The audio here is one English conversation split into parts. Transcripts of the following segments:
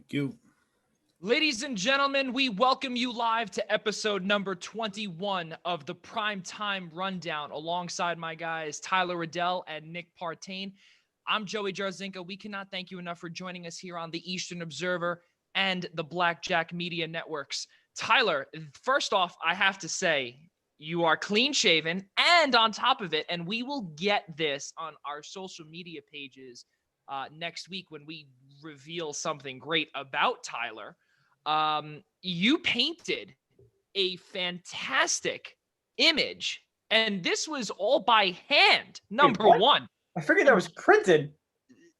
Thank you. Ladies and gentlemen, we welcome you live to episode number 21 of the Primetime Rundown alongside my guys Tyler Adelle and Nick Partain. I'm Joey Jarzynka. We cannot thank you enough for joining us here on the Eastern Observer and the Blackjack Media Networks. Tyler, first off, I have to say, you are clean shaven and on top of it, and we will get this on our social media pages next week when we reveal something great about Tyler. You painted a fantastic image, and this was all by hand. Number one. I figured that was printed.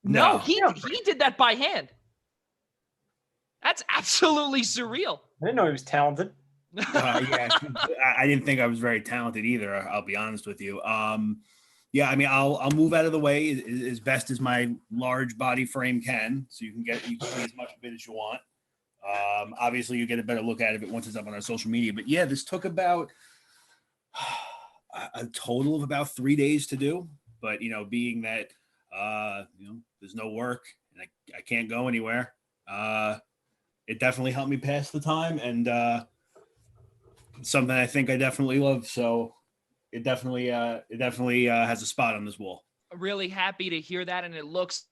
No, he did that by hand. That's absolutely surreal. I didn't know he was talented. Yeah, I didn't think I was very talented either. I'll be honest with you. Yeah, I mean, I'll move out of the way as best as my large body frame can, so you can see as much of it as you want. Obviously, you get a better look at it once it's up on our social media. But yeah, this took about a total of about 3 days to do. But being that there's no work and I can't go anywhere, it definitely helped me pass the time, and something I think I definitely love. So it definitely has a spot on this wall. Really happy to hear that, and it looks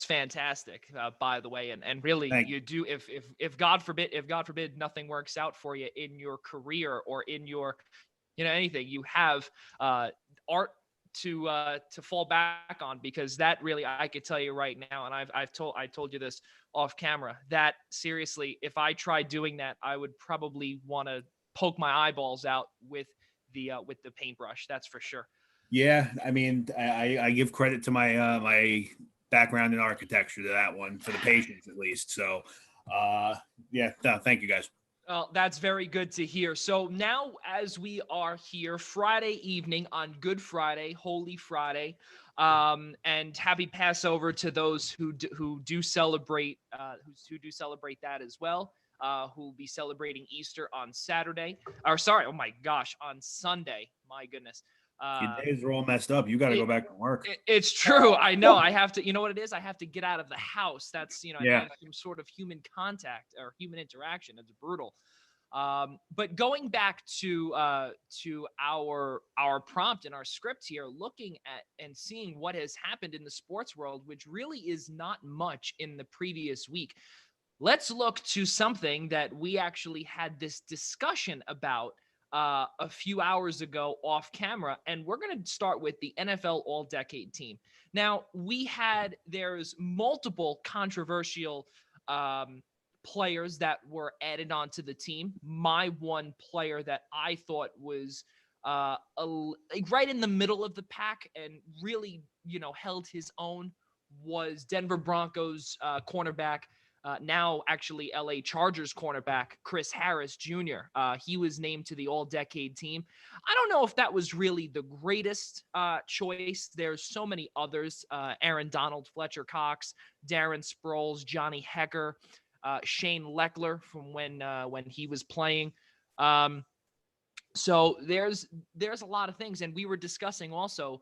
fantastic, by the way. And really, you do, if God forbid nothing works out for you in your career or in your anything, you have art to fall back on, because that really, I could tell you right now, and I told you this off camera, that seriously, if I tried doing that, I would probably want to poke my eyeballs out with the paintbrush. That's for sure. Yeah, I mean, I give credit to my my background in architecture to that one, for the patience at least. So thank you guys. Well, that's very good to hear. So now, as we are here Friday evening on Good Friday, Holy Friday, and happy Passover to those who do celebrate that as well, who will be celebrating Easter on Saturday. Or sorry, oh my gosh, on Sunday. My goodness. Your days are all messed up. You got to go back to work. It's true. I know. I have to. You know what it is? I have to get out of the house. That's I need some sort of human contact or human interaction. It's brutal. But going back to our prompt and our script here, looking at and seeing what has happened in the sports world, which really is not much in the previous week. Let's look to something that we actually had this discussion about a few hours ago off camera, and we're going to start with the NFL All-Decade Team. Now, there's multiple controversial players that were added onto the team. My one player that I thought was right in the middle of the pack and really, held his own was Denver Broncos cornerback, now actually LA Chargers cornerback, Chris Harris Jr. He was named to the All-Decade Team. I don't know if that was really the greatest choice. There's so many others, Aaron Donald, Fletcher Cox, Darren Sproles, Johnny Hekker, Shane Leckler from when he was playing. So there's a lot of things, and we were discussing also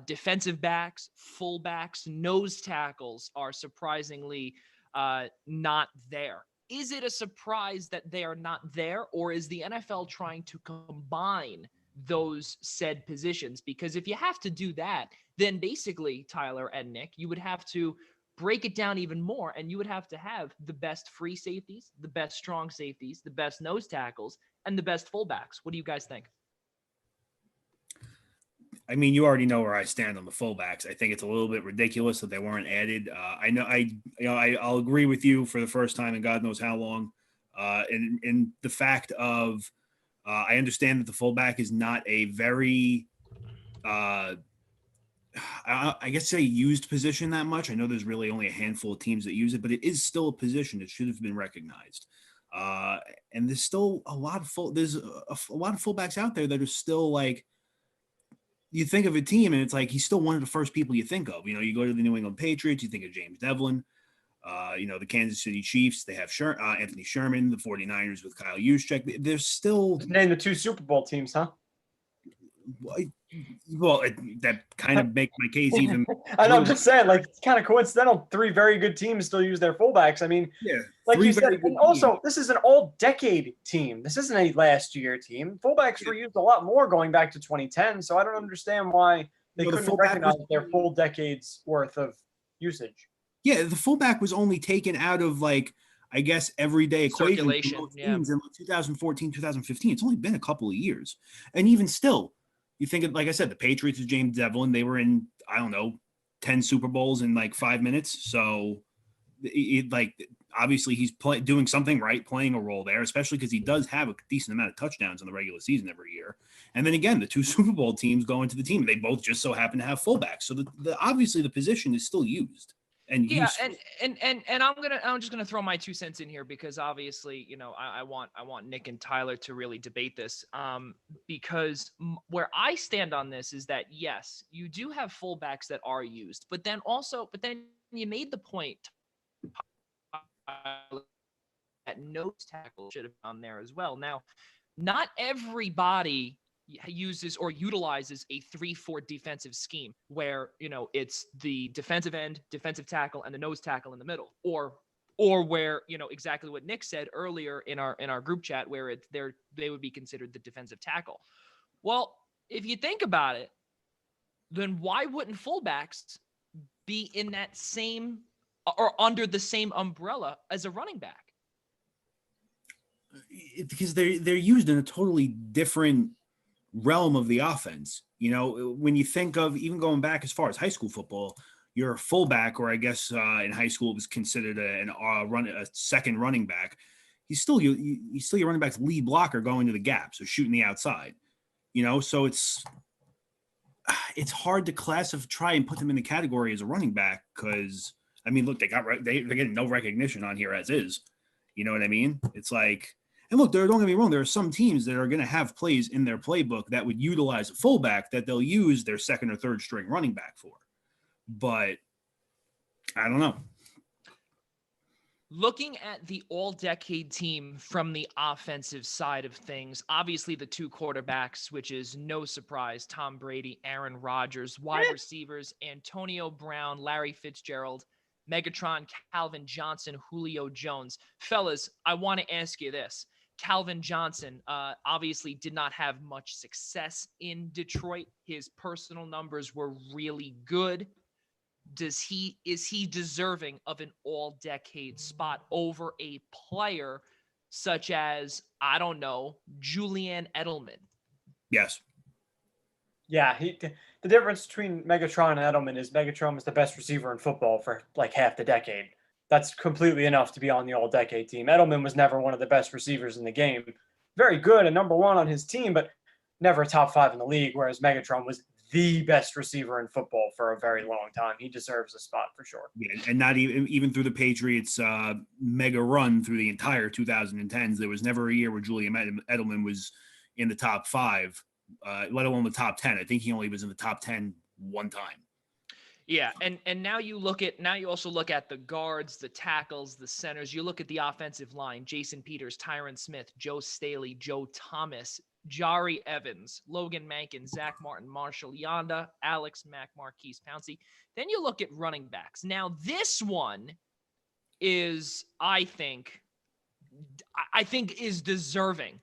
defensive backs, fullbacks, nose tackles are surprisingly not there. Is it a surprise that they are not there, or is the NFL trying to combine those said positions? Because if you have to do that, then basically, Tyler and Nick, you would have to break it down even more, and you would have to have the best free safeties, the best strong safeties, the best nose tackles, and the best fullbacks. What do you guys think? I mean, you already know where I stand on the fullbacks. I think it's a little bit ridiculous that they weren't added. I'll agree with you for the first time in God knows how long. And the fact of, I understand that the fullback is not a very, I guess say used position that much. I know there's really only a handful of teams that use it, but it is still a position that should have been recognized. And there's still a lot of fullbacks out there that are still like, you think of a team and it's like he's still one of the first people you think of. You go to the New England Patriots, you think of James Devlin. The Kansas City Chiefs, they have Anthony Sherman. The 49ers with Kyle Juszczyk. There's still name the two Super Bowl teams, huh? Well, that kind of makes my case even. I know, I'm just saying, like, it's kind of coincidental. 3 very good teams still use their fullbacks. I mean, Yeah, like three you very said, good and also teams. this is an all-decade team. This isn't a last-year team. Fullbacks were used a lot more going back to 2010, so I don't understand why they The couldn't fullback recognize was their full decade's worth of usage. the fullback was only taken out of like I guess everyday equation for Circulation, most yeah. teams in 2014, 2015. It's only been a couple of years, and even still, you think of, like I said, the Patriots with James Devlin, they were in I don't know 10 Super Bowls in like 5 minutes, so like obviously he's doing something right, playing a role there, especially because he does have a decent amount of touchdowns in the regular season every year. And then again, the 2 Super Bowl teams go into the team. They both just so happen to have fullbacks. So obviously the position is still used and Yeah, useful. and I'm just gonna throw my 2 cents in here because obviously, I want Nick and Tyler to really debate this. Because where I stand on this is that yes, you do have fullbacks that are used, but then you made the point that nose tackle should have been on there as well. Now, not everybody uses or utilizes a 3-4 defensive scheme where it's the defensive end, defensive tackle, and the nose tackle in the middle, or where exactly what Nick said earlier in our group chat, where they would be considered the defensive tackle. Well, if you think about it, then why wouldn't fullbacks be in that same or under the same umbrella as a running back? Because they're used in a totally different realm of the offense. When you think of even going back as far as high school football, you're a fullback, or I guess in high school it was considered a second running back. He's still your running back's lead blocker going to the gap, so shooting the outside. So it's hard to try and put them in the category as a running back because I mean, look, they're getting no recognition on here as is. You know what I mean? It's like, and look, don't get me wrong, there are some teams that are going to have plays in their playbook that would utilize a fullback that they'll use their second or third string running back for. But I don't know. Looking at the all-decade team from the offensive side of things, obviously the 2 quarterbacks, which is no surprise, Tom Brady, Aaron Rodgers, wide receivers, Antonio Brown, Larry Fitzgerald, Megatron, Calvin Johnson, Julio Jones. Fellas, I want to ask you this. Calvin Johnson obviously did not have much success in Detroit. His personal numbers were really good. Is he deserving of an all-decade spot over a player such as, I don't know, Julian Edelman? Yes. Yeah, the difference between Megatron and Edelman is Megatron was the best receiver in football for like half the decade. That's completely enough to be on the all-decade team. Edelman was never one of the best receivers in the game. Very good and number 1 on his team, but never top 5 in the league, whereas Megatron was the best receiver in football for a very long time. He deserves a spot for sure. Yeah, and not even through the Patriots' mega run through the entire 2010s, there was never a year where Julian Edelman was in the top 5, let alone the top 10. I think he only was in the top 10 one time. Yeah, and now you also look at the guards, the tackles, the centers. You look at the offensive line: Jason Peters, Tyron Smith, Joe Staley, Joe Thomas, Jari Evans, Logan Mankin, Zach Martin, Marshall Yanda, Alex Mack, Marquise Pouncey. Then you look at running backs. Now this one is, I think is deserving.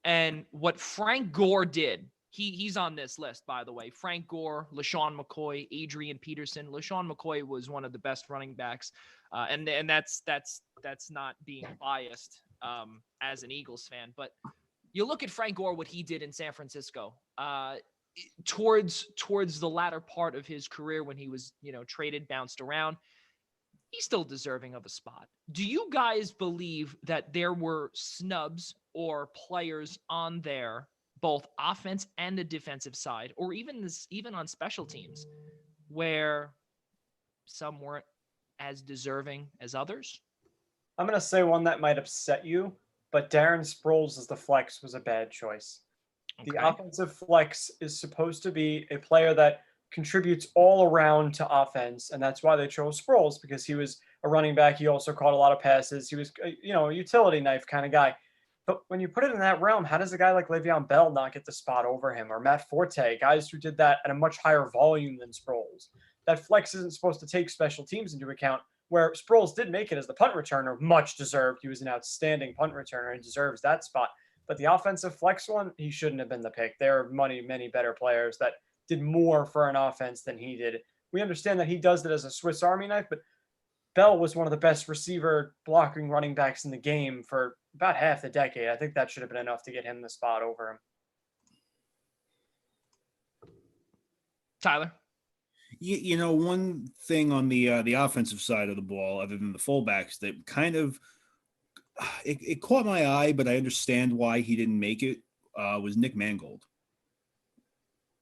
And what Frank Gore did, he's on this list, by the way. Frank Gore, LaShawn McCoy, Adrian Peterson. LaShawn McCoy was one of the best running backs. And that's not being biased as an Eagles fan. But you look at Frank Gore, what he did in San Francisco towards the latter part of his career when he was, traded, bounced around. He's still deserving of a spot. Do you guys believe that there were snubs or players on there, both offense and the defensive side, or even on special teams, where some weren't as deserving as others? I'm going to say one that might upset you, but Darren Sproles as the flex was a bad choice. Okay. The offensive flex is supposed to be a player that contributes all around to offense, and that's why they chose Sproles, because he was a running back. He also caught a lot of passes. He was, a utility knife kind of guy. But when you put it in that realm, how does a guy like Le'Veon Bell not get the spot over him, or Matt Forte, guys who did that at a much higher volume than Sproles? That flex isn't supposed to take special teams into account, where Sproles did make it as the punt returner, much deserved. He was an outstanding punt returner and deserves that spot. But the offensive flex one, he shouldn't have been the pick. There are many better players that did more for an offense than he did. We understand that he does it as a Swiss Army knife, but Bell was one of the best receiver blocking running backs in the game for about half the decade. I think that should have been enough to get him the spot over him. Tyler? You know, one thing on the offensive side of the ball, other than the fullbacks, that kind of it caught my eye, but I understand why he didn't make it, was Nick Mangold.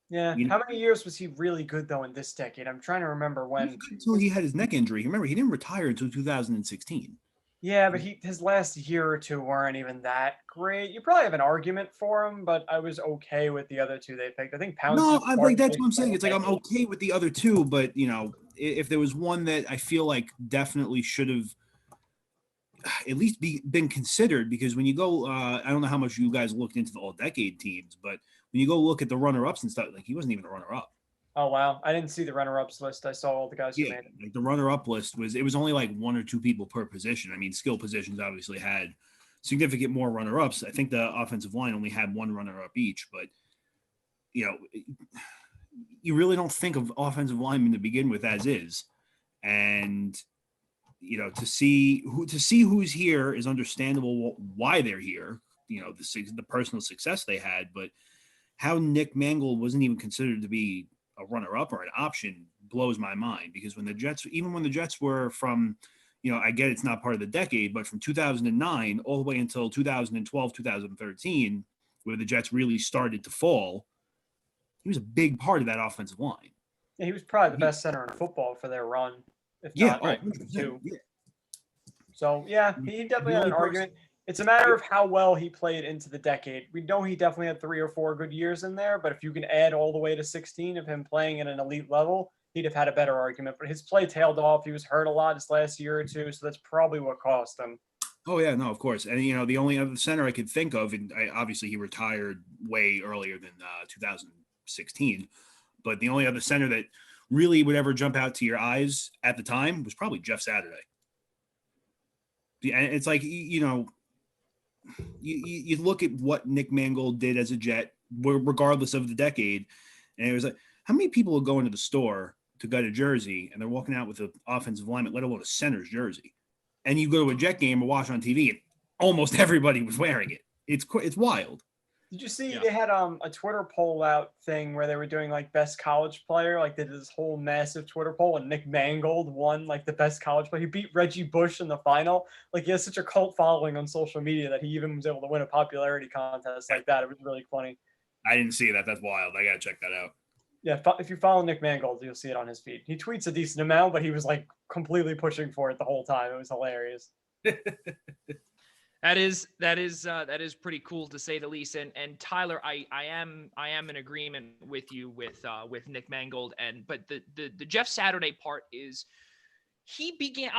Yeah. How many years was he really good, though, in this decade? I'm trying to remember when. Until he had his neck injury. Remember, he didn't retire until 2016. Yeah, but his last year or two weren't even that great. You probably have an argument for him, but I was okay with the other two they picked. I think Pouncey. No, I think that's what I'm saying. It's like I'm okay with the other two, but you know, if there was one that I feel like definitely should have at least been considered, because when you go, I don't know how much you guys looked into the all-decade teams, but when you go look at the runner-ups and stuff, like he wasn't even a runner-up. Oh, wow. I didn't see the runner-ups list. I saw all the guys who made it. Like the runner-up list was only like one or two people per position. I mean, skill positions obviously had significant more runner-ups. I think the offensive line only had one runner-up each, but you know, you really don't think of offensive linemen to begin with as is. And you know, to see who's here is understandable why they're here. You know, the personal success they had, but how Nick Mangold wasn't even considered to be a runner-up or an option blows my mind, because when the Jets were from, you know, I get it's not part of the decade, but from 2009 all the way until 2012, 2013, where the Jets really started to fall, he was a big part of that offensive line. Yeah, he was probably the best center in football for their run, if not two. Yeah. So, yeah, he definitely had an argument. It's a matter of how well he played into the decade. We know he definitely had 3 or 4 good years in there, but if you can add all the way to 16 of him playing at an elite level, he'd have had a better argument. But his play tailed off. He was hurt a lot his last year or two, so that's probably what cost him. Oh, yeah, no, of course. And, you know, the only other center I could think of, and obviously he retired way earlier than 2016, but the only other center that really would ever jump out to your eyes at the time was probably Jeff Saturday. And it's like, you know, you look at what Nick Mangold did as a Jet, regardless of the decade, and it was like, how many people will go into the store to get a jersey and they're walking out with an offensive lineman, let alone a center's jersey, and you go to a Jet game or watch on TV, and almost everybody was wearing it. It's wild. Did you see they had a Twitter poll out thing where they were doing like best college player? Like they did this whole massive Twitter poll, and Nick Mangold won like the best college player. He beat Reggie Bush in the final. Like he has such a cult following on social media that he even was able to win a popularity contest like that. It was really funny. I didn't see that. That's wild. I gotta check that out. Yeah, if you follow Nick Mangold, you'll see it on his feed. He tweets a decent amount, but he was like completely pushing for it the whole time. It was hilarious. That is pretty cool to say the least. And Tyler, I am in agreement with you with Nick Mangold, but the Jeff Saturday part is he began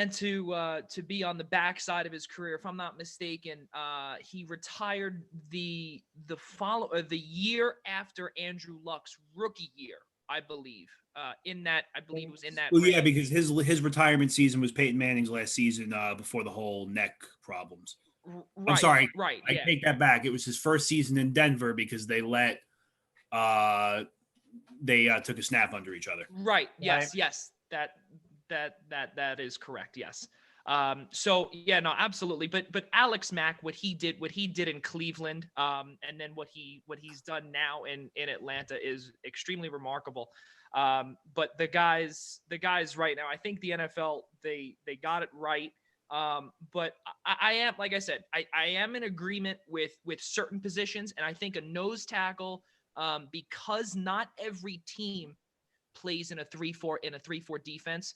to be on the backside of his career. If I'm not mistaken, he retired the year after Andrew Luck's rookie year, I believe. It was in that. Well, yeah, because his retirement season was Peyton Manning's last season before the whole neck problems. Right, I'm sorry. Right. I take that back. It was his first season in Denver because they took a snap under each other. Right. Yes. Yes. That is correct. Yes. So yeah, no, absolutely. But Alex Mack, what he did in Cleveland, and then what he's done now in Atlanta is extremely remarkable. But the guys right now, I think the NFL, they got it right. But I am, like I said, I am in agreement with certain positions. And I think a nose tackle, because not every team plays in a 3-4 defense,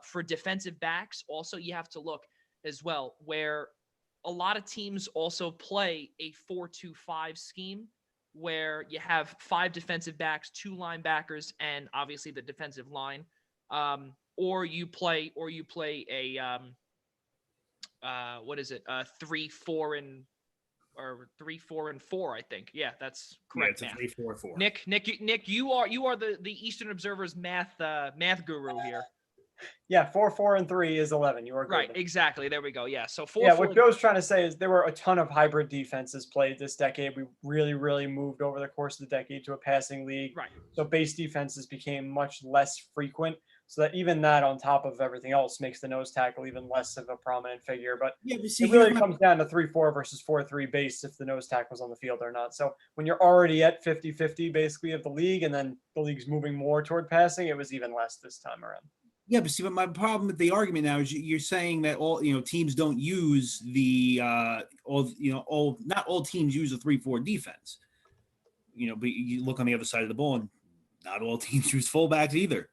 for defensive backs. Also, you have to look as well, where a lot of teams also play a 4-2-5 scheme, where you have 5 defensive backs, 2 linebackers, and obviously the defensive line. Or you play a what is it? 3-4 or 3-4-4, I think. Yeah, that's correct. Yeah, it's a 3-4-4. Nick, you are the Eastern Observer's math guru here. Yeah, 4-4-3 is 11. You are good. Right, exactly. There we go. Yeah, so 4. Yeah, what Joe's trying to say is there were a ton of hybrid defenses played this decade. We really, really moved over the course of the decade to a passing league. Right. So base defenses became much less frequent. So that even that, on top of everything else, makes the nose tackle even less of a prominent figure. But yeah, but see, it really comes down to 3-4 versus 4-3 base if the nose tackle's on the field or not. So when you're already at 50-50 basically of the league, and then the league's moving more toward passing, it was even less this time around. Yeah, but see, but my problem with the argument now is you're saying that all teams don't use the not all teams use a 3-4 defense. But you look on the other side of the ball, and not all teams use fullbacks either.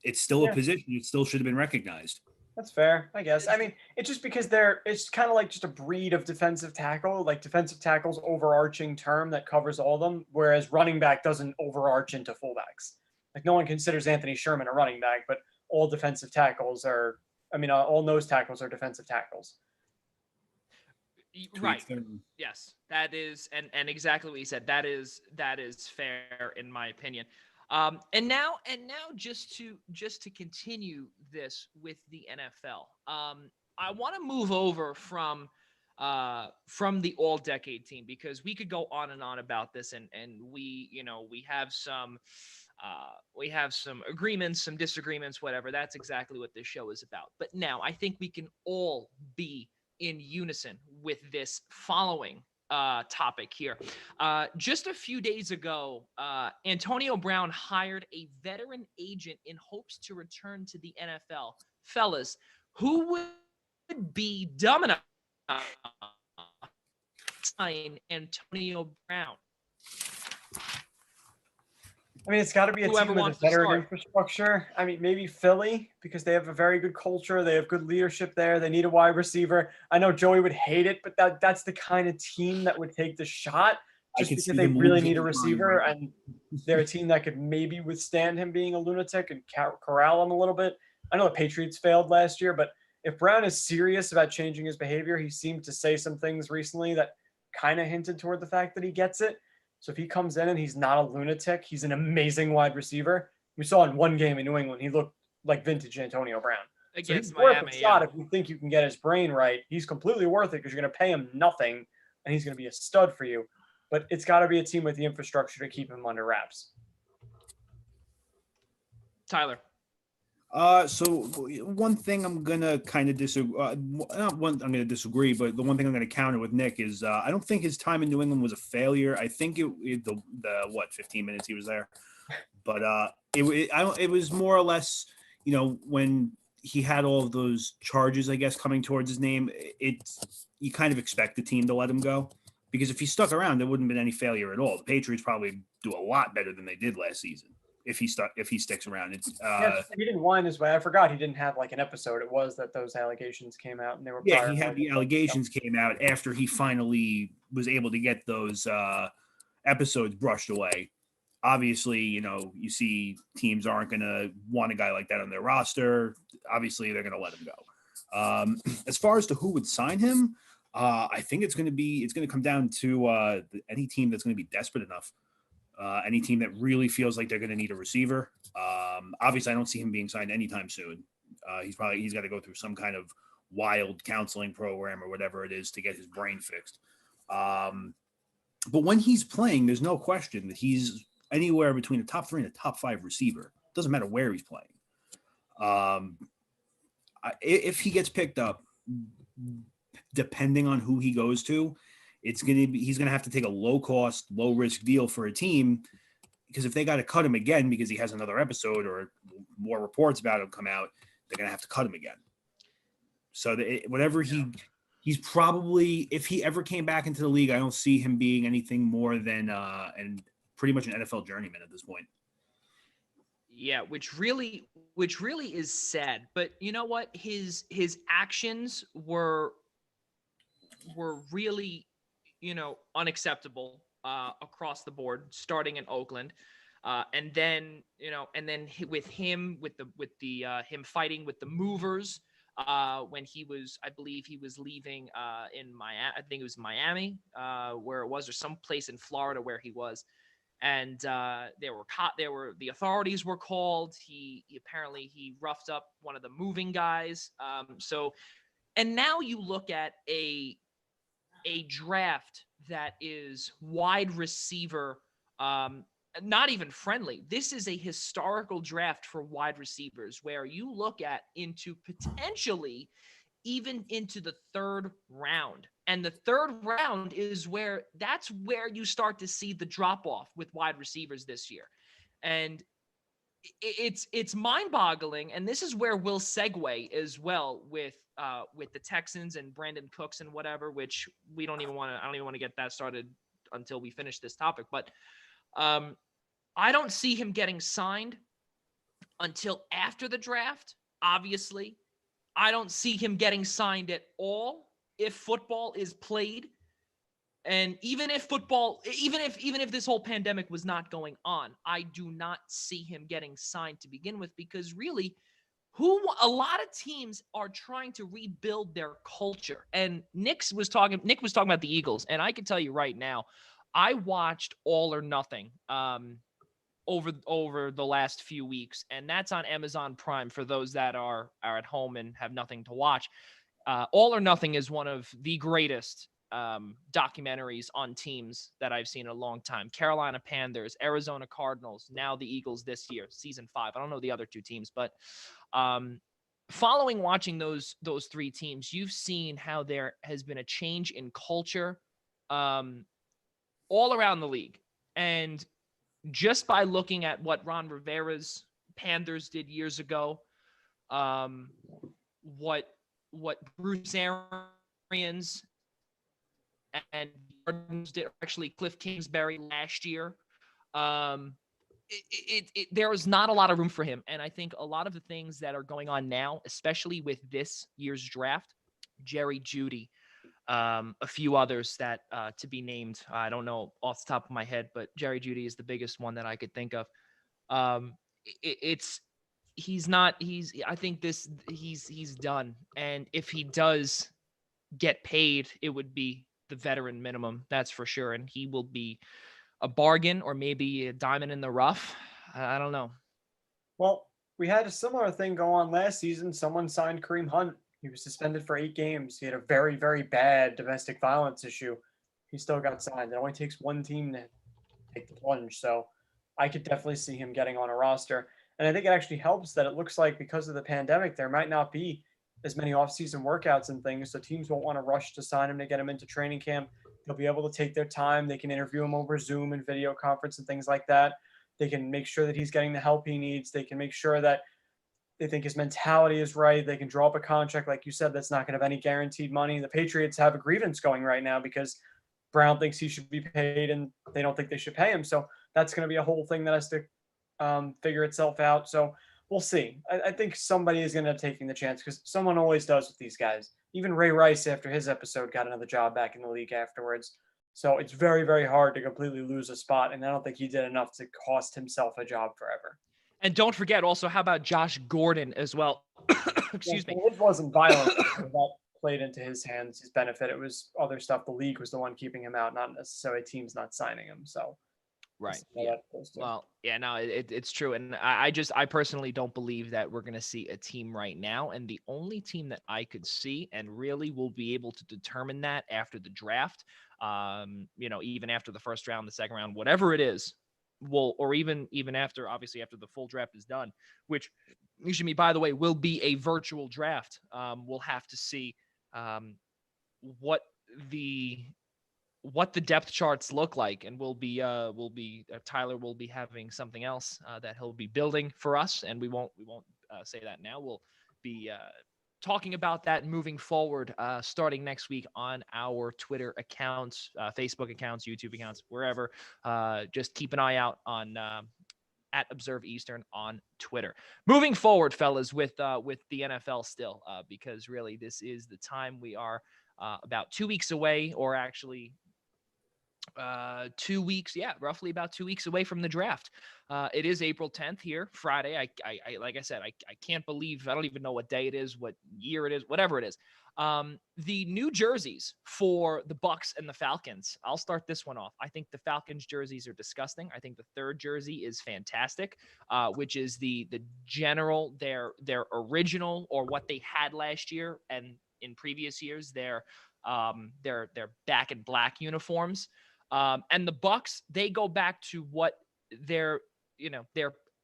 It's still a position; it still should have been recognized. That's fair, I guess. I mean, it's just because it's kind of like just a breed of defensive tackle, like defensive tackle's overarching term that covers all of them, whereas running back doesn't overarch into fullbacks. Like no one considers Anthony Sherman a running back, but all defensive tackles all nose tackles are defensive tackles. Right. Yes, that is, and exactly what you said. That is fair in my opinion. And now just to continue this with the NFL, I want to move over from the all-decade team, because we could go on and on about this, and we have some agreements, some disagreements, whatever. That's exactly what this show is about. But now I think we can all be in unison with this following topic here. Just a few days ago, Antonio Brown hired a veteran agent in hopes to return to the NFL. Fellas, who would be dumb enough to sign Antonio Brown? I mean, it's got to be a team with a veteran infrastructure. I mean, maybe Philly, because they have a very good culture. They have good leadership there. They need a wide receiver. I know Joey would hate it, but that's the kind of team that would take the shot, just because they really need a receiver, and they're a team that could maybe withstand him being a lunatic and corral him a little bit. I know the Patriots failed last year, but if Brown is serious about changing his behavior, he seemed to say some things recently that kind of hinted toward the fact that he gets it. So if he comes in and he's not a lunatic, he's an amazing wide receiver. We saw in one game in New England, he looked like vintage Antonio Brown. Against so he's worth a shot if you think you can get his brain right. He's completely worth it because you're going to pay him nothing, and he's going to be a stud for you. But it's got to be a team with the infrastructure to keep him under wraps. Tyler. So one thing I'm gonna kind of disagree. I'm gonna disagree, but the one thing I'm gonna counter with Nick is I don't think his time in New England was a failure. I think the 15 minutes he was there, but it was more or less, when he had all of those charges, I guess, coming towards his name. You kind of expect the team to let him go, because if he stuck around, there wouldn't have been any failure at all. The Patriots probably do a lot better than they did last season if he sticks around. He didn't whine his way. I forgot he didn't have like an episode. It was that those allegations came out, and they were he had the allegations came out after he finally was able to get those episodes brushed away. Obviously, you see teams aren't going to want a guy like that on their roster. Obviously, they're going to let him go. As far as to who would sign him, I think it's going to come down to any team that's going to be desperate enough. Any team that really feels like they're going to need a receiver. Obviously, I don't see him being signed anytime soon. He's got to go through some kind of wild counseling program or whatever it is to get his brain fixed. But when he's playing, there's no question that he's anywhere between a top 3 and a top 5 receiver. Doesn't matter where he's playing. If he gets picked up, depending on who he goes to, he's going to have to take a low cost, low risk deal for a team, because if they got to cut him again because he has another episode or more reports about him come out, they're going to have to cut him again. So he's probably, if he ever came back into the league, I don't see him being anything more than and pretty much an NFL journeyman at this point. Yeah, which really is sad. But you know what? His actions were really, unacceptable across the board, starting in Oakland, and then with him fighting with the movers when I believe he was leaving in Miami. I think it was Miami, where it was, or some place in Florida where he was. And the authorities were called. He apparently roughed up one of the moving guys. And now you look at a draft that is wide receiver, not even friendly. This is a historical draft for wide receivers where you look at into potentially even into the third round. And the third round is where you start to see the drop off with wide receivers this year. And it's mind-boggling, and this is where we'll segue as well with the Texans and Brandon Cooks and whatever, which I don't even want to get that started until we finish this topic. But I don't see him getting signed until after the draft. Obviously, I don't see him getting signed at all if football is played. And even if this whole pandemic was not going on, I do not see him getting signed to begin with, because really, a lot of teams are trying to rebuild their culture. And Nick was talking about the Eagles, and I can tell you right now, I watched All or Nothing over the last few weeks, and that's on Amazon Prime for those that are at home and have nothing to watch. All or Nothing is one of the greatest documentaries on teams that I've seen in a long time. Carolina Panthers, Arizona Cardinals, now the Eagles this year, season 5. I don't know the other two teams, but watching those three teams, you've seen how there has been a change in culture all around the league. And just by looking at what Ron Rivera's Panthers did years ago, what Bruce Arians and did, actually Cliff Kingsbury last year, there was not a lot of room for him. And I think a lot of the things that are going on now, especially with this year's draft, Jerry Jeudy, a few others that to be named, I don't know off the top of my head, but Jerry Jeudy is the biggest one that I could think of. He's done. And if he does get paid, it would be the veteran minimum, that's for sure. And he will be a bargain, or maybe a diamond in the rough. I don't know. Well, we had a similar thing go on last season. Someone signed Kareem Hunt. He was suspended for 8 games. He had a very, very bad domestic violence issue. He still got signed. It only takes one team to take the plunge. So I could definitely see him getting on a roster. And I think it actually helps that it looks like because of the pandemic, there might not be as many off-season workouts and things. So teams won't want to rush to sign him to get him into training camp. They'll be able to take their time. They can interview him over Zoom and video conference and things like that. They can make sure that he's getting the help he needs. They can make sure that they think his mentality is right. They can draw up a contract, like you said, that's not going to have any guaranteed money. The Patriots have a grievance going right now because Brown thinks he should be paid and they don't think they should pay him. So that's going to be a whole thing that has to figure itself out. So we'll see. I think somebody is going to end up taking the chance, because someone always does with these guys. Even Ray Rice, after his episode, got another job back in the league afterwards. So it's very, very hard to completely lose a spot. And I don't think he did enough to cost himself a job forever. And don't forget also, how about Josh Gordon as well? Excuse me. It wasn't violent. That played into his hands, his benefit. It was other stuff. The league was the one keeping him out, not necessarily teams not signing him. So. Right. Yeah. Well, yeah, no, it's true. And I personally don't believe that we're going to see a team right now. And the only team that I could see, and really will be able to determine that after the draft, even after the first round, the second round, whatever it is, or even after, obviously after the full draft is done, which, by the way, will be a virtual draft. We'll have to see what the depth charts look like, and Tyler will be having something else that he'll be building for us, and we won't say that now. We'll be talking about that moving forward, starting next week on our Twitter accounts, Facebook accounts, YouTube accounts, wherever. Just keep an eye out on at Observe Eastern on Twitter. Moving forward, fellas, with the NFL still, because really this is the time. We are about 2 weeks away, or actually 2 weeks, roughly about 2 weeks away from the draft. It is April 10th here, Friday. I like I said, I can't believe, I don't even know what day it is, what year it is, whatever it is. The new jerseys for the Bucks and the Falcons. I'll start this one off. I think the Falcons jerseys are disgusting. I think the third jersey is fantastic, which is the general, their original, or what they had last year and in previous years, their back in black uniforms. And the Bucks, they go back to what their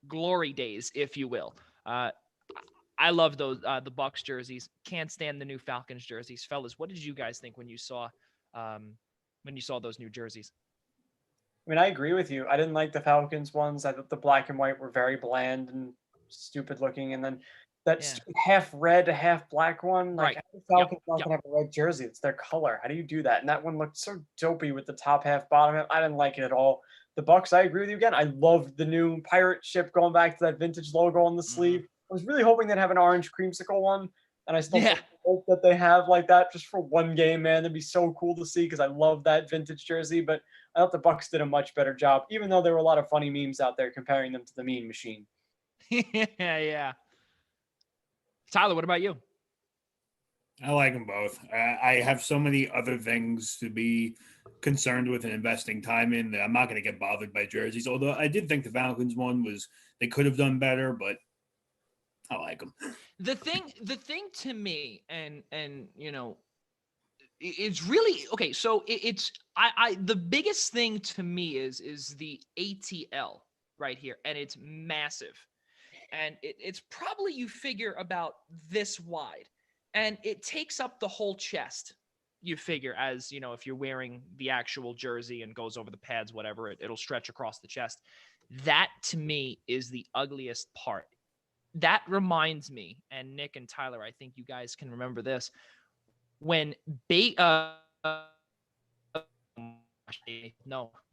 glory days, if you will. I love those the Bucks jerseys. Can't stand the new Falcons jerseys, fellas. What did you guys think when you saw those new jerseys? I mean, I agree with you. I didn't like the Falcons ones. I thought the black and white were very bland and stupid looking, and then that half red, half black one. Like, the Falcons not gonna have a red jersey. It's their color. How do you do that? And that one looked so dopey with the top half, bottom half. I didn't like it at all. The Bucks, I agree with you again. I loved the new pirate ship going back to that vintage logo on the sleeve. I was really hoping they'd have an orange creamsicle one, and I still hope that they have like that just for one game, man. That'd be so cool to see because I love that vintage jersey. But I thought the Bucks did a much better job, even though there were a lot of funny memes out there comparing them to the Mean Machine. Yeah. Tyler, what about you? I like them both. I have so many other things to be concerned with and investing time in that I'm not going to get bothered by jerseys. Although I did think the Falcons one they could have done better, but I like them. The thing to me, and it's really okay. So it's the biggest thing to me is the ATL right here, and it's massive, and it's probably, you figure, about this wide, and it takes up the whole chest. You figure, as you know, if you're wearing the actual jersey and goes over the pads, whatever, it'll stretch across the chest. That to me is the ugliest part. That reminds me, and Nick and Tyler, I think you guys can remember this, when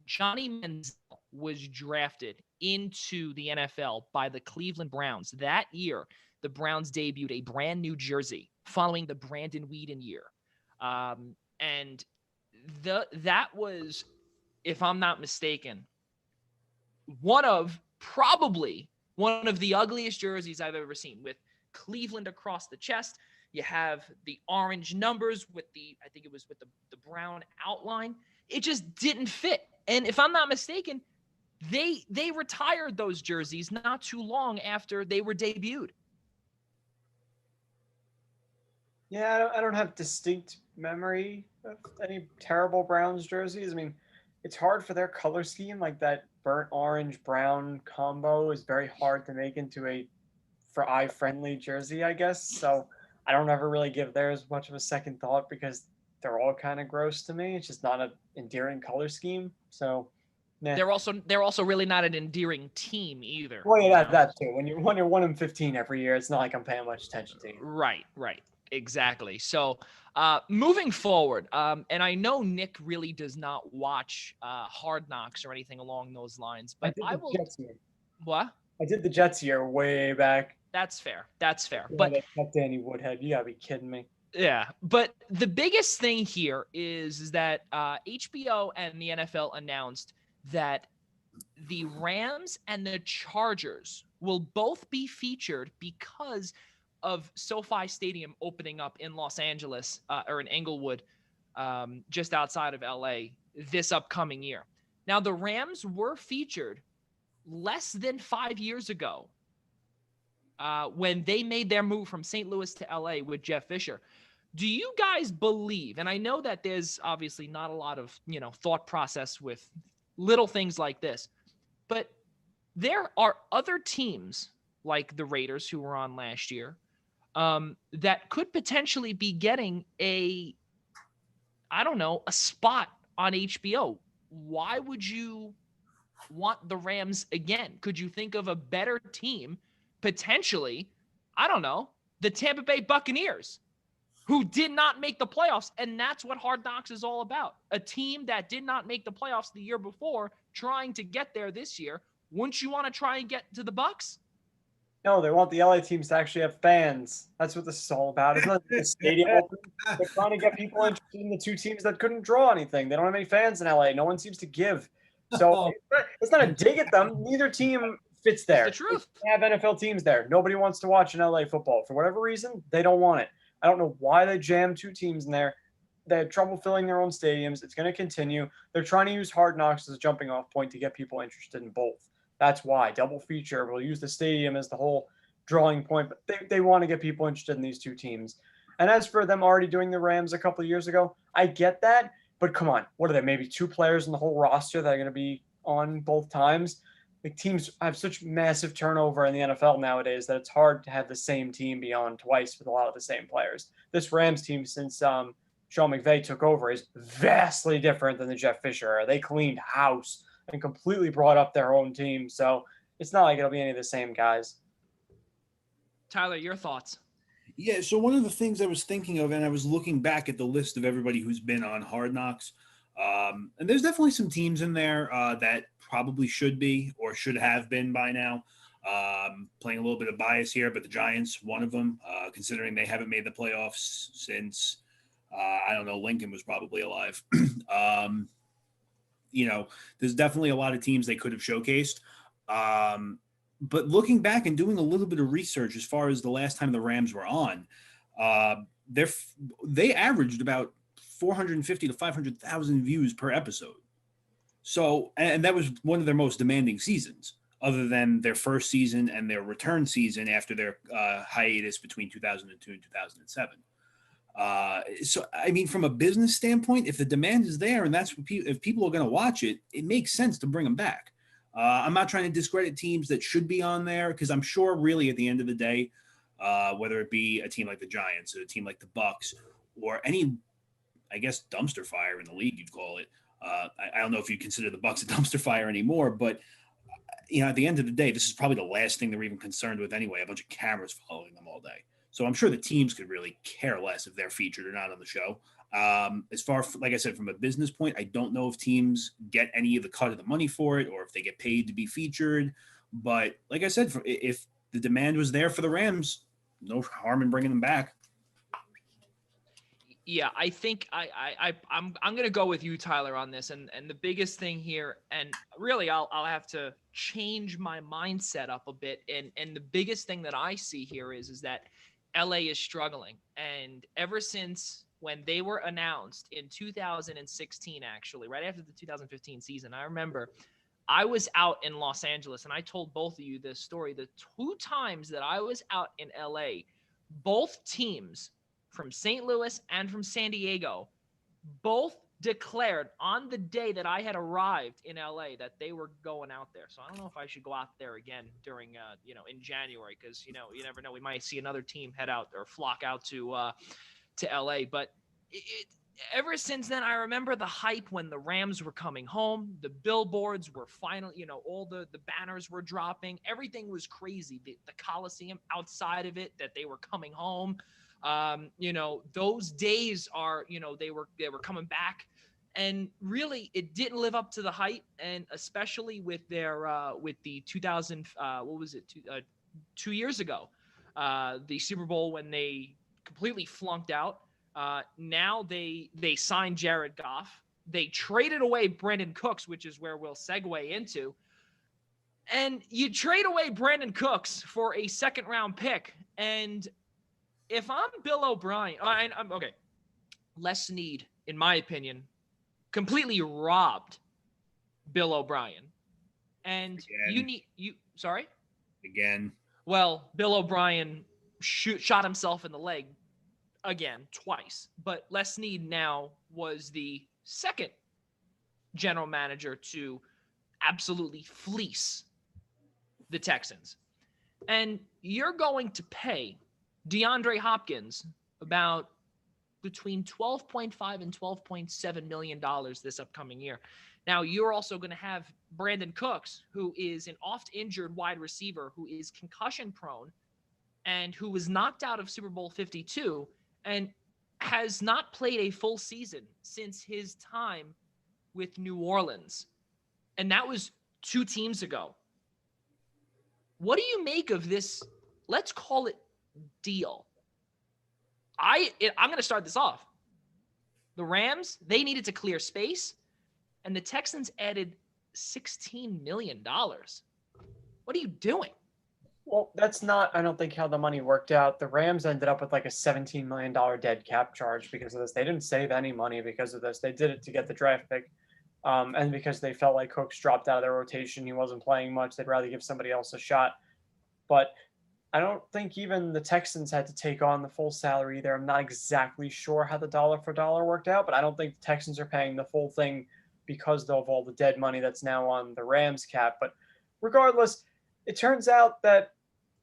Johnny Manziel was drafted into the NFL by the Cleveland Browns. That year, the Browns debuted a brand new jersey following the Brandon Weeden year. And that was, if I'm not mistaken, one of the ugliest jerseys I've ever seen, with Cleveland across the chest. You have the orange numbers with the brown outline. It just didn't fit. And if I'm not mistaken, they retired those jerseys not too long after they were debuted. Yeah, I don't have distinct memory of any terrible Browns jerseys. I mean, it's hard for their color scheme, like that burnt orange brown combo is very hard to make into a for eye friendly jersey, I guess. So I don't ever really give theirs much of a second thought because they're all kind of gross to me. It's just not an endearing color scheme. So nah. They're also really not an endearing team either. Well, yeah, that too. When you're 1-15 every year, it's not like I'm paying much attention to you. Right. Exactly. So moving forward, and I know Nick really does not watch Hard Knocks or anything along those lines, but I will. What? I did the Jets year way back. That's fair. Yeah, but Danny Woodhead, you gotta be kidding me. Yeah, but the biggest thing here is that HBO and the NFL announced that the Rams and the Chargers will both be featured because of SoFi Stadium opening up in Los Angeles or in Inglewood, just outside of LA, this upcoming year. Now, the Rams were featured less than 5 years ago when they made their move from St. Louis to LA with Jeff Fisher. Do you guys believe, and I know that there's obviously not a lot of, thought process with little things like this, but there are other teams like the Raiders who were on last year that could potentially be getting a spot on HBO. Why would you want the Rams again? Could you think of a better team, potentially? I don't know, the Tampa Bay Buccaneers, who did not make the playoffs, and that's what Hard Knocks is all about. A team that did not make the playoffs the year before, trying to get there this year. Wouldn't you want to try and get to the Bucs? No, they want the LA teams to actually have fans. That's what this is all about. It's not the stadium opening. They're trying to get people interested in the two teams that couldn't draw anything. They don't have any fans in LA. No one seems to give. So it's not a dig at them. Neither team fits there. It's the truth. They have NFL teams there. Nobody wants to watch an LA football. For whatever reason, they don't want it. I don't know why they jammed two teams in there. They had trouble filling their own stadiums. It's going to continue. They're trying to use Hard Knocks as a jumping off point to get people interested in both. That's why double feature. We'll use the stadium as the whole drawing point, but they want to get people interested in these two teams. And as for them already doing the Rams a couple of years ago, I get that, but come on, what are there? Maybe two players in the whole roster that are going to be on both times? Like teams have such massive turnover in the NFL nowadays that it's hard to have the same team be on twice with a lot of the same players. This Rams team, since Sean McVay took over, is vastly different than the Jeff Fisher era. They cleaned house and completely brought up their own team. So it's not like it'll be any of the same guys. Tyler, your thoughts? Yeah, so one of the things I was thinking of, and I was looking back at the list of everybody who's been on Hard Knocks, and there's definitely some teams in there that probably should be or should have been by now. Playing a little bit of bias here, but the Giants, one of them, considering they haven't made the playoffs since, I don't know, Lincoln was probably alive. There's definitely a lot of teams they could have showcased. But looking back and doing a little bit of research as far as the last time the Rams were on, they averaged about 450 to 500,000 views per episode. So, and that was one of their most demanding seasons, other than their first season and their return season after their hiatus between 2002 and 2007. So, I mean, from a business standpoint, if the demand is there and that's what if people are going to watch it, it makes sense to bring them back. I'm not trying to discredit teams that should be on there because I'm sure really at the end of the day, whether it be a team like the Giants or a team like the Bucks or any, I guess, dumpster fire in the league, you'd call it. I don't know if you consider the Bucks a dumpster fire anymore, but at the end of the day, this is probably the last thing they're even concerned with anyway, a bunch of cameras following them all day. So I'm sure the teams could really care less if they're featured or not on the show. As far, like I said, from a business point, I don't know if teams get any of the cut of the money for it or if they get paid to be featured. But like I said, if the demand was there for the Rams, no harm in bringing them back. Yeah, I think I'm gonna go with you, Tyler, on this. And the biggest thing here, and really I'll have to change my mindset up a bit. And the biggest thing that I see here is that LA is struggling. And ever since when they were announced in 2016, actually, right after the 2015 season, I remember I was out in Los Angeles, and I told both of you this story. The two times that I was out in LA, both teams from St. Louis and from San Diego both declared on the day that I had arrived in LA that they were going out there. So I don't know if I should go out there again during, in January, because, you never know. We might see another team head out or flock out to LA. But ever since then, I remember the hype when the Rams were coming home. The billboards were finally, all the banners were dropping. Everything was crazy. The Coliseum outside of it, that they were coming home. Those days are, they were coming back, and really it didn't live up to the hype. And especially with their, with the 2000, 2 years ago, the Super Bowl, when they completely flunked out. Now they signed Jared Goff. They traded away Brandon Cooks, which is where we'll segue into. And you trade away Brandon Cooks for a second-round pick. And if I'm Bill O'Brien, I'm okay. Les Snead, in my opinion, completely robbed Bill O'Brien. And Again. Sorry? Again. Well, Bill O'Brien shot himself in the leg again, twice. But Les Snead now was the second general manager to absolutely fleece the Texans. And you're going to pay DeAndre Hopkins about between $12.5 and $12.7 million this upcoming year. Now, you're also going to have Brandon Cooks, who is an oft-injured wide receiver, who is concussion-prone, and who was knocked out of Super Bowl 52 and has not played a full season since his time with New Orleans. And that was 2 teams ago. What do you make of this let's call it deal. I'm going to start this off. The Rams, they needed to clear space, and the Texans added $16 million. What are you doing? Well, that's not, I don't think, how the money worked out. The Rams ended up with like a $17 million dead cap charge because of this. They didn't save any money because of this. They did it to get the draft pick. And because they felt like Cooks dropped out of their rotation, he wasn't playing much. They'd rather give somebody else a shot. But I don't think even the Texans had to take on the full salary either. I'm not exactly sure how the dollar for dollar worked out, but I don't think the Texans are paying the full thing because of all the dead money that's now on the Rams cap. But regardless, it turns out that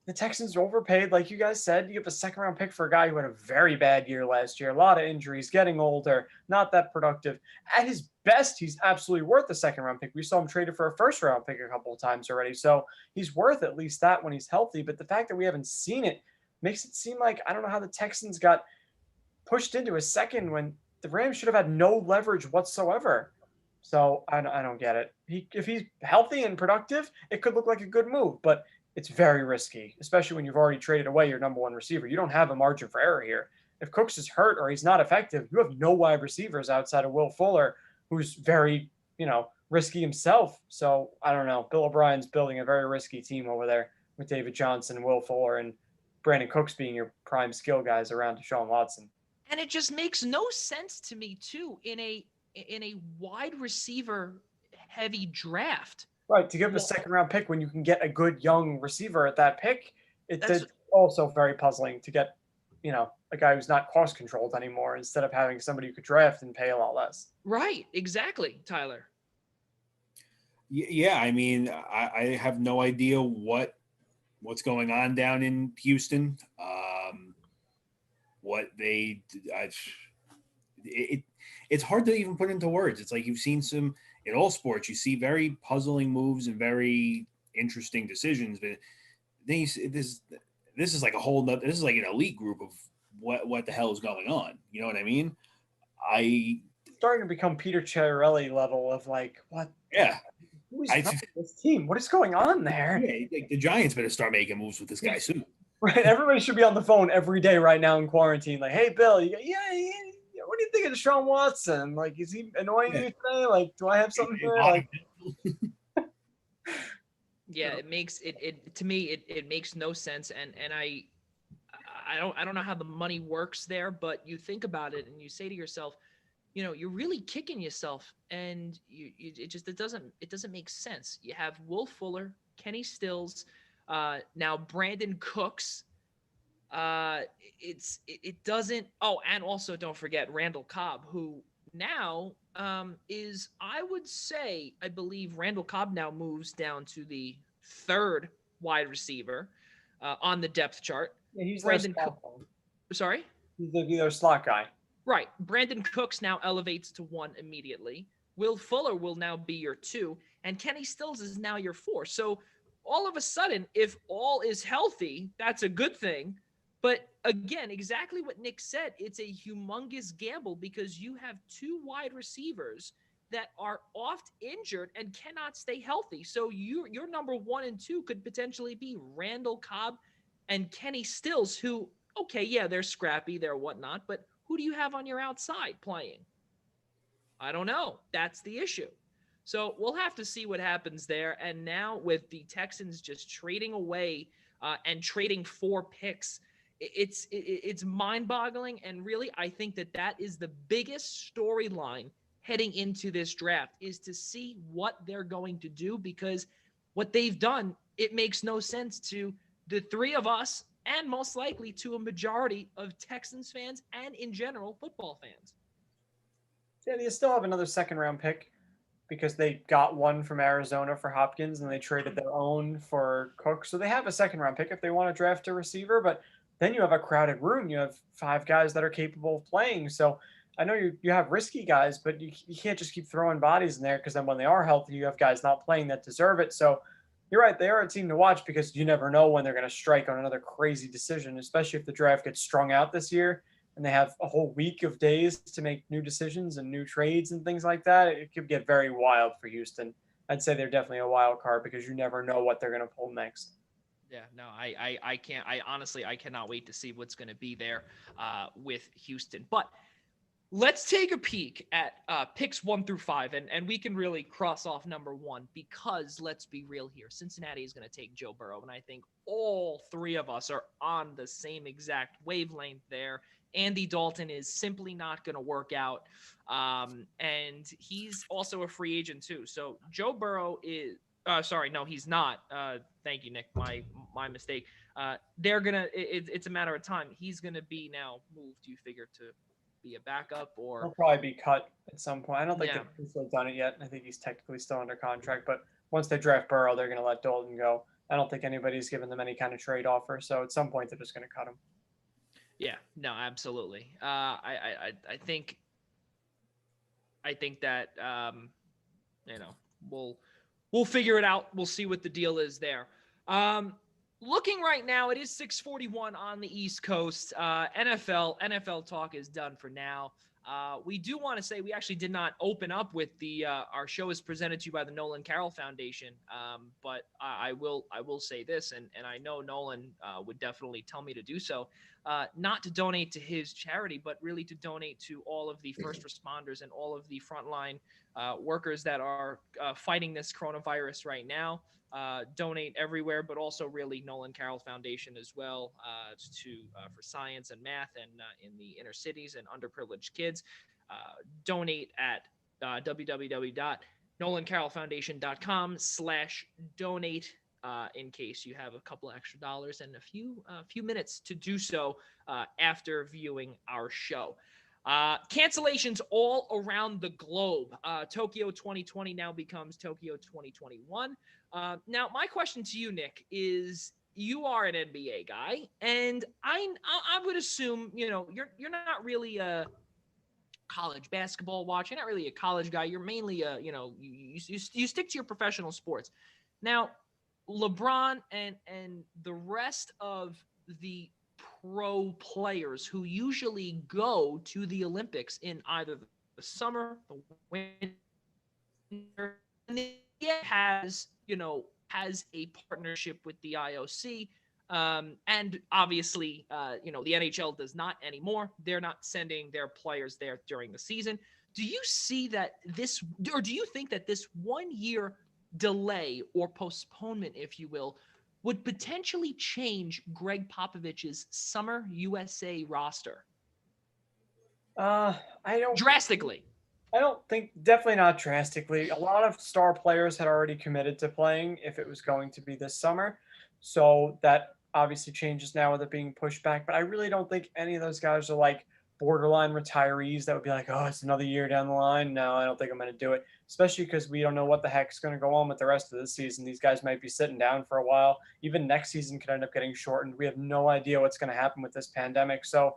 the Texans overpaid, like you guys said. You have a second-round pick for a guy who had a very bad year last year, a lot of injuries, getting older, not that productive. At his best, he's absolutely worth a second-round pick. We saw him traded for a first-round pick a couple of times already, so he's worth at least that when he's healthy. But the fact that we haven't seen it makes it seem like I don't know how the Texans got pushed into a second when the Rams should have had no leverage whatsoever. So I don't get it. If he's healthy and productive, it could look like a good move, but it's very risky, especially when you've already traded away your number one receiver. You don't have a margin for error here. If Cooks is hurt or he's not effective, you have no wide receivers outside of Will Fuller, who's very, risky himself. So I don't know. Bill O'Brien's building a very risky team over there with David Johnson, Will Fuller, and Brandon Cooks being your prime skill guys around Deshaun Watson. And it just makes no sense to me too in a wide receiver heavy draft. Right, to give a second-round pick when you can get a good young receiver at that pick, it's also very puzzling to get, a guy who's not cost-controlled anymore instead of having somebody you could draft and pay a lot less. Right, exactly, Tyler. Yeah, I mean, I have no idea what's going on down in Houston. It's hard to even put into words. It's like you've seen some – in all sports, you see very puzzling moves and very interesting decisions. But then this is like this is like an elite group of what the hell is going on. You know what I mean? It's starting to become Peter Chiarelli level of like, what? Yeah. Who's this team? What is going on there? Yeah, like the Giants better start making moves with this guy soon. Right. Everybody should be on the phone every day right now in quarantine. Like, hey, Bill, what do you think of Deshaun Watson? Like, is he annoying you today? Like, do I have something here? Like, yeah, it makes it to me. It makes no sense, and I don't know how the money works there. But you think about it, and you say to yourself, you're really kicking yourself, and it doesn't make sense. You have Will Fuller, Kenny Stills, now Brandon Cooks. It doesn't. Oh, and also don't forget Randall Cobb, who now is, I would say, I believe Randall Cobb now moves down to the third wide receiver on the depth chart. Yeah, he's Brandon. Sorry, he's their slot guy. Right. Brandon Cooks now elevates to 1 immediately. Will Fuller will now be your 2, and Kenny Stills is now your 4. So all of a sudden, if all is healthy, that's a good thing. But again, exactly what Nick said, it's a humongous gamble because you have 2 wide receivers that are oft injured and cannot stay healthy. So your number 1 and 2 could potentially be Randall Cobb and Kenny Stills, who, okay, yeah, they're scrappy, they're whatnot, but who do you have on your outside playing? I don't know. That's the issue. So we'll have to see what happens there. And now with the Texans just trading away and trading 4 picks, it's mind-boggling. And really, I think that is the biggest storyline heading into this draft, is to see what they're going to do, because what they've done, it makes no sense to the 3 of us, and most likely to a majority of Texans fans and in general football fans. Yeah, they still have another second-round pick because they got one from Arizona for Hopkins and they traded their own for Cook. So they have a second-round pick if they want to draft a receiver, but then you have a crowded room. You have 5 guys that are capable of playing. So I know you have risky guys, but you can't just keep throwing bodies in there, because then when they are healthy, you have guys not playing that deserve it. So you're right. They are a team to watch because you never know when they're going to strike on another crazy decision, especially if the draft gets strung out this year and they have a whole week of days to make new decisions and new trades and things like that. It could get very wild for Houston. I'd say they're definitely a wild card because you never know what they're going to pull next. Yeah, no, I can't. I honestly, I cannot wait to see what's going to be there with Houston. But let's take a peek at picks 1 through 5, and we can really cross off number 1 because let's be real here. Cincinnati is going to take Joe Burrow, and I think all three of us are on the same exact wavelength there. Andy Dalton is simply not going to work out, and he's also a free agent too. So Joe Burrow is. Sorry, no, he's not. Thank you, Nick. My mistake. They're gonna. It's a matter of time. He's gonna be now moved. You figure to be a backup or He'll probably be cut at some point. I don't think Yeah. they've officially done it yet. I think he's technically still under contract, but once they draft Burrow, they're going to let Dalton go. I don't think anybody's given them any kind of trade offer, so at some point they're just going to cut him. Yeah, no, absolutely. I think that we'll figure it out. We'll see what the deal is there. Looking right now, it is 6:41 on the East Coast. NFL talk is done for now. We do want to say we actually did not open up with the our show is presented to you by the Nolan Carroll Foundation. But I will say this, and I know Nolan would definitely tell me to do so, not to donate to his charity, but really to donate to all of the first responders and all of the frontline workers that are fighting this coronavirus right now. Donate everywhere, but also really Nolan Carroll Foundation as well for science and math and in the inner cities and underprivileged kids. Donate at www.nolancarrollfoundation.com/donate in case you have a couple extra dollars and a few minutes to do so after viewing our show. Cancellations all around the globe. Tokyo 2020 now becomes Tokyo 2021. Now, my question to you, Nick, is you are an NBA guy, and I would assume you're not really a college basketball watcher. You're not really a college guy. You're mainly you stick to your professional sports. Now, LeBron and the rest of the pro players who usually go to the Olympics in either the summer, the winter, and the has a partnership with the IOC. And obviously, the NHL does not anymore. They're not sending their players there during the season. Do you see that do you think that this 1 year delay or postponement, if you will, would potentially change Greg Popovich's Summer USA roster? I don't drastically. I don't think, definitely not drastically. A lot of star players had already committed to playing if it was going to be this summer. So that obviously changes now with it being pushed back. But I really don't think any of those guys are like borderline retirees that would be like, oh, it's another year down the line. No, I don't think I'm going to do it, especially because we don't know what the heck's going to go on with the rest of the season. These guys might be sitting down for a while. Even next season could end up getting shortened. We have no idea what's going to happen with this pandemic. So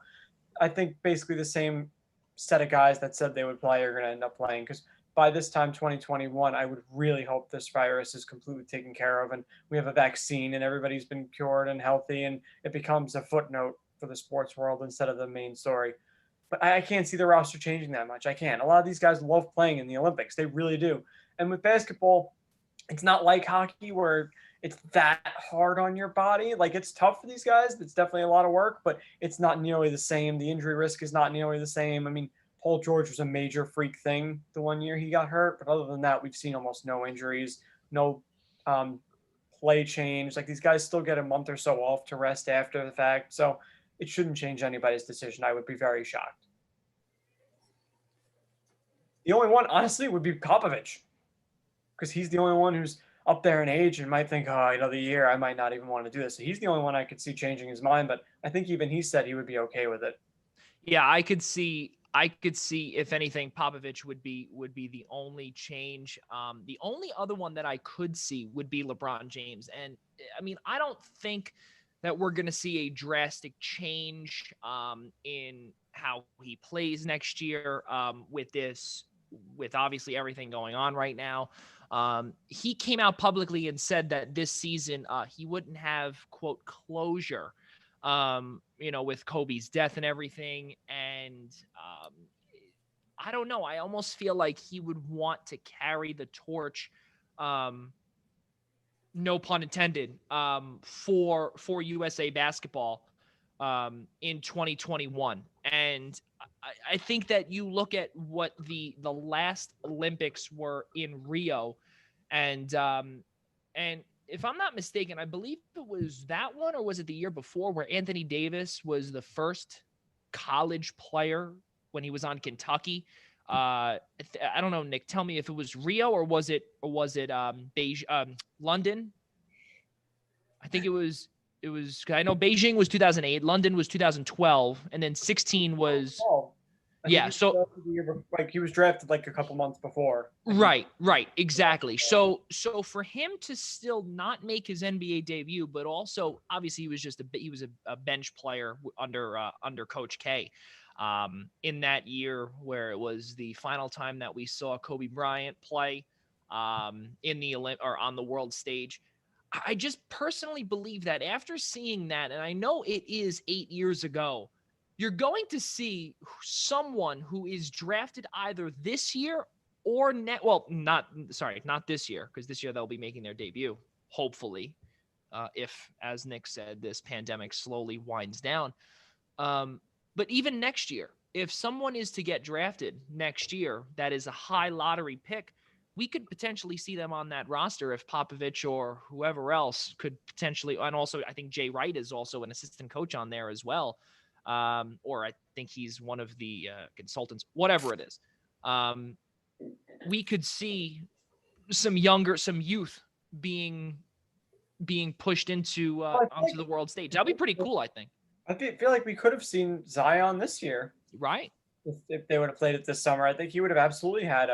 I think basically the same set of guys that said they would play are going to end up playing, because by this time 2021 I would really hope this virus is completely taken care of and we have a vaccine and everybody's been cured and healthy and it becomes a footnote for the sports world instead of the main story. But I can't see the roster changing that much. I can't. A lot of these guys love playing in the Olympics. They really do. And with basketball, it's not like hockey where it's that hard on your body. Like, it's tough for these guys. It's definitely a lot of work, but it's not nearly the same. The injury risk is not nearly the same. I mean, Paul George was a major freak thing the 1 year he got hurt, but other than that, we've seen almost no injuries, no play change. Like, these guys still get a month or so off to rest after the fact. So it shouldn't change anybody's decision. I would be very shocked. The only one, honestly, would be Popovich, because he's the only one who's up there in age and might think, oh, another year, I might not even want to do this. So he's the only one I could see changing his mind, but I think even he said he would be okay with it. Yeah, I could see if anything, Popovich would be the only change. The only other one that I could see would be LeBron James. And I mean, I don't think that we're going to see a drastic change in how he plays next year with obviously everything going on right now. He came out publicly and said that this season he wouldn't have, quote, closure, with Kobe's death and everything. And I don't know. I almost feel like he would want to carry the torch no pun intended, for USA basketball in 2021. And I think that you look at what the last Olympics were in Rio, and if I'm not mistaken, I believe it was that one, or was it the year before, where Anthony Davis was the first college player when he was on Kentucky. I don't know, Nick. Tell me if it was Rio or was it Beijing, London. I think it was. I know Beijing was 2008, London was 2012, and then 16 was. Yeah, so like he was drafted like a couple months before. Right, exactly. So for him to still not make his NBA debut, but also obviously he was a bench player under Coach K, in that year where it was the final time that we saw Kobe Bryant play in the or on the world stage. I just personally believe that after seeing that, and I know it is 8 years ago, you're going to see someone who is drafted either this year or not this year, because this year they'll be making their debut, hopefully, if, as Nick said, this pandemic slowly winds down. But even next year, if someone is to get drafted next year that is a high lottery pick, we could potentially see them on that roster if Popovich or whoever else could potentially, and also I think Jay Wright is also an assistant coach on there as well. Or I think he's one of the consultants, whatever it is. We could see some youth being pushed into onto the world stage. That'd be pretty cool, I think. I feel like we could have seen Zion this year, right? If they would have played it this summer, I think he would have absolutely had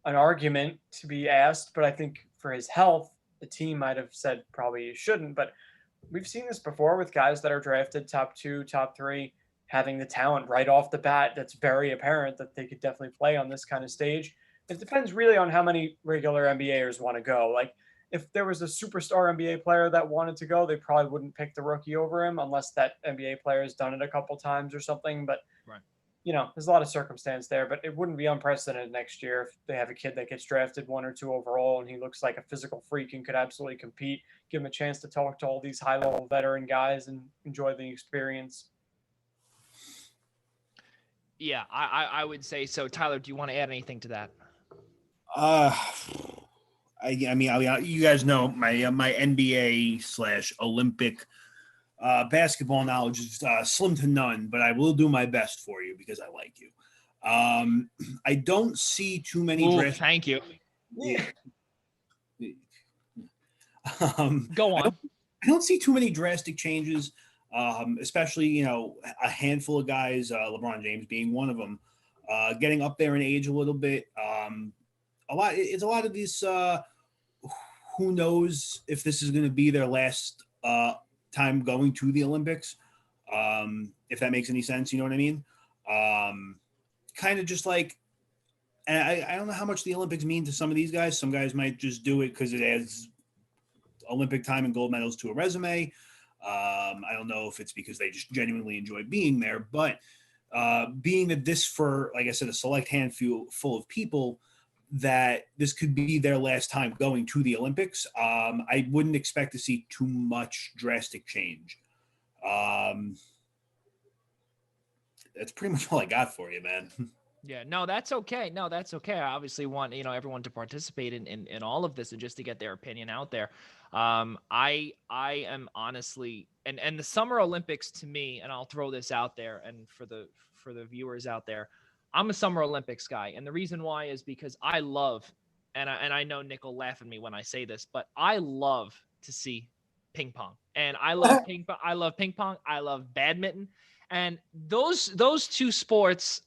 an argument to be asked. But I think for his health, the team might have said probably he shouldn't. But we've seen this before with guys that are drafted top 2, top 3, having the talent right off the bat. That's very apparent that they could definitely play on this kind of stage. It depends really on how many regular NBAers want to go. Like if there was a superstar NBA player that wanted to go, they probably wouldn't pick the rookie over him unless that NBA player has done it a couple times or something. But right. There's a lot of circumstance there, but it wouldn't be unprecedented next year if they have a kid that gets drafted 1 or 2 overall and he looks like a physical freak and could absolutely compete. Give him a chance to talk to all these high-level veteran guys and enjoy the experience. Yeah, I would say so. Tyler, do you want to add anything to that? I mean, you guys know my NBA / Olympic basketball knowledge is slim to none, but I will do my best for you because I like you. I don't see too many. Thank you. Yeah. Go on. I don't see too many drastic changes, especially a handful of guys, LeBron James being one of them, getting up there in age a little bit. It's a lot of these. Who knows if this is going to be their last time going to the Olympics? If that makes any sense, you know what I mean? Kind of just like, and I don't know how much the Olympics mean to some of these guys. Some guys might just do it because it adds Olympic time and gold medals to a resume. I don't know if it's because they just genuinely enjoy being there, but being that this, for, like I said, a select handful of people, that this could be their last time going to the Olympics, I wouldn't expect to see too much drastic change. That's pretty much all I got for you, man. Yeah, no, that's okay. I obviously want, everyone to participate in all of this and just to get their opinion out there. I am honestly, and the Summer Olympics to me, and I'll throw this out there and for the viewers out there, I'm a Summer Olympics guy. And the reason why is because I love, and I know Nick will laugh at me when I say this, but I love to see ping pong. And I love ping pong. I love badminton. And those two sports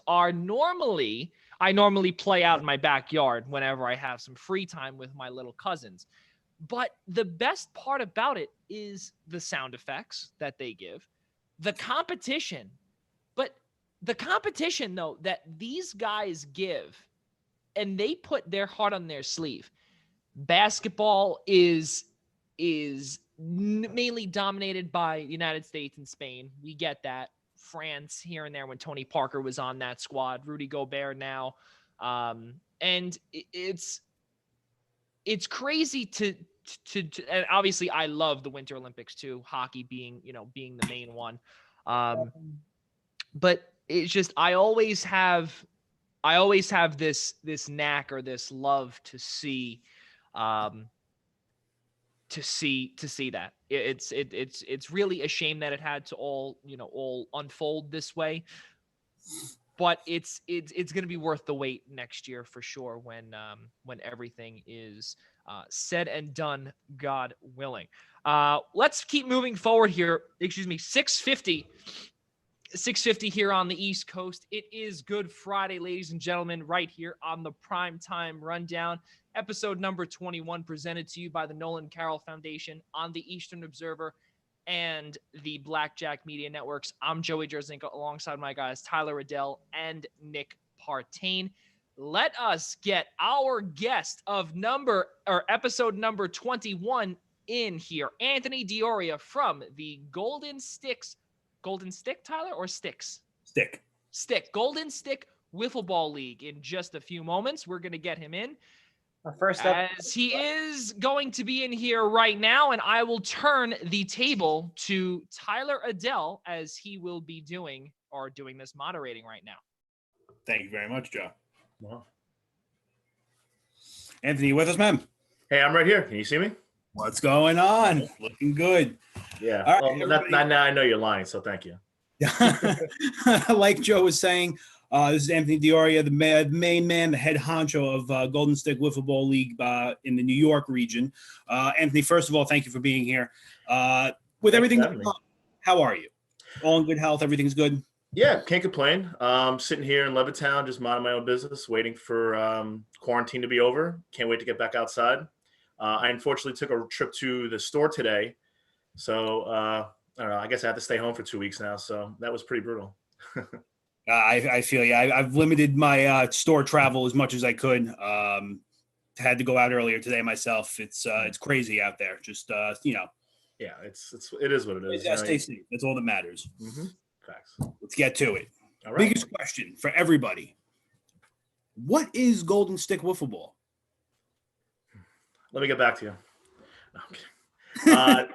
are I normally play out in my backyard whenever I have some free time with my little cousins. But the best part about it is the sound effects that they give, the competition. But the competition, though, that these guys give, and they put their heart on their sleeve. Basketball is mainly dominated by the United States and Spain. We get that. France here and there when Tony Parker was on that squad, Rudy Gobert now. And it's it's crazy to and obviously I love the Winter Olympics too, hockey being the main one. But it's just I always have this knack or this love to see that. It's really a shame that it had to all unfold this way. But it's going to be worth the wait next year for sure when everything is said and done, God willing. Let's keep moving forward here. 6:50 here on the East Coast. It is Good Friday, ladies and gentlemen, right here on the Primetime Rundown, episode number 21, presented to you by the Nolan Carroll Foundation on the Eastern Observer and the Blackjack Media Networks. I'm Joey Jarzynka alongside my guys Tyler Adelle and Nick Partain. Let us get our guest of episode number 21 in here. Anthony D'Oria from the Golden Stick, Tyler, or Sticks? Stick. Golden Stick Wiffle Ball League in just a few moments. We're going to get him in. As he is going to be in here right now, and I will turn the table to Tyler Adelle as he will be doing this moderating right now. Thank you very much, Joe. Wow. Anthony, you with us, man? Hey, I'm right here. Can you see me? What's going on? Looking good. Yeah. All right, now I know you're lying, so thank you. Like Joe was saying, this is Anthony D'Oria, the main man, the head honcho of Golden Stick Wiffle Ball League in the New York region. Anthony, first of all, thank you for being here. With everything going on, how are you? All in good health? Everything's good? Yeah, can't complain. Sitting here in Levittown, just minding my own business, waiting for quarantine to be over. Can't wait to get back outside. I unfortunately took a trip to the store today. So, I don't know. I guess I have to stay home for 2 weeks now. So that was pretty brutal. I feel you. I've limited my store travel as much as I could. Had to go out earlier today myself. It's crazy out there. Just Yeah, it is what it is. Stay safe. That's all that matters. Mm-hmm. Facts. Let's get to it. All right. Biggest question for everybody: what is Golden Stick Wiffle Ball? Let me get back to you. No, I'm kidding.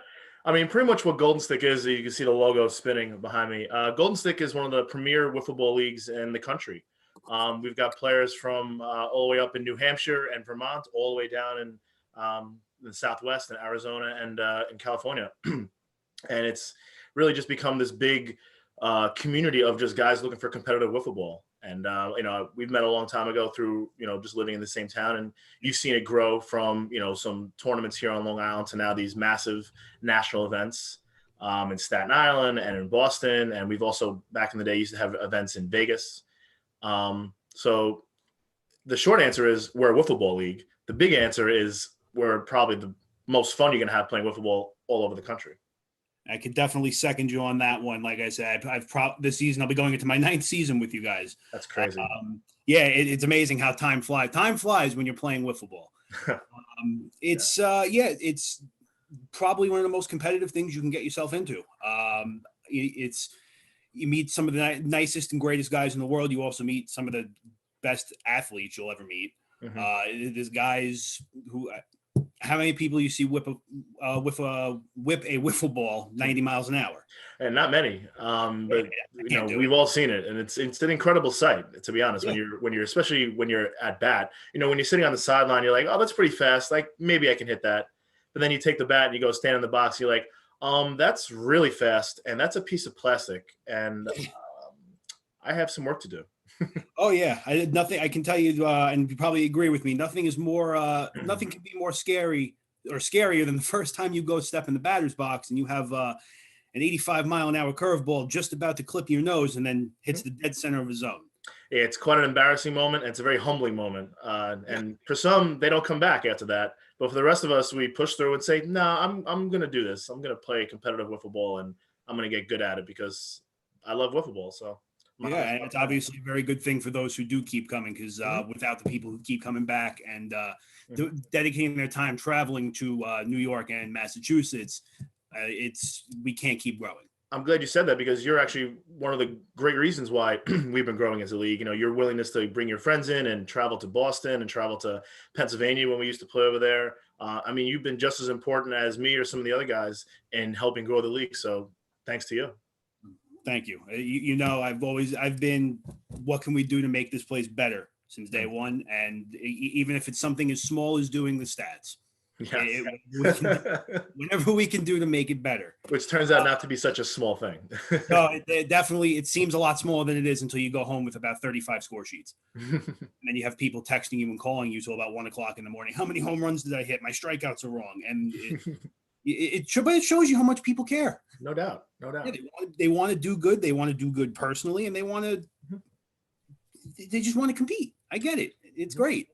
I mean, pretty much what Golden Stick is, you can see the logo spinning behind me. Golden Stick is one of the premier wiffle ball leagues in the country. We've got players from all the way up in New Hampshire and Vermont, all the way down in the Southwest and Arizona and in California. And it's really just become this big community of just guys looking for competitive wiffle ball. And, we've met a long time ago through, just living in the same town. And you've seen it grow from, some tournaments here on Long Island to now these massive national events in Staten Island and in Boston. And we've also, back in the day, used to have events in Vegas. So the short answer is we're a wiffle ball league. The big answer is we're probably the most fun you're going to have playing wiffle ball all over the country. I could definitely second you on that one. Like I said, this season I'll be going into my 9th season with you guys. That's crazy. It's amazing how time flies. Time flies when you're playing wiffle ball. It's probably one of the most competitive things you can get yourself into. You meet some of the nicest and greatest guys in the world. You also meet some of the best athletes you'll ever meet. Mm-hmm. There's guys who. How many people you see whip a wiffle ball 90 miles an hour? And not many, but we've all seen it, and it's an incredible sight. To be honest, when you're especially when you're at bat, when you're sitting on the sideline, you're like, oh, that's pretty fast. Like maybe I can hit that, but then you take the bat and you go stand in the box. You're like, that's really fast, and that's a piece of plastic, and I have some work to do. Oh yeah, I can tell you, and you probably agree with me. Nothing is more, nothing can be more scary or scarier than the first time you go step in the batter's box and you have an 85-mile-an-hour curveball just about to clip your nose and then hits the dead center of the zone. Yeah, it's quite an embarrassing moment. It's a very humbling moment, and for some, they don't come back after that. But for the rest of us, we push through and say, "No, I'm going to do this. I'm going to play competitive wiffle ball, and I'm going to get good at it because I love wiffle ball." So. Yeah, and it's obviously a very good thing for those who do keep coming because without the people who keep coming back and dedicating their time traveling to New York and Massachusetts, we can't keep growing. I'm glad you said that, because you're actually one of the great reasons why we've been growing as a league. Your willingness to bring your friends in and travel to Boston and travel to Pennsylvania when we used to play over there. You've been just as important as me or some of the other guys in helping grow the league. So thanks to you. Thank you. I've been, what can we do to make this place better since day one? And even if it's something as small as doing the stats, yes. whatever we can do to make it better. Which turns out not to be such a small thing. No, it seems a lot smaller than it is until you go home with about 35 score sheets. And then you have people texting you and calling you till about 1 o'clock in the morning. How many home runs did I hit? My strikeouts are wrong. And it shows you how much people care. No doubt. Yeah, they want to do good. They want to do good personally, and they just want to compete. I get it. It's great.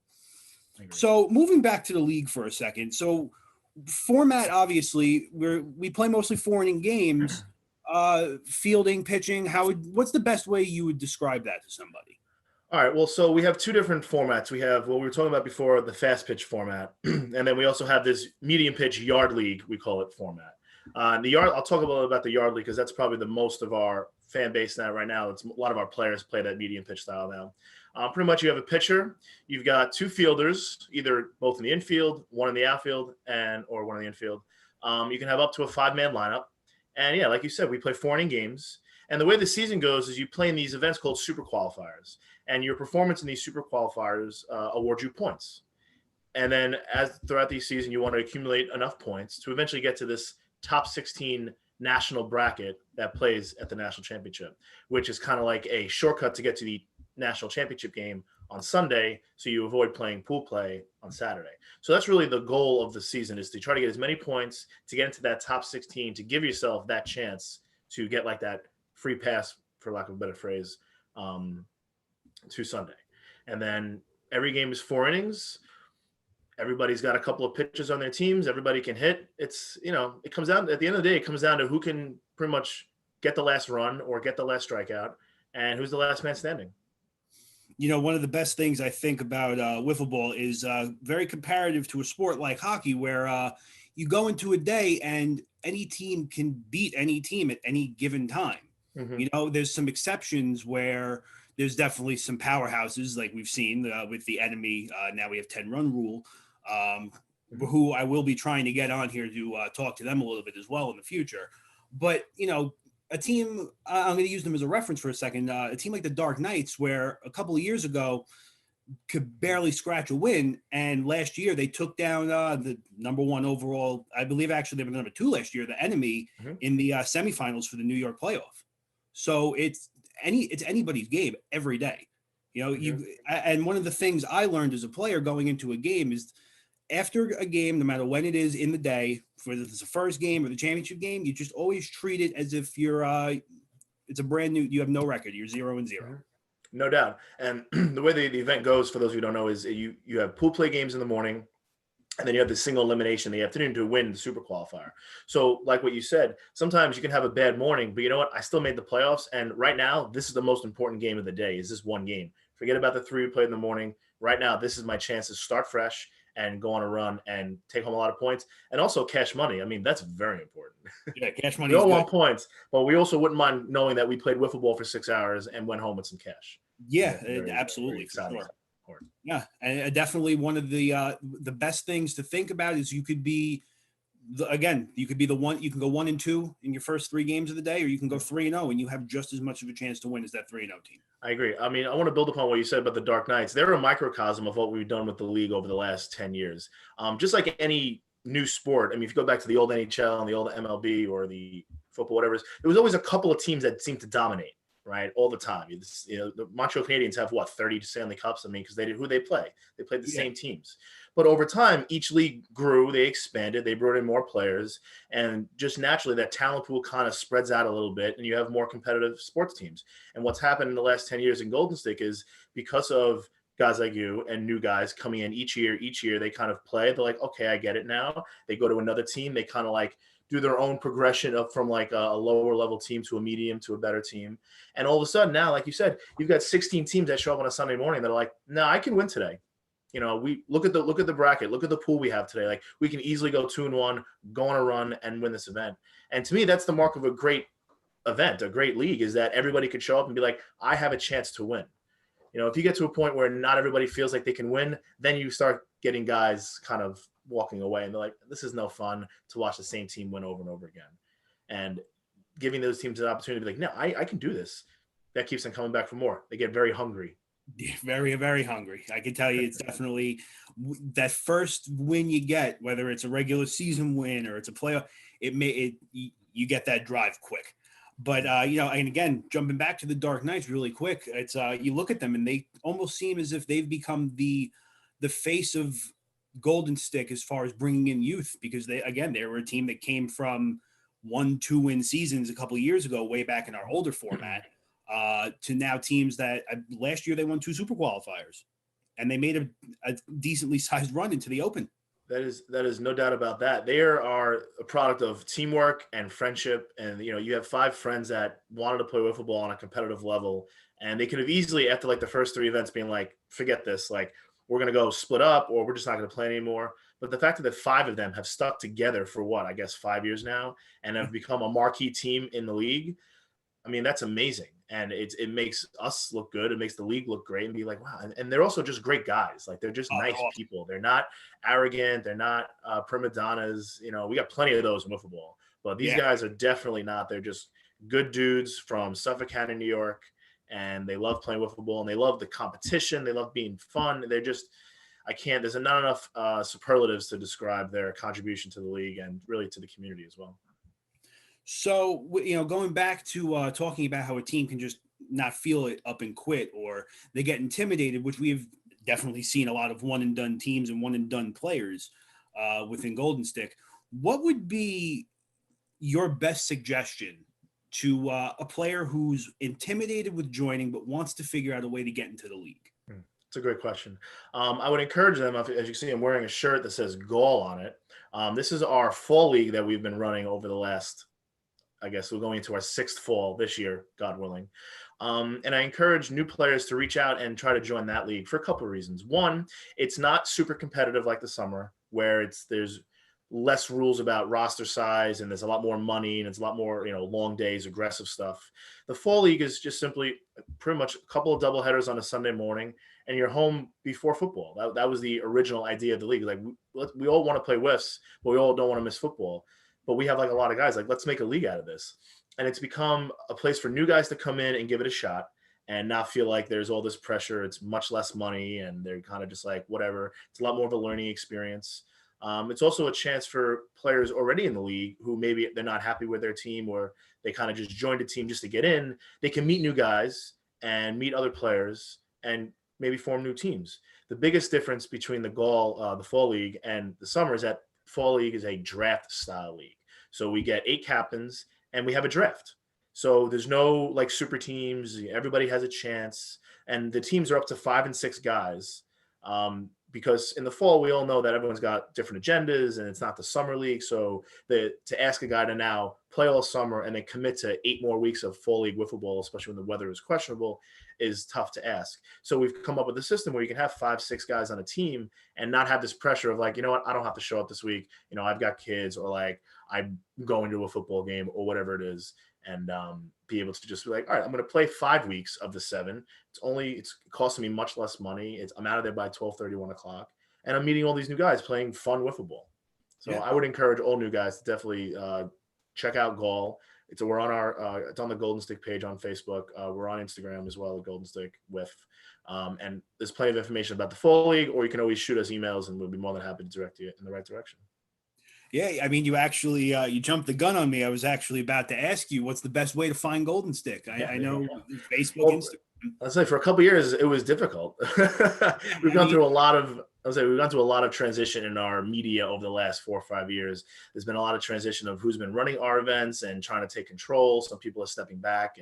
So moving back to the league for a second. So format, obviously, we play mostly 4-inning games, fielding, pitching. What's the best way you would describe that to somebody? All right. Well, so we have two different formats. We have what we were talking about before, the fast pitch format. And then we also have this medium pitch yard league, we call it, format. The yard, I'll talk a little about the yard league because that's probably the most of our fan base now right now. It's a lot of our players play that medium pitch style now. Pretty much you have a pitcher, you've got two fielders, either both in the infield, one in the outfield, or one in the infield. You can have up to a 5-man lineup. And yeah, like you said, we play 4-inning games. And the way the season goes is you play in these events called super qualifiers. And your performance in these super qualifiers award you points. And then as throughout the season, you want to accumulate enough points to eventually get to this top 16 national bracket that plays at the national championship, which is kind of like a shortcut to get to the national championship game on Sunday, so you avoid playing pool play on Saturday. So that's really the goal of the season, is to try to get as many points to get into that top 16, to give yourself that chance to get like that free pass, for lack of a better phrase, to Sunday. And then every game is 4 innings. Everybody's got a couple of pitchers on their teams. Everybody can hit. It's, it comes down, at the end of the day, it comes down to who can pretty much get the last run or get the last strikeout, and who's the last man standing. One of the best things I think about wiffle ball is very comparative to a sport like hockey, where you go into a day and any team can beat any team at any given time. Mm-hmm. There's some exceptions where there's definitely some powerhouses like we've seen with the enemy. Now we have 10-run rule, who I will be trying to get on here to talk to them a little bit as well in the future. But, a team, I'm going to use them as a reference for a second, a team like the Dark Knights, where a couple of years ago could barely scratch a win. And last year they took down the number 1 overall, I believe actually they were number 2 last year, the enemy, mm-hmm. in the semifinals for the New York playoff. So it's anybody's game every day. Mm-hmm. And one of the things I learned as a player going into a game is after a game, no matter when it is in the day, whether it's the first game or the championship game, you just always treat it as if you're it's a brand new, you have no record, you're 0-0. No doubt. And the way the event goes, for those who don't know, is you have pool play games in the morning, and then you have the single elimination in the afternoon to win the super qualifier. So like what you said, sometimes you can have a bad morning, but you know what? I still made the playoffs. And right now, this is the most important game of the day, is this one game. Forget about the 3 we played in the morning. Right now, this is my chance to start fresh and go on a run and take home a lot of points, and also cash money. I mean, that's very important. Yeah, cash money. We all want points, but we also wouldn't mind knowing that we played wiffle ball for 6 hours and went home with some cash. Yeah, absolutely. For sure. Yeah, and definitely one of the best things to think about is you could be you could be the one. You can go 1-2 in your first 3 games of the day, or you can go 3-0, and you have just as much of a chance to win as that 3-0 team. I agree. I mean, I want to build upon what you said about the Dark Knights. They're a microcosm of what we've done with the league over the last 10 years. Just like any new sport. I mean, if you go back to the old NHL and the old MLB or the football, whatever it is, there was always a couple of teams that seemed to dominate, right, all the time. The Montreal Canadiens have 30 Stanley Cups. I mean, because they did who they play. They played the same teams. But over time, each league grew, they expanded, they brought in more players, and just naturally that talent pool kind of spreads out a little bit, and you have more competitive sports teams. And what's happened in the last 10 years in Golden Stick is because of guys like you and new guys coming in each year, they kind of play. They're like, okay, I get it now. They go to another team. They kind of like do their own progression up from like a lower level team to a medium to a better team. And all of a sudden now, like you said, you've got 16 teams that show up on a Sunday morning that are like, no, I can win today. We look at the bracket, look at the pool we have today. Like, we can easily go 2-1, go on a run and win this event. And to me, that's the mark of a great event, a great league, is that everybody could show up and be like, I have a chance to win. You know, if you get to a point where not everybody feels like they can win, then you start getting guys kind of walking away and they're like, this is no fun to watch the same team win over and over again. And giving those teams an opportunity to be like, no, I can do this. That keeps them coming back for more. They get very hungry. Very, very hungry. I can tell you it's definitely that first win you get, whether it's a regular season win or it's a playoff, you get that drive quick. But, and again, jumping back to the Dark Knights really quick, it's you look at them and they almost seem as if they've become the face of Golden Stick as far as bringing in youth, because they were a team that came from 1-2 win seasons a couple of years ago, way back in our older format, to now teams that last year they won 2 super qualifiers and they made a decently sized run into the Open. That is no doubt about that. They are a product of teamwork and friendship. And, you have 5 friends that wanted to play wiffle ball on a competitive level. And they could have easily, after like the first 3 events, being like, forget this, like we're going to go split up or we're just not going to play anymore. But the fact that 5 of them have stuck together for 5 years now and have become a marquee team in the league, I mean, that's amazing. And it makes us look good. It makes the league look great and be like, wow. And they're also just great guys. Like they're just nice people. They're not arrogant. They're not prima donnas. We got plenty of those in wiffle ball, but these guys are definitely not. They're just good dudes from Suffolk County, New York. And they love playing wiffle ball and they love the competition. They love being fun. They're just, there's not enough superlatives to describe their contribution to the league and really to the community as well. So, going back to talking about how a team can just not feel it up and quit, or they get intimidated, which we've definitely seen a lot of one and done teams and one and done players within Golden Stick. What would be your best suggestion to a player who's intimidated with joining but wants to figure out a way to get into the league? It's a great question. I would encourage them, as you can see, I'm wearing a shirt that says Gaul on it. This is our fall league that we've been running over the last, I guess we're going into our 6th fall this year, God willing. And I encourage new players to reach out and try to join that league for a couple of reasons. One, it's not super competitive like the summer, where there's less rules about roster size and there's a lot more money and it's a lot more, long days, aggressive stuff. The fall league is just simply pretty much a couple of double headers on a Sunday morning and you're home before football. That was the original idea of the league. Like we all want to play whiffs, but we all don't want to miss football. But we have like a lot of guys like, let's make a league out of this. And it's become a place for new guys to come in and give it a shot and not feel like there's all this pressure. It's much less money and they're kind of just like, whatever. It's a lot more of a learning experience. It's also a chance for players already in the league who maybe they're not happy with their team or they kind of just joined a team just to get in. They can meet new guys and meet other players and maybe form new teams. The biggest difference between the fall league and the summer is that fall league is a draft style league. So we get 8 captains and we have a draft. So there's no like super teams. Everybody has a chance. And the teams are up to 5 and 6 guys. Because in the fall, we all know that everyone's got different agendas and it's not the summer league. So to ask a guy to now play all summer and then commit to 8 more weeks of fall league wiffle ball, especially when the weather is questionable, is tough to ask. So we've come up with a system where you can have 5, 6 guys on a team and not have this pressure of like, you know what, I don't have to show up this week. I've got kids or like I'm going to a football game or whatever it is. And be able to just be like, all right, I'm going to play 5 weeks of the 7. It's costing me much less money. I'm out of there by 12:30, 1 o'clock. And I'm meeting all these new guys playing fun wiffle ball. So I would encourage all new guys to definitely check out Gaul. We're on it's on the Golden Stick page on Facebook. We're on Instagram as well, the Golden Stick Whiff. And there's plenty of information about the fall league, or you can always shoot us emails and we'll be more than happy to direct you in the right direction. Yeah, I mean, you actually you jumped the gun on me. I was actually about to ask you what's the best way to find Golden Stick. I know Facebook, Instagram. I'd say for a couple of years it was difficult. We've gone through a lot of transition in our media over the last 4 or 5 years. There's been a lot of transition of who's been running our events and trying to take control. Some people are stepping back,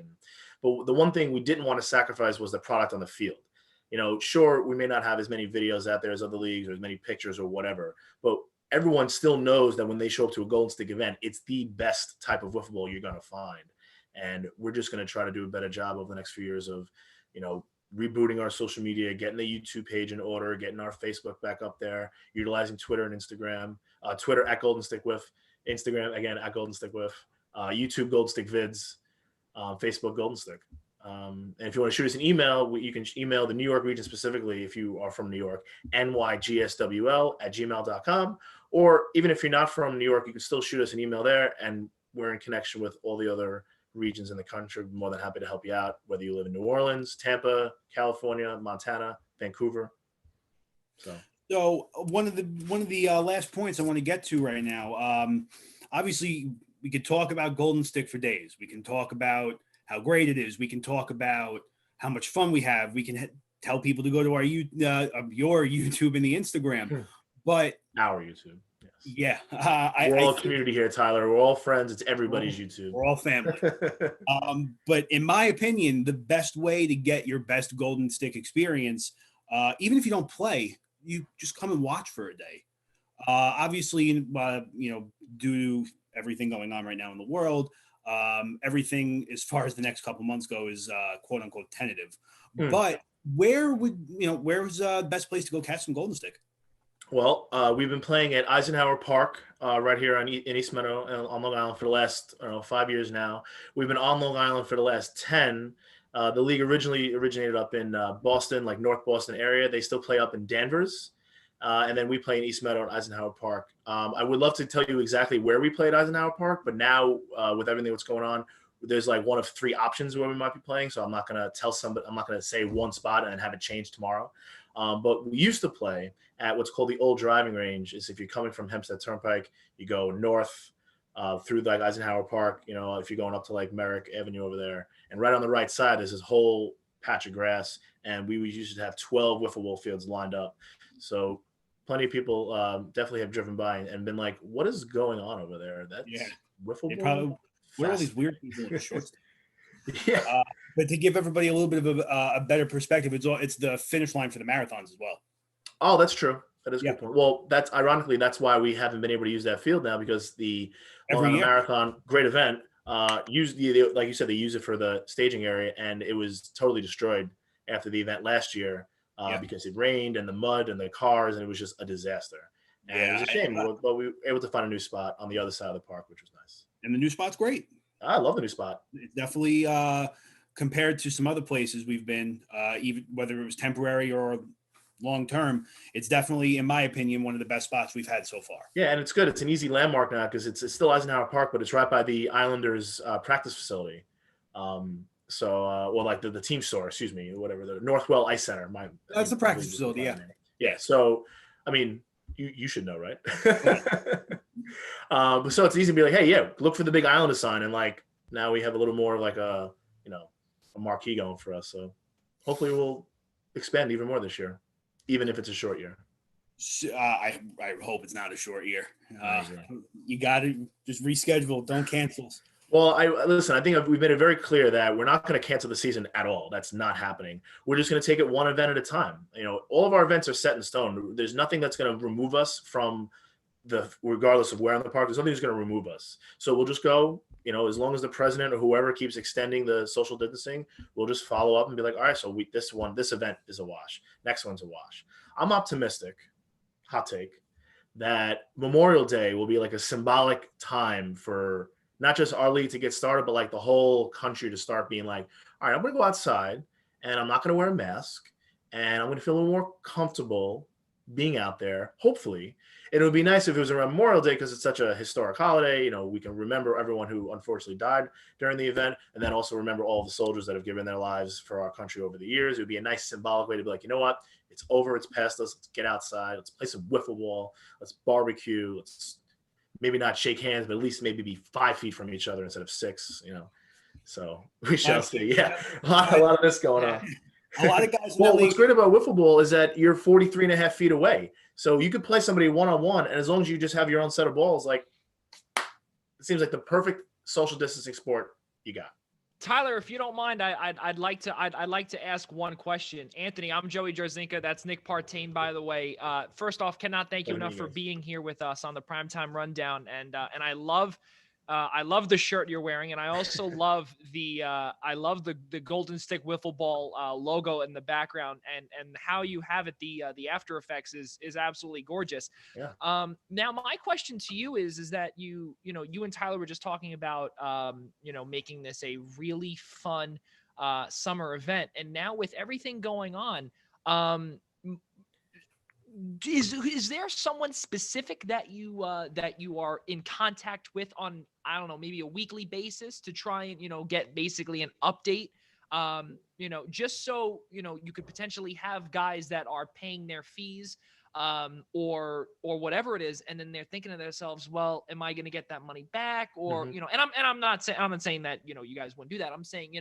but the one thing we didn't want to sacrifice was the product on the field. Sure, we may not have as many videos out there as other leagues or as many pictures or whatever, but everyone still knows that when they show up to a Golden Stick event, it's the best type of wiffle ball you're going to find. And we're just going to try to do a better job over the next few years of, rebooting our social media, getting the YouTube page in order, getting our Facebook back up there, utilizing Twitter and Instagram, Twitter at Golden Stick Whiff, Instagram, again, at Golden Stick Whiff, YouTube Golden Stick Vids. Facebook Golden Stick. And if you want to shoot us an email, you can email the New York region specifically if you are from New York, nygswl@gmail.com. Or even if you're not from New York, you can still shoot us an email there, and we're in connection with all the other regions in the country. We're more than happy to help you out, whether you live in New Orleans, Tampa, California, Montana, Vancouver. So one of the last points I want to get to right now. Obviously, we could talk about Golden Stick for days. We can talk about how great it is. We can talk about how much fun we have. We can tell people to go to our your YouTube and the Instagram. But our YouTube. Yes. Yeah. We're all a community here, Tyler. We're all friends. It's everybody's YouTube. We're all family. But in my opinion, the best way to get your best Golden Stick experience, even if you don't play, you just come and watch for a day. Obviously, due to everything going on right now in the world, everything as far as the next couple months go is quote unquote tentative. But where's the best place to go catch some Golden Stick? Well, we've been playing at Eisenhower Park right here in East Meadow on Long Island for the last 5 years now. We've been on Long Island for the last 10. The league originally originated up in Boston, like North Boston area. They still play up in Danvers. And then we play in East Meadow at Eisenhower Park. I would love to tell you exactly where we play at Eisenhower Park, but now with everything that's going on, there's like one of 3 options where we might be playing. So I'm not going to tell somebody, I'm not going to say one spot and have it change tomorrow. But we used to play at what's called the Old Driving Range. Is if you're coming from Hempstead Turnpike, you go north through like Eisenhower Park, if you're going up to like Merrick Avenue over there, and right on the right side, there's this whole patch of grass. And we used to have 12 wiffle ball fields lined up. So plenty of people definitely have driven by and been like, what is going on over there? That's wiffle ball? Where are all these weird people in shorts? Yeah. But to give everybody a little bit of a better perspective, it's the finish line for the marathons as well. Oh, that's true. That is a good point. Well, that's why we haven't been able to use that field now, because the Long Island Marathon, great event, like you said, they use it for the staging area, and it was totally destroyed after the event last year because it rained and the mud and the cars, and it was just a disaster. And it was a shame, but we were able to find a new spot on the other side of the park, which was nice. And the new spot's great. I love the new spot. It's definitely compared to some other places we've been, even whether it was temporary or long term, it's definitely, in my opinion, one of the best spots we've had so far. Yeah, and it's good. It's an easy landmark now because it's still Eisenhower Park, but it's right by the Islanders practice facility. Like the team store, excuse me, whatever, the Northwell Ice Center. That's the practice facility, yeah. Yeah, so, I mean, you should know, right? So it's easy to be like, hey, look for the big Islander sign, and like now we have a little more of like a marquee going for us. So hopefully we'll expand even more this year, even if it's a short year. I hope it's not a short year. You got to just reschedule. Don't cancel. Well, I think we've made it very clear that we're not going to cancel the season at all. That's not happening. We're just going to take it one event at a time. All of our events are set in stone. There's nothing that's going to remove us from regardless of where on the park. There's nothing that's going to remove us. So we'll just go, as long as the president or whoever keeps extending the social distancing, we'll just follow up and be like, all right, so this event is a wash. Next one's a wash. I'm optimistic, hot take, that Memorial Day will be like a symbolic time for not just our league to get started, but like the whole country to start being like, all right, I'm going to go outside and I'm not going to wear a mask and I'm going to feel a little more comfortable being out there. Hopefully it would be nice if it was around Memorial Day because it's such a historic holiday. We can remember everyone who unfortunately died during the event, and then also remember all the soldiers that have given their lives for our country over the years. It would be a nice symbolic way to be like, you know what? It's over. It's past us. Let's get outside. Let's play some wiffle ball. Let's barbecue. Let's maybe not shake hands, but at least maybe be 5 feet from each other instead of 6, So we shall see. Yeah. A lot of this going on. A lot of guys. What's great about wiffle ball is that you're 43.5 feet away. So you could play somebody one-on-one, and as long as you just have your own set of balls, like it seems like the perfect social distancing sport you got. Tyler, if you don't mind, I'd like to ask one question. Anthony, I'm Joey Jarzynka. That's Nick Partain, by the way. First off, cannot thank you enough for being here with us on the Primetime Rundown, and I love I love the shirt you're wearing, and I also love the Golden Stick Wiffle Ball logo in the background, and how you have it. The After Effects is absolutely gorgeous. Yeah. Now my question to you is that you and Tyler were just talking about making this a really fun summer event, and now with everything going on, is there someone specific that you are in contact with on, I don't know, maybe a weekly basis to try and get basically an update, just so you could potentially have guys that are paying their fees, or whatever it is, and then they're thinking to themselves, well, am I going to get that money back? Or and I'm not saying that you guys wouldn't do that. I'm saying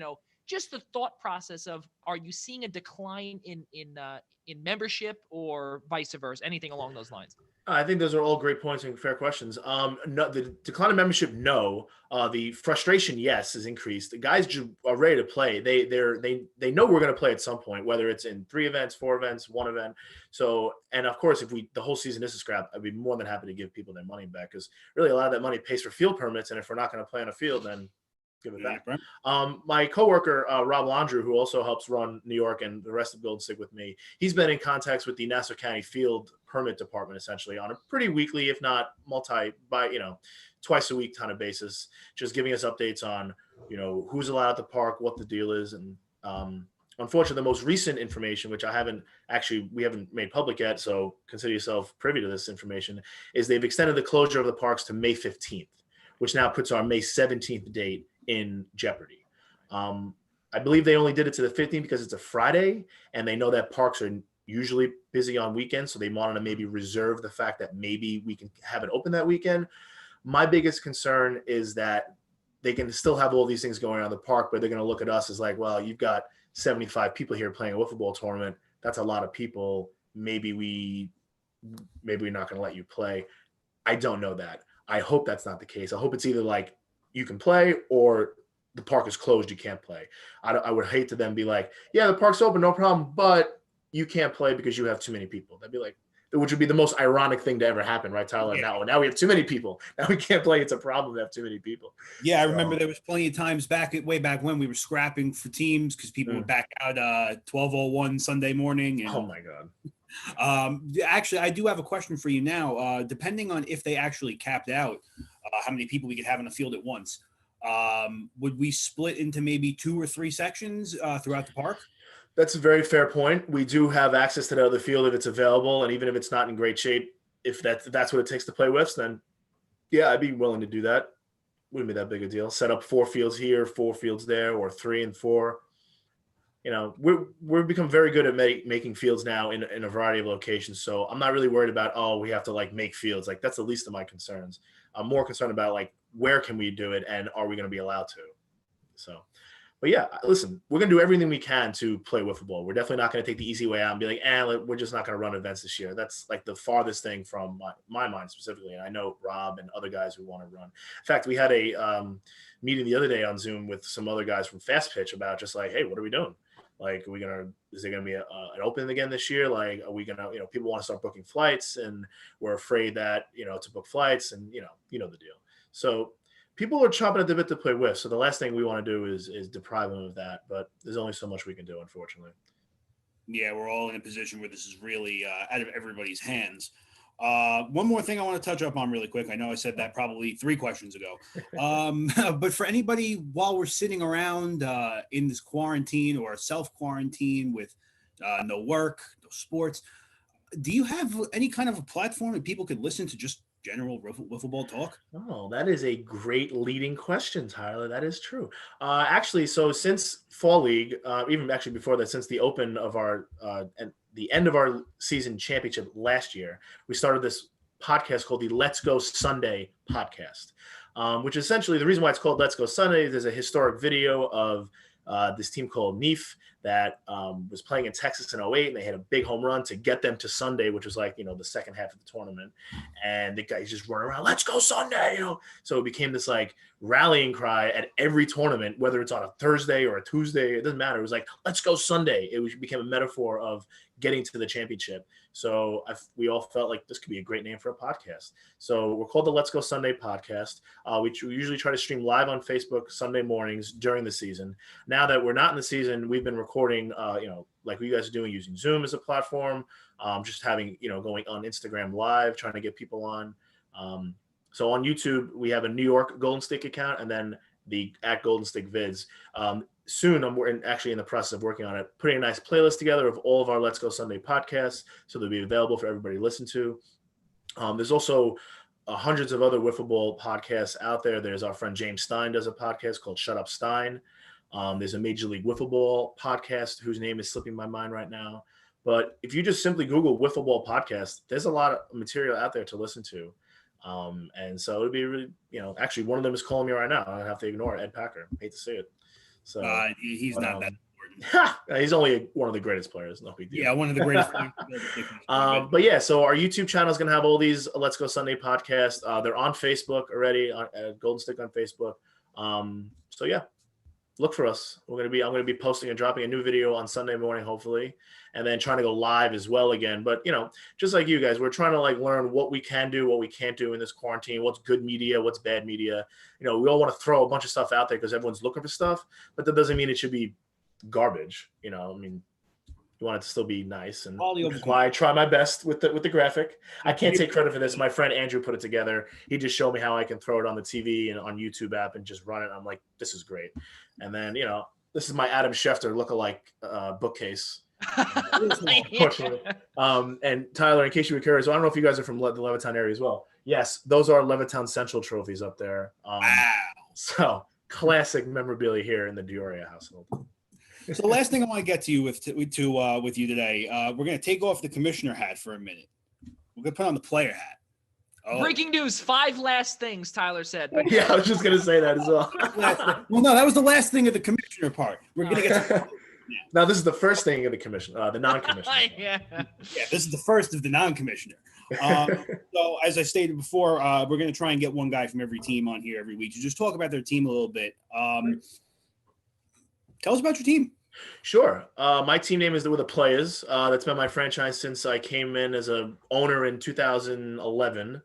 just the thought process of, are you seeing a decline in membership or vice versa, anything along those lines? I think those are all great points and fair questions. No, the decline of membership, no. The frustration, yes, has increased. The guys are ready to play. They know we're going to play at some point, whether it's in 3 events, 4 events, 1 event. So, and of course, if the whole season is a scrap, I'd be more than happy to give people their money back, because really a lot of that money pays for field permits, and if we're not going to play on a field, then give it back. My coworker, Rob Landrew, who also helps run New York and the rest of Golden Stick with me, he's been in contacts with the Nassau County Field Permit Department essentially on a pretty weekly, if not twice a week kind of basis, just giving us updates on, who's allowed at the park, what the deal is. And unfortunately, the most recent information, which we haven't made public yet, so consider yourself privy to this information, is they've extended the closure of the parks to May 15th, which now puts our May 17th date in jeopardy. I believe they only did it to the 15th because it's a Friday, and they know that parks are usually busy on weekends, so they wanted to maybe reserve the fact that maybe we can have it open that weekend. My biggest concern is that they can still have all these things going on in the park, but they're going to look at us as like, well, you've got 75 people here playing a wiffle ball tournament. That's a lot of people. Maybe we're not going to let you play. I don't know that. I hope that's not the case. I hope it's either like you can play or the park is closed, you can't play. I would hate to then be like, yeah, the park's open, no problem, but you can't play because you have too many people. That'd be like, which would be the most ironic thing to ever happen, right, Tyler? Yeah. Now we have too many people. Now we can't play. It's a problem to have too many people. Yeah, I remember there was plenty of times way back when we were scrapping for teams because people would back out 12:01 Sunday morning. And, oh my God. Actually, I do have a question for you now. Depending on if they actually capped out how many people we could have in the field at once, would we split into maybe 2 or 3 sections throughout the park? That's a very fair point. We do have access to the other field if it's available, and even if it's not in great shape, if that's what it takes to play with, then yeah, I'd be willing to do that. Wouldn't be that big a deal. Set up 4 fields here, 4 fields there, or 3 and 4. We've become very good at making fields now in a variety of locations. So I'm not really worried about, we have to like make fields. Like that's the least of my concerns. I'm more concerned about like, where can we do it and are we going to be allowed to? So, but yeah, listen, we're going to do everything we can to play wiffle ball. We're definitely not going to take the easy way out and be like, we're just not going to run events this year. That's like the farthest thing from my mind specifically. And I know Rob and other guys who want to run. In fact, we had a meeting the other day on Zoom with some other guys from Fast Pitch about just like, hey, what are we doing? Like, is there going to be an open again this year? Like, are we going to, people want to start booking flights and we're afraid that, to book flights and, the deal. So people are chomping at the bit to play with. So the last thing we want to do is deprive them of that. But there's only so much we can do, unfortunately. Yeah, we're all in a position where this is really out of everybody's hands. One more thing I want to touch up on really quick. I know I said that probably 3 questions ago. But for anybody, while we're sitting around in this quarantine or self-quarantine with no work, no sports, do you have any kind of a platform that people could listen to just general wiffle ball talk? Oh, that is a great leading question, Tyler. That is true. Actually, so since Fall League, even actually before that, since the open of our and the end of our season championship last year, we started this podcast called the Let's Go Sunday podcast, which essentially the reason why it's called Let's Go Sunday, there's a historic video of this team called Neef that was playing in Texas in 2008, and they had a big home run to get them to Sunday, which was like, the second half of the tournament. And the guys just running around, let's go Sunday, So it became this like rallying cry at every tournament, whether it's on a Thursday or a Tuesday, it doesn't matter. It was like, let's go Sunday. It became a metaphor of getting to the championship. So we all felt like this could be a great name for a podcast. So we're called the Let's Go Sunday podcast. We usually try to stream live on Facebook Sunday mornings during the season. Now that we're not in the season, we've been recording, like you guys are doing, using Zoom as a platform, just having, going on Instagram live, trying to get people on. So on YouTube, we have a New York Golden Stick account, and then the @Golden Stick Vids. Soon, I'm actually in the process of working on it, putting a nice playlist together of all of our Let's Go Sunday podcasts, so they'll be available for everybody to listen to. There's also hundreds of other wiffle ball podcasts out there. There's our friend James Stein does a podcast called Shut Up Stein. There's a Major League Wiffle Ball podcast whose name is slipping my mind right now. But if you just simply Google Wiffle Ball podcast, there's a lot of material out there to listen to. And so it'd be really, actually one of them is calling me right now. I have to ignore Ed Packer. Hate to see it. So he's not that important. He's only one of the greatest players. No big deal. Yeah, one of the greatest. But yeah, so our YouTube channel is going to have all these Let's Go Sunday podcasts. They're on Facebook already, Golden Stick on Facebook. So yeah, look for us. I'm going to be posting and dropping a new video on Sunday morning, hopefully, and then trying to go live as well again. But just like you guys, we're trying to learn what we can do, what we can't do in this quarantine, what's good media, what's bad media. We all want to throw a bunch of stuff out there because everyone's looking for stuff, but that doesn't mean it should be garbage. You want it to still be nice, and that's why I try my best with the graphic. I can't take credit for this. My friend Andrew put it together. He just showed me how I can throw it on the TV and on YouTube app and just run it. I'm like, this is great. And then this is my Adam Schefter lookalike bookcase. Unfortunately. And Tyler, in case you were curious, I don't know if you guys are from the Levittown area as well. Yes, those are Levittown Central trophies up there. Wow. So classic memorabilia here in the Dioria household. So the last thing I want to get to you with you today, we're going to take off the commissioner hat for a minute. We're going to put on the player hat. Oh. Breaking news, 5 last things, Tyler said. Yeah, I was just going to say that as well. Well, no, that was the last thing of the commissioner part. We're going to get to now, this is the first thing of the commission, the non-commissioner. Yeah, this is the first of the non-commissioner. So, as I stated before, we're going to try and get one guy from every team on here every week to just talk about their team a little bit. Tell us about your team. Sure. My team name is the Players. That's been my franchise since I came in as a owner in 2011.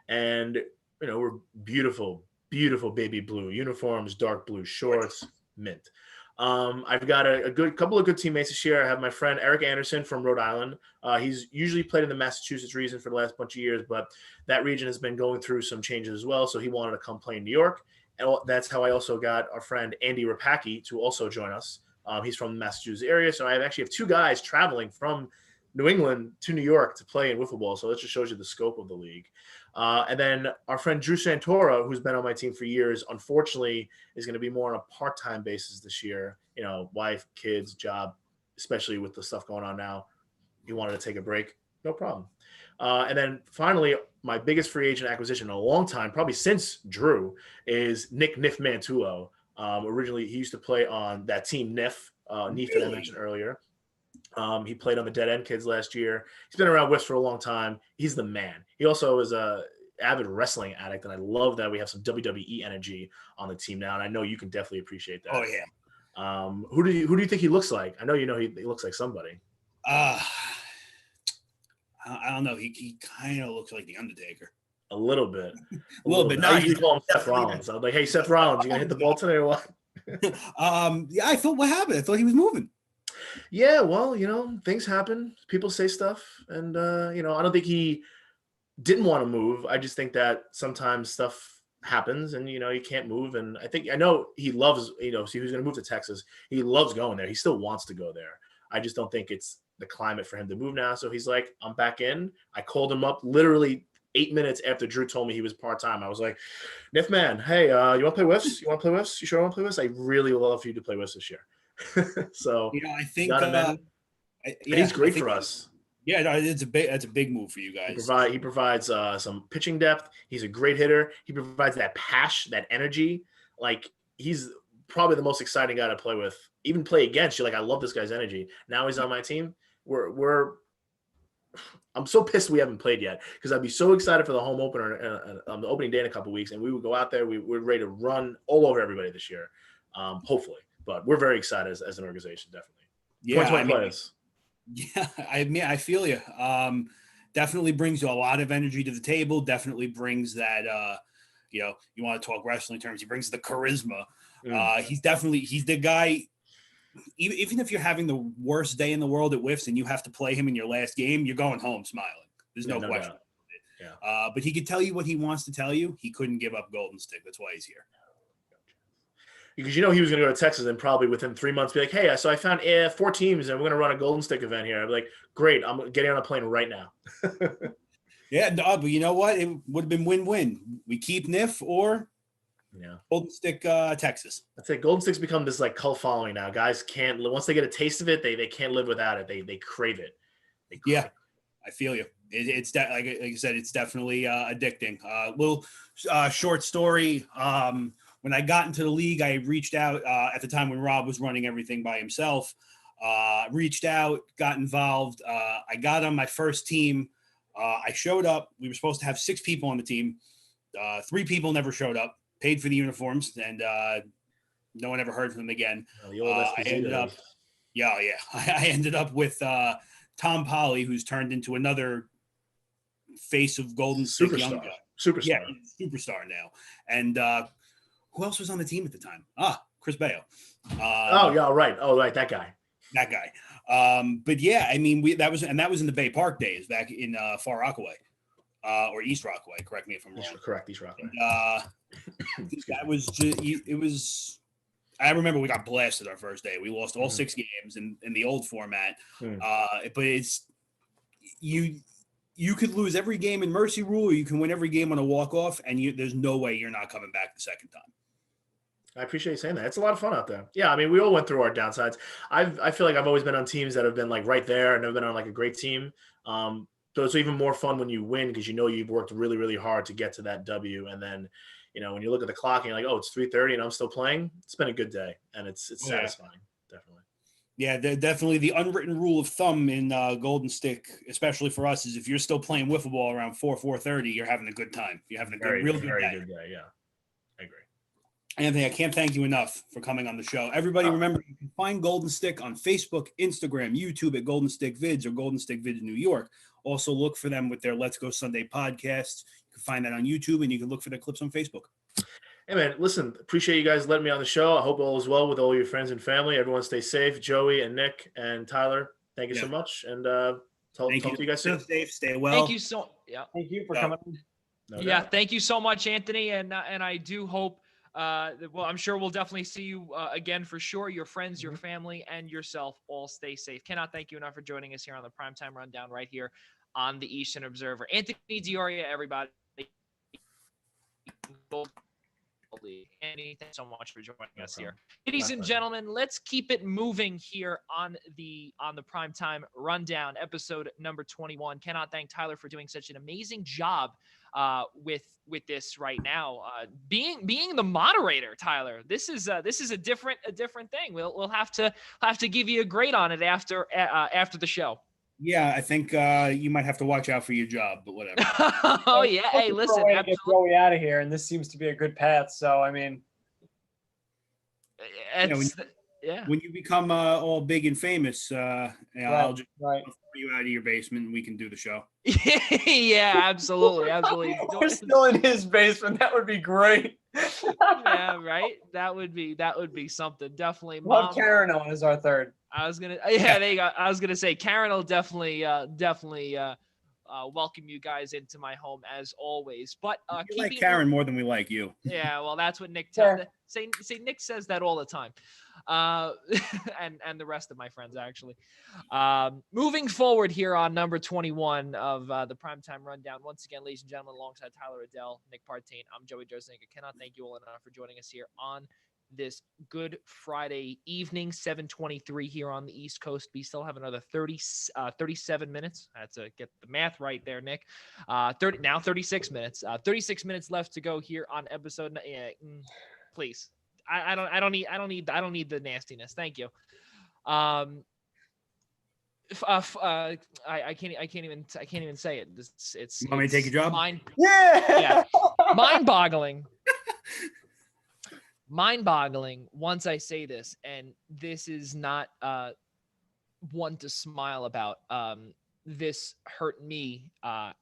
And, we're beautiful, beautiful baby blue uniforms, dark blue shorts, mint. I've got a couple of good teammates this year. I have my friend Eric Anderson from Rhode Island. He's usually played in the Massachusetts region for the last bunch of years, but that region has been going through some changes as well. So he wanted to come play in New York. And that's how I also got our friend Andy Rapacki to also join us. He's from the Massachusetts area. So I actually have 2 guys traveling from New England to New York to play in wiffle ball. So that just shows you the scope of the league. And then our friend Drew Santora, who's been on my team for years, unfortunately is going to be more on a part-time basis this year. Wife, kids, job, especially with the stuff going on now. He wanted to take a break. No problem. And then finally, my biggest free agent acquisition in a long time, probably since Drew, is Nick Niff Mantulo. Originally, he used to play on that team Niff that I mentioned earlier. He played on the Dead End Kids last year. He's been around Whiffs for a long time. He's the man. He also is a avid wrestling addict, and I love that we have some WWE energy on the team now, and I know you can definitely appreciate that. Oh, yeah. Who do you think he looks like? I know he looks like somebody. I don't know. He kind of looks like the Undertaker. A little bit. A little bit. I usually call him Seth Rollins. I was like, hey, Seth Rollins, you gonna hit the ball today or what? Yeah, I thought, what happened? I thought he was moving. Yeah, well, things happen. People say stuff, and I don't think he didn't want to move. I just think that sometimes stuff happens, and you can't move. And I know he loves, see, who's going to move to Texas. He loves going there. He still wants to go there. I just don't think it's the climate for him to move now. So he's like, I'm back in. I called him up literally 8 minutes after Drew told me he was part-time. I was like, Niff man, hey, you want to play Whiffs? You want to play Whiffs? You sure want to play Whiffs? I really would love for you to play Whiffs this year. So I think he's great for us. Yeah, no, it's a big move for you guys. He provides some pitching depth. He's a great hitter. He provides that passion, that energy. Like, he's probably the most exciting guy to play with. Even play against. You're like, I love this guy's energy. Now he's on my team. We're I'm so pissed we haven't played yet because I'd be so excited for the home opener on the opening day in a couple of weeks, and we would go out there. We're ready to run all over everybody this year, hopefully. But we're very excited as an organization, definitely. Yeah, 2020 players. Yeah, I feel you. Definitely brings a lot of energy to the table. Definitely brings that. You want to talk wrestling terms. He brings the charisma. He's the guy. Even if you're having the worst day in the world at Whiffs and you have to play him in your last game, you're going home smiling. There's no question. Yeah. But he could tell you what he wants to tell you. He couldn't give up Golden Stick. That's why he's here. Because he was going to go to Texas and probably within 3 months be like, hey, so I found 4 teams and we're going to run a Golden Stick event here. I'd be like, great, I'm getting on a plane right now. Yeah, no, but you know what? It would have been win-win. We keep NIF or Golden Stick, Texas. I'd say Golden Stick's become this like cult following now. Guys can't, once they get a taste of it, they can't live without it. They crave it. I feel you. It's like I said, it's definitely addicting. Little short story. When I got into the league, I reached out at the time when Rob was running everything by himself. Reached out, got involved. I got on my first team. I showed up. We were supposed to have 6 people on the team. 3 people never showed up. Paid for the uniforms, and no one ever heard from them again. I ended up, I ended up with Tom Polly, who's turned into another face of Golden Stick Young Gun. Superstar. Yeah, superstar now. And who else was on the team at the time? Chris Bayo. Right, that guy. But yeah, I mean, that was in the Bay Park days back in Far Rockaway. Or East Rockaway, correct me if I'm wrong. Correct, East Rockaway. That was just, it was. I remember we got blasted our first day. We lost all 6 games in the old format. But it's you could lose every game in mercy rule, or you can win every game on a walk off, and there's no way you're not coming back the second time. I appreciate you saying that. It's a lot of fun out there. Yeah, I mean, we all went through our downsides. I feel like I've always been on teams that have been like right there, and never been on like a great team. So it's even more fun when you win because you've worked really, really hard to get to that W. And then, when you look at the clock and you're like, oh, it's 3:30 and I'm still playing. It's been a good day, and it's satisfying, definitely. Yeah, definitely the unwritten rule of thumb in Golden Stick, especially for us, is if you're still playing wiffle ball around 4:30, you're having a good time. You're having a real good day. Yeah, I agree. Anthony, I can't thank you enough for coming on the show. Everybody, remember, you can find Golden Stick on Facebook, Instagram, YouTube at Golden Stick Vids or Golden Stick Vids New York. Also, look for them with their Let's Go Sunday podcasts. You can find that on YouTube, and you can look for their clips on Facebook. Hey, man, listen, appreciate you guys letting me on the show. I hope all is well with all your friends and family. Everyone stay safe. Joey and Nick and Tyler, thank you so much. And talk to you guys soon. Stay safe, stay well. Thank you so Thank you for coming. Thank you so much, Anthony. And I do hope I'm sure we'll definitely see you again for sure. Your friends, your family, and yourself all stay safe. Cannot thank you enough for joining us here on the Primetime Rundown right here on the Eastern Observer. Anthony Dioria, everybody. Andy, thanks so much for joining us here. Ladies and gentlemen, let's keep it moving here on the Primetime Rundown, episode number 21. Cannot thank Tyler for doing such an amazing job with this right now. Being the moderator, Tyler. This is a different thing. We'll have to give you a grade on it after the show. Yeah, I think you might have to watch out for your job, but whatever. Oh yeah, hey, listen, get Joey out of here, and this seems to be a good path. So I mean, when you become all big and famous, I'll just throw you out of your basement, and we can do the show. Yeah, absolutely. We're still in his basement. That would be great. Yeah, right. That would be something. Definitely. Love Karen on as our third. There you go. I was gonna say Karen will definitely welcome you guys into my home as always. But we like Karen more than we like you. Yeah, well, that's what Nick say. Nick says that all the time, and the rest of my friends actually. Moving forward here on number 21 of the Primetime Rundown. Once again, ladies and gentlemen, alongside Tyler, Adelle, Nick Partain, I'm Joey Jarzynka. Cannot thank you all enough for joining us here on this Good Friday evening, 7:23 here on the East Coast. We still have another 37 minutes. I had to get the math right there, Nick. 36 minutes. 36 minutes left to go here on episode. Please, I don't need the nastiness. Thank you. I can't even say it. It's you want me to take your job? Yeah. Mind-boggling. Mind-boggling once I say this, and this is not one to smile about. This hurt me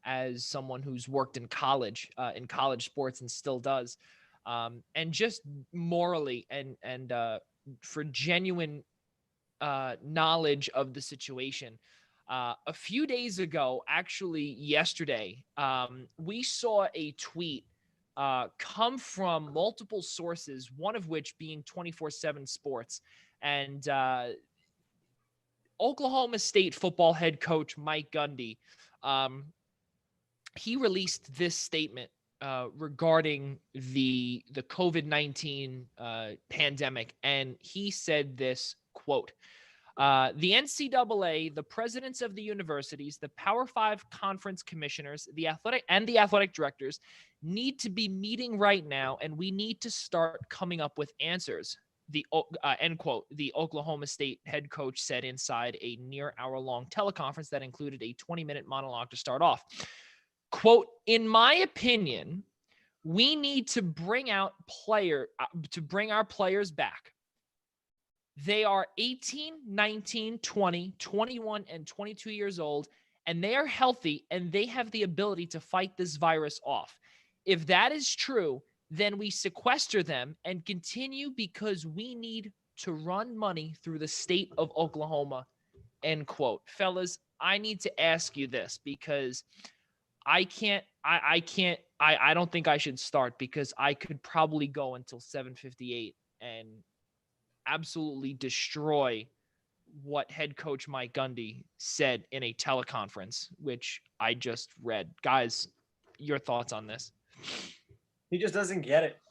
as someone who's worked in college sports and still does, and just morally and for genuine knowledge of the situation. A few days ago, actually yesterday, we saw a tweet come from multiple sources, one of which being 24/7 Sports. And Oklahoma State football head coach Mike Gundy, he released this statement regarding the COVID-19 pandemic. And he said this, quote, the NCAA, the presidents of the universities, the Power Five conference commissioners, the athletic directors need to be meeting right now, and we need to start coming up with answers. The end quote. The Oklahoma State head coach said inside a near hour-long teleconference that included a 20-minute monologue to start off. Quote, in my opinion, we need to bring our players back. They are 18, 19, 20, 21, and 22 years old, and they are healthy, and they have the ability to fight this virus off. If that is true, then we sequester them and continue because we need to run money through the state of Oklahoma, end quote. Fellas, I need to ask you this because I don't think I should start because I could probably go until 7:58 and absolutely destroy what head coach Mike Gundy said in a teleconference, which I just read. Guys, your thoughts on this? He just doesn't get it.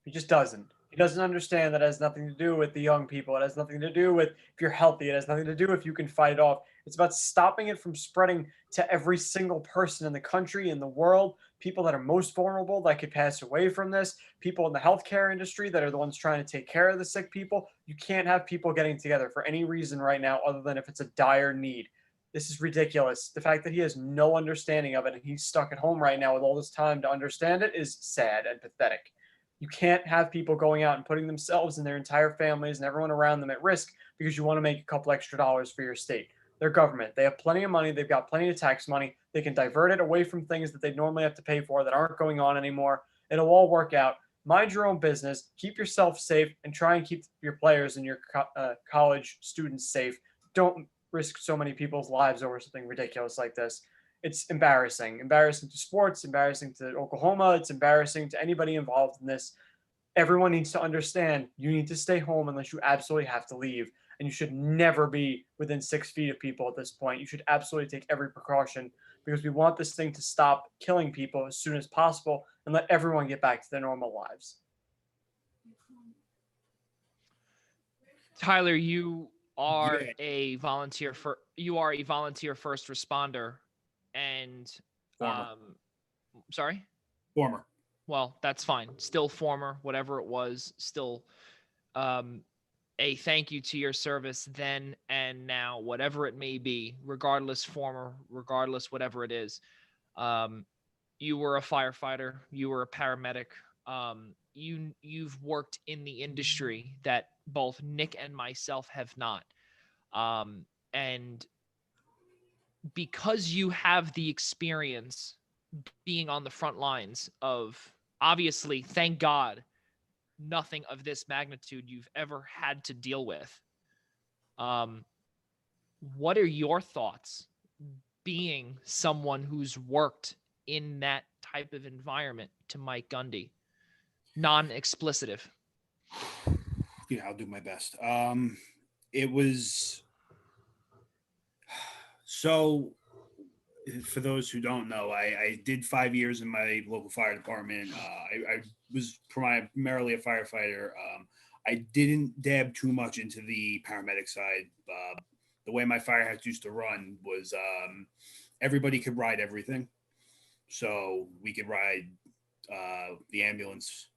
He just doesn't. He doesn't understand that it has nothing to do with the young people. It has nothing to do with if you're healthy. It has nothing to do if you can fight it off. It's about stopping it from spreading to every single person in the country, in the world, people that are most vulnerable that could pass away from this, people in the healthcare industry that are the ones trying to take care of the sick people. You can't have people getting together for any reason right now other than if it's a dire need. This is ridiculous. The fact that he has no understanding of it and he's stuck at home right now with all this time to understand it is sad and pathetic. You can't have people going out and putting themselves and their entire families and everyone around them at risk because you want to make a couple extra dollars for your state. Their government, they have plenty of money. They've got plenty of tax money. They can divert it away from things that they normally have to pay for that aren't going on anymore. It'll all work out. Mind your own business. Keep yourself safe and try and keep your players and your college students safe. Don't risk so many people's lives over something ridiculous like this. It's embarrassing. Embarrassing to sports, embarrassing to Oklahoma. It's embarrassing to anybody involved in this. Everyone needs to understand you need to stay home unless you absolutely have to leave. And you should never be within 6 feet of people at this point. You should absolutely take every precaution because we want this thing to stop killing people as soon as possible and let everyone get back to their normal lives. Tyler, you are a volunteer first responder, and Former. Well, that's fine. Still former, whatever it was, still a thank you to your service then and now, whatever it may be, regardless former, regardless whatever it is. You were a firefighter, you were a paramedic. You've worked in the industry that both Nick and myself have not. And because you have the experience being on the front lines of, obviously, thank God, nothing of this magnitude you've ever had to deal with. What are your thoughts being someone who's worked in that type of environment to Mike Gundy? Non-explicitive. Yeah, I'll do my best. It was so. For those who don't know, I did 5 years in my local fire department. I was primarily a firefighter. I didn't dab too much into the paramedic side. The way my fire house used to run was everybody could ride everything. So we could ride the ambulance,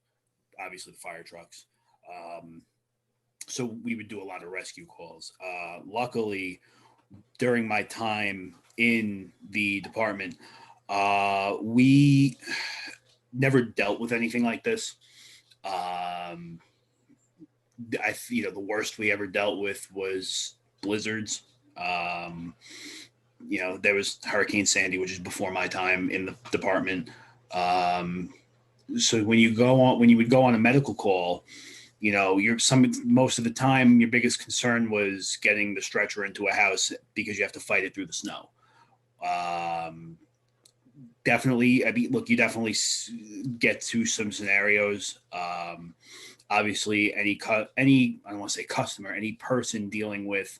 obviously the fire trucks. So we would do a lot of rescue calls. Luckily, during my time in the department, we never dealt with anything like this. The worst we ever dealt with was blizzards. There was Hurricane Sandy, which is before my time in the department. So when you would go on a medical call, most of the time your biggest concern was getting the stretcher into a house because you have to fight it through the snow. Definitely, I mean, look, you definitely get to some scenarios. Obviously, any I don't want to say customer, any person dealing with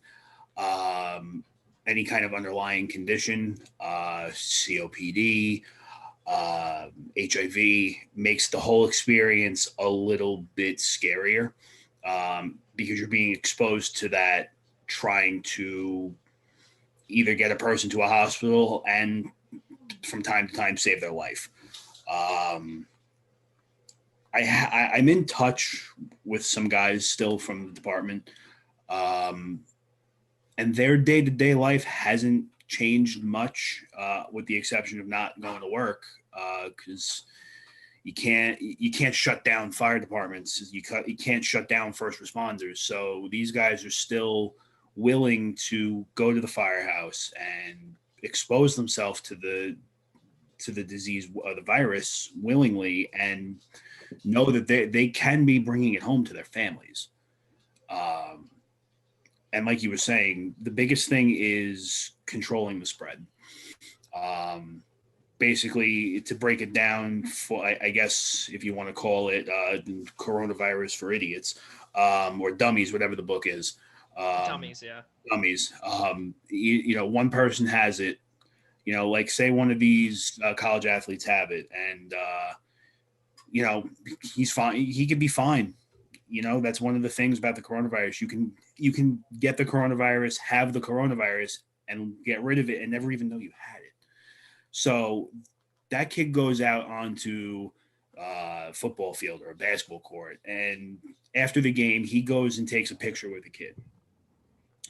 any kind of underlying condition, COPD, HIV, makes the whole experience a little bit scarier because you're being exposed to that, trying to either get a person to a hospital and from time to time save their life. I'm in touch with some guys still from the department, and their day-to-day life hasn't changed much, with the exception of not going to work, because you can't shut down fire departments. You can't shut down first responders. So these guys are still willing to go to the firehouse and expose themselves to the disease or the virus willingly, and know that they can be bringing it home to their families. And like you were saying, the biggest thing is controlling the spread. Basically, to break it down, for I guess if you want to call it coronavirus for idiots, or dummies, whatever the book is. Dummies, yeah. Dummies. One person has it. Like say one of these college athletes have it, and he's fine. He could be fine. That's one of the things about the coronavirus. You can get the coronavirus, have the coronavirus, and get rid of it, and never even know you had it. So that kid goes out onto a football field or a basketball court, and after the game, he goes and takes a picture with the kid.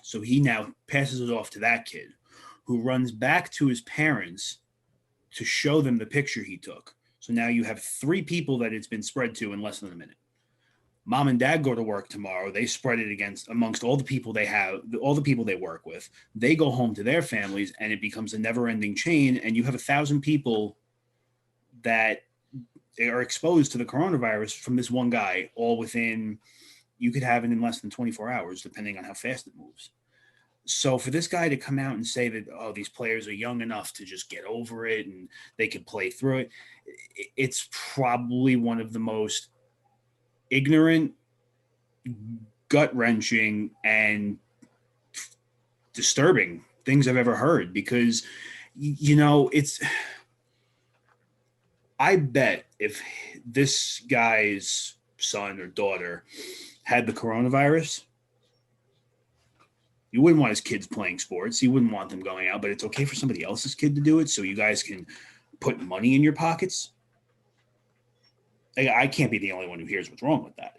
So he now passes it off to that kid, who runs back to his parents to show them the picture he took. So now you have 3 people that it's been spread to in less than a minute. Mom and dad go to work tomorrow. They spread it amongst all the people they have, all the people they work with. They go home to their families, and it becomes a never-ending chain. And you have 1,000 people that are exposed to the coronavirus from this one guy, all within, you could have it in less than 24 hours, depending on how fast it moves. So for this guy to come out and say that, oh, these players are young enough to just get over it and they can play through it, it's probably one of the most ignorant, gut-wrenching, and disturbing things I've ever heard, because I bet if this guy's son or daughter had the coronavirus, you wouldn't want his kids playing sports. You wouldn't want them going out, but it's okay for somebody else's kid to do it so you guys can put money in your pockets. I can't be the only one who hears what's wrong with that.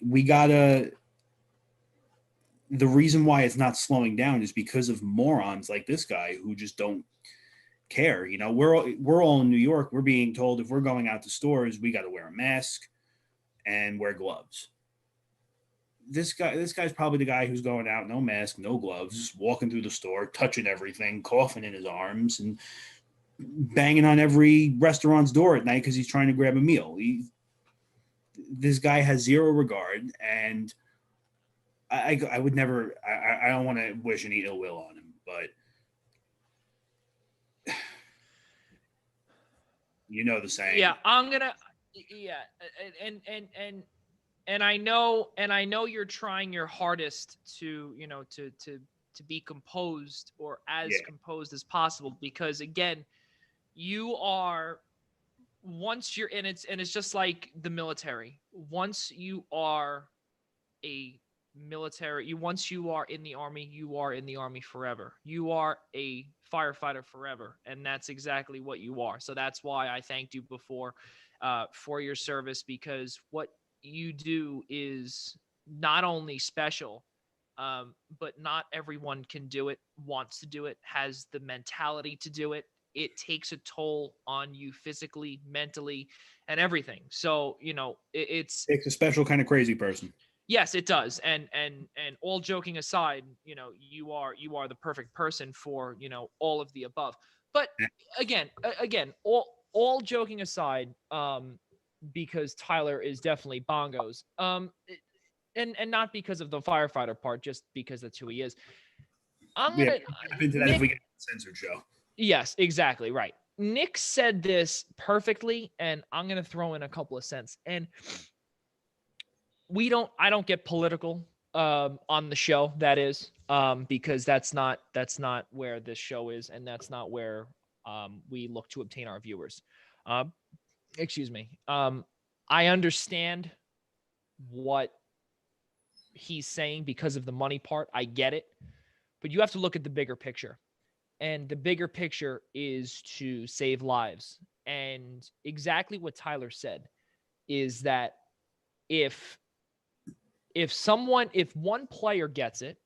We gotta. The reason why it's not slowing down is because of morons like this guy who just don't care. We're all in New York. We're being told if we're going out to stores, we got to wear a mask and wear gloves. This guy's probably the guy who's going out, no mask, no gloves, just walking through the store, touching everything, coughing in his arms, and banging on every restaurant's door at night because he's trying to grab a meal. This guy has zero regard, and I would never. I don't want to wish any ill will on him, but the saying. Yeah, I'm gonna. Yeah, and I know you're trying your hardest to to be composed, or as composed as possible, because again, you are, once you're in it, and it's just like the military. Once you are a military, once you are in the army, you are in the army forever. You are a firefighter forever, and that's exactly what you are. So that's why I thanked you before for your service, because what you do is not only special, but not everyone can do it, wants to do it, has the mentality to do it. It takes a toll on you physically, mentally, and everything. So, it takes a special kind of crazy person. Yes, it does. And all joking aside, you are the perfect person for, all of the above. But again, all joking aside, because Tyler is definitely bongos. And not because of the firefighter part, just because that's who he is. I'm going to tap into that if we get a censored show. Yes, exactly. Right. Nick said this perfectly, and I'm going to throw in a couple of cents. And I don't get political on the show, that is, because that's not where this show is, and that's not where we look to obtain our viewers. Excuse me. I understand what he's saying because of the money part. I get it, but you have to look at the bigger picture. And the bigger picture is to save lives. And exactly what Tyler said is that if one player gets it,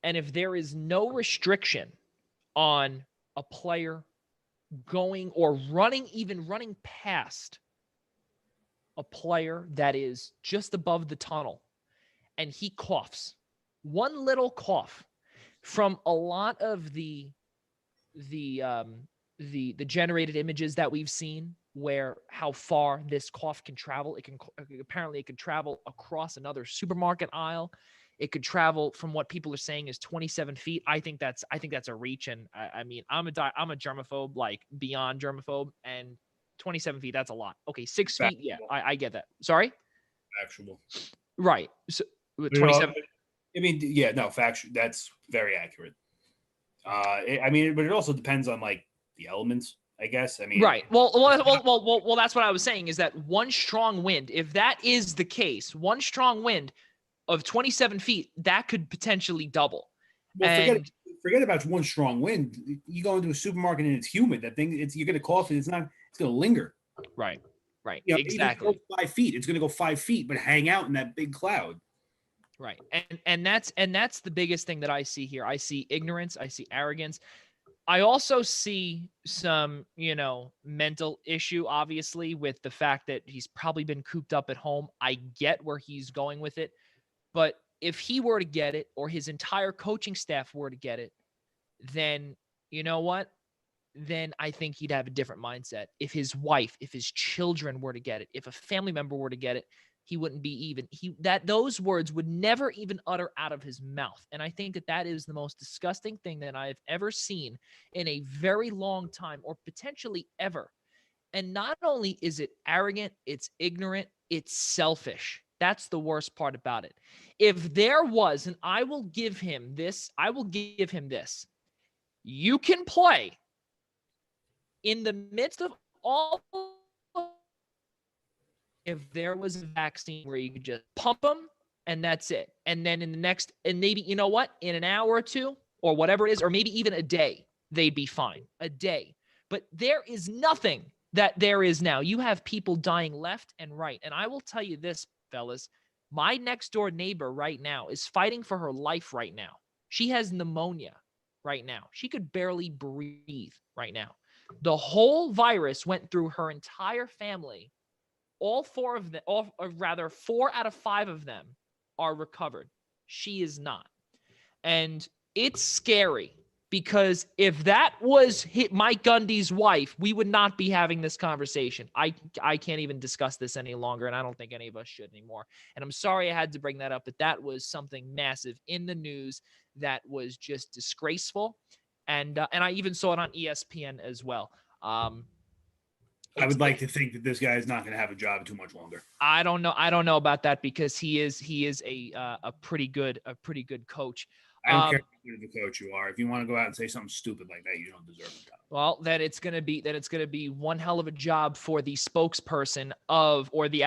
and if there is no restriction on a player going or running past a player that is just above the tunnel, and he coughs, one little cough from a lot of the generated images that we've seen, where how far this cough can travel. It can travel across another supermarket aisle. It could travel from what people are saying is 27 feet. I think that's a reach. And I mean, I'm a germaphobe, like beyond germaphobe, and 27 feet, that's a lot. Okay. 6 feet. Yeah. I get that. Sorry. Factual. Right. So 27. I mean, yeah, no, factual. That's very accurate. I mean, but it also depends on like the elements, I guess. I mean, right. Well, that's what I was saying, is that one strong wind, if that is the case, one strong wind of 27 feet, that could potentially double. Well, forget about one strong wind. You go into a supermarket and it's humid. That thing, you're going to cough and it's going to linger. Right. Exactly. Go 5 feet. It's going to go 5 feet, but hang out in that big cloud. Right. And that's the biggest thing that I see here. I see ignorance. I see arrogance. I also see some, mental issue, obviously, with the fact that he's probably been cooped up at home. I get where he's going with it. But if he were to get it, or his entire coaching staff were to get it, then you know what? Then I think he'd have a different mindset. If his wife, if his children were to get it, if a family member were to get it, he wouldn't be even. Those words would never even utter out of his mouth. And I think that is the most disgusting thing that I've ever seen in a very long time, or potentially ever. And not only is it arrogant, it's ignorant, it's selfish. That's the worst part about it. If there was, and I will give him this, you can play in the midst of all. If there was a vaccine where you could just pump them and that's it. And then in the next, and maybe, in an hour or two or whatever it is, or maybe even a day, they'd be fine. A day. But there is nothing that there is now. You have people dying left and right. And I will tell you this, fellas, my next door neighbor right now is fighting for her life right now. She has pneumonia right now. She could barely breathe right now. The whole virus went through her entire family. All 4 of them, 4 out of 5 of them are recovered. She is not. And it's scary, because if that was Mike Gundy's wife, we would not be having this conversation. I can't even discuss this any longer, and I don't think any of us should anymore. And I'm sorry I had to bring that up, but that was something massive in the news that was just disgraceful. And I even saw it on ESPN as well. I would like to think that this guy is not going to have a job too much longer. I don't know about that, because he is a pretty good coach. I don't care how good of a coach you are. If you want to go out and say something stupid like that, you don't deserve a job. Well, then it's going to be one hell of a job for the spokesperson of, or the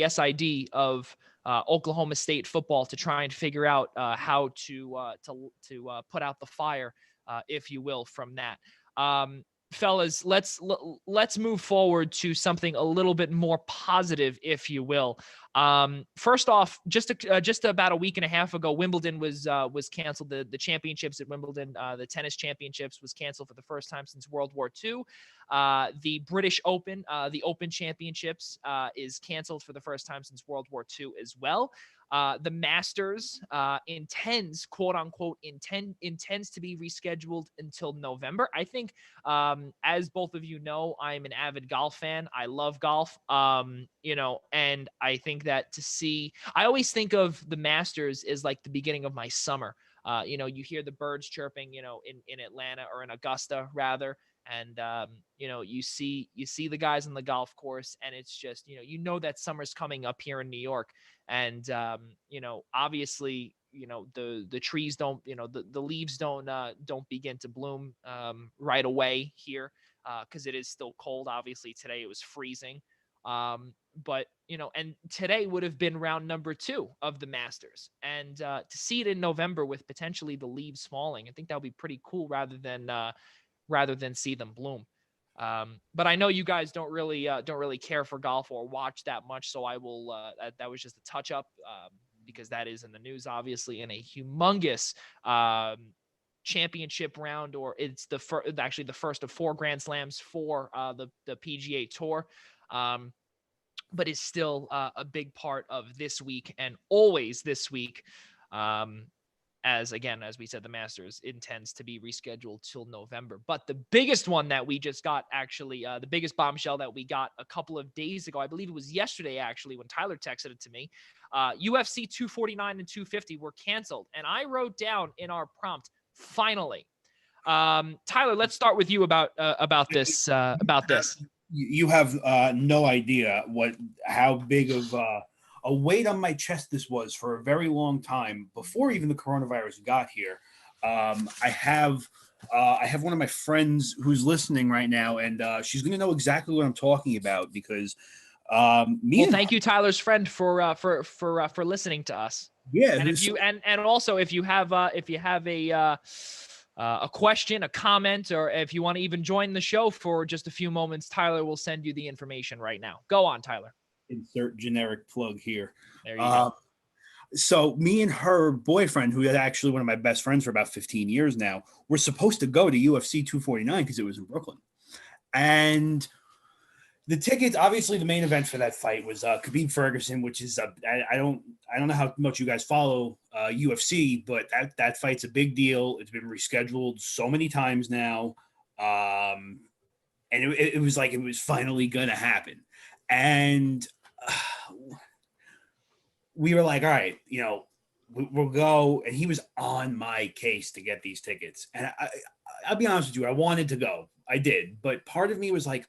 SID of Oklahoma State football, to try and figure out how to put out the fire, if you will, from that. fellas, let's move forward to something a little bit more positive, if you will. First off, just about a week and a half ago, Wimbledon was canceled. The championships at Wimbledon, the tennis championships, was canceled for the first time since World War II. The British Open, the Open Championships, is canceled for the first time since World War II as well. The Masters intends, quote unquote, intends to be rescheduled until November. I think, as both of you know, I'm an avid golf fan. I love golf, and I think that I always think of the Masters as like the beginning of my summer. You hear the birds chirping, in Atlanta, or in Augusta rather. And, you see the guys on the golf course, and it's just, that summer's coming up here in New York. And, obviously, the trees don't, the leaves don't begin to bloom right away here, because it is still cold. Obviously today it was freezing. But, and today would have been round number 2 of the Masters. And to see it in November with potentially the leaves falling, I think that would be pretty cool rather than see them bloom. But I know you guys don't really care for golf or watch that much. So I will, that was just a touch up, because that is in the news, obviously, in a humongous, championship round, or it's actually the first of 4 Grand Slams for, the PGA Tour. But is still a big part of this week, and always this week. As we said, the Masters intends to be rescheduled till November. But the biggest one that we just got, actually, the biggest bombshell that we got a couple of days ago, I believe it was yesterday, actually, when Tyler texted it to me, UFC 249 and 250 were canceled. And I wrote down in our prompt, finally. Tyler, let's start with you about this. You have no idea how big of a weight on my chest this was for a very long time before even the coronavirus got here. I have one of my friends who's listening right now, and she's going to know exactly what I'm talking about, because thank you, Tyler's friend, for listening to us. Yeah, and also if you have a question, a comment, or if you want to even join the show for just a few moments, Tyler will send you the information right now. Go on, Tyler. Insert generic plug here. There you go. So me and her boyfriend, who is actually one of my best friends for about 15 years now, were supposed to go to UFC 249 because it was in Brooklyn. And the tickets, obviously the main event for that fight was Khabib Ferguson, which is I don't know how much you guys follow UFC, but that fight's a big deal. It's been rescheduled so many times now. And it was like it was finally going to happen. And we were like, all right, we'll go. And he was on my case to get these tickets. And I'll be honest with you, I wanted to go. I did. But part of me was like,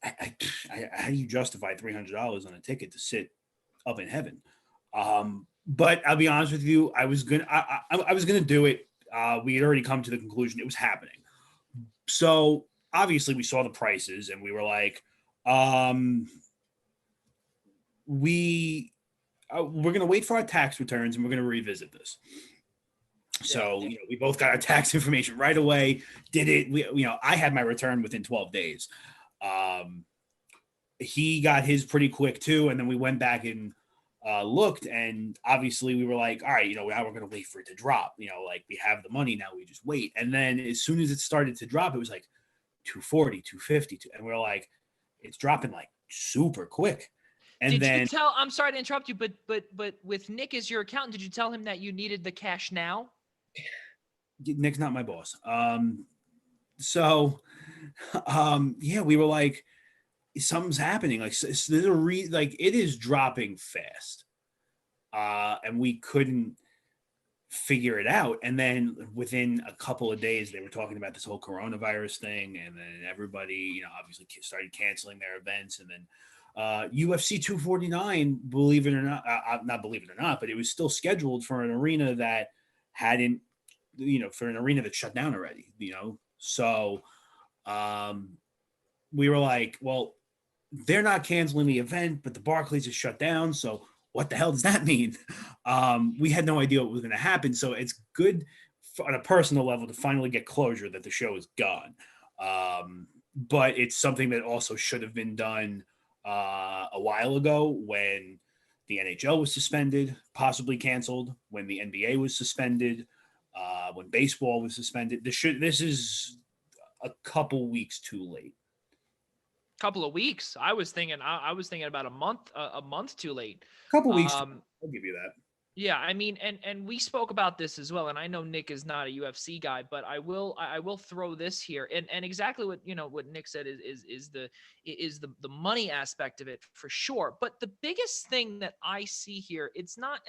how do you justify $300 on a ticket to sit up in heaven? But I'll be honest with you, I was gonna do it. We had already come to the conclusion it was happening. So obviously we saw the prices and we were like, we're going to wait for our tax returns and we're going to revisit this. So, we both got our tax information right away, did it. I had my return within 12 days. He got his pretty quick too. And then we went back and looked, and obviously we were like, all right, now we're going to wait for it to drop, like we have the money now, we just wait. And then as soon as it started to drop, it was like 240, 250. And we're like, it's dropping like super quick. And did you tell, I'm sorry to interrupt you, but with Nick as your accountant, did you tell him that you needed the cash now? Nick's not my boss. We were like, something's happening. Like there's it is dropping fast. And we couldn't figure it out. And then within a couple of days, they were talking about this whole coronavirus thing. And then everybody, obviously started canceling their events. And then UFC 249, believe it or not, not believe it or not, but it was still scheduled for an arena that hadn't, for an arena that shut down already, So we were like, well, they're not canceling the event, but the Barclays is shut down. So what the hell does that mean? We had no idea what was going to happen. So it's good on a personal level to finally get closure that the show is gone. But it's something that also should have been done a while ago when the NHL was suspended, possibly canceled, when the NBA was suspended, when baseball was suspended. This is a couple weeks too late. Couple of weeks. I was thinking about a month too late. A couple weeks. I'll give you that. Yeah, I mean, and we spoke about this as well. And I know Nick is not a UFC guy, but I will throw this here. And exactly what Nick said is the money aspect of it for sure. But the biggest thing that I see here, it's not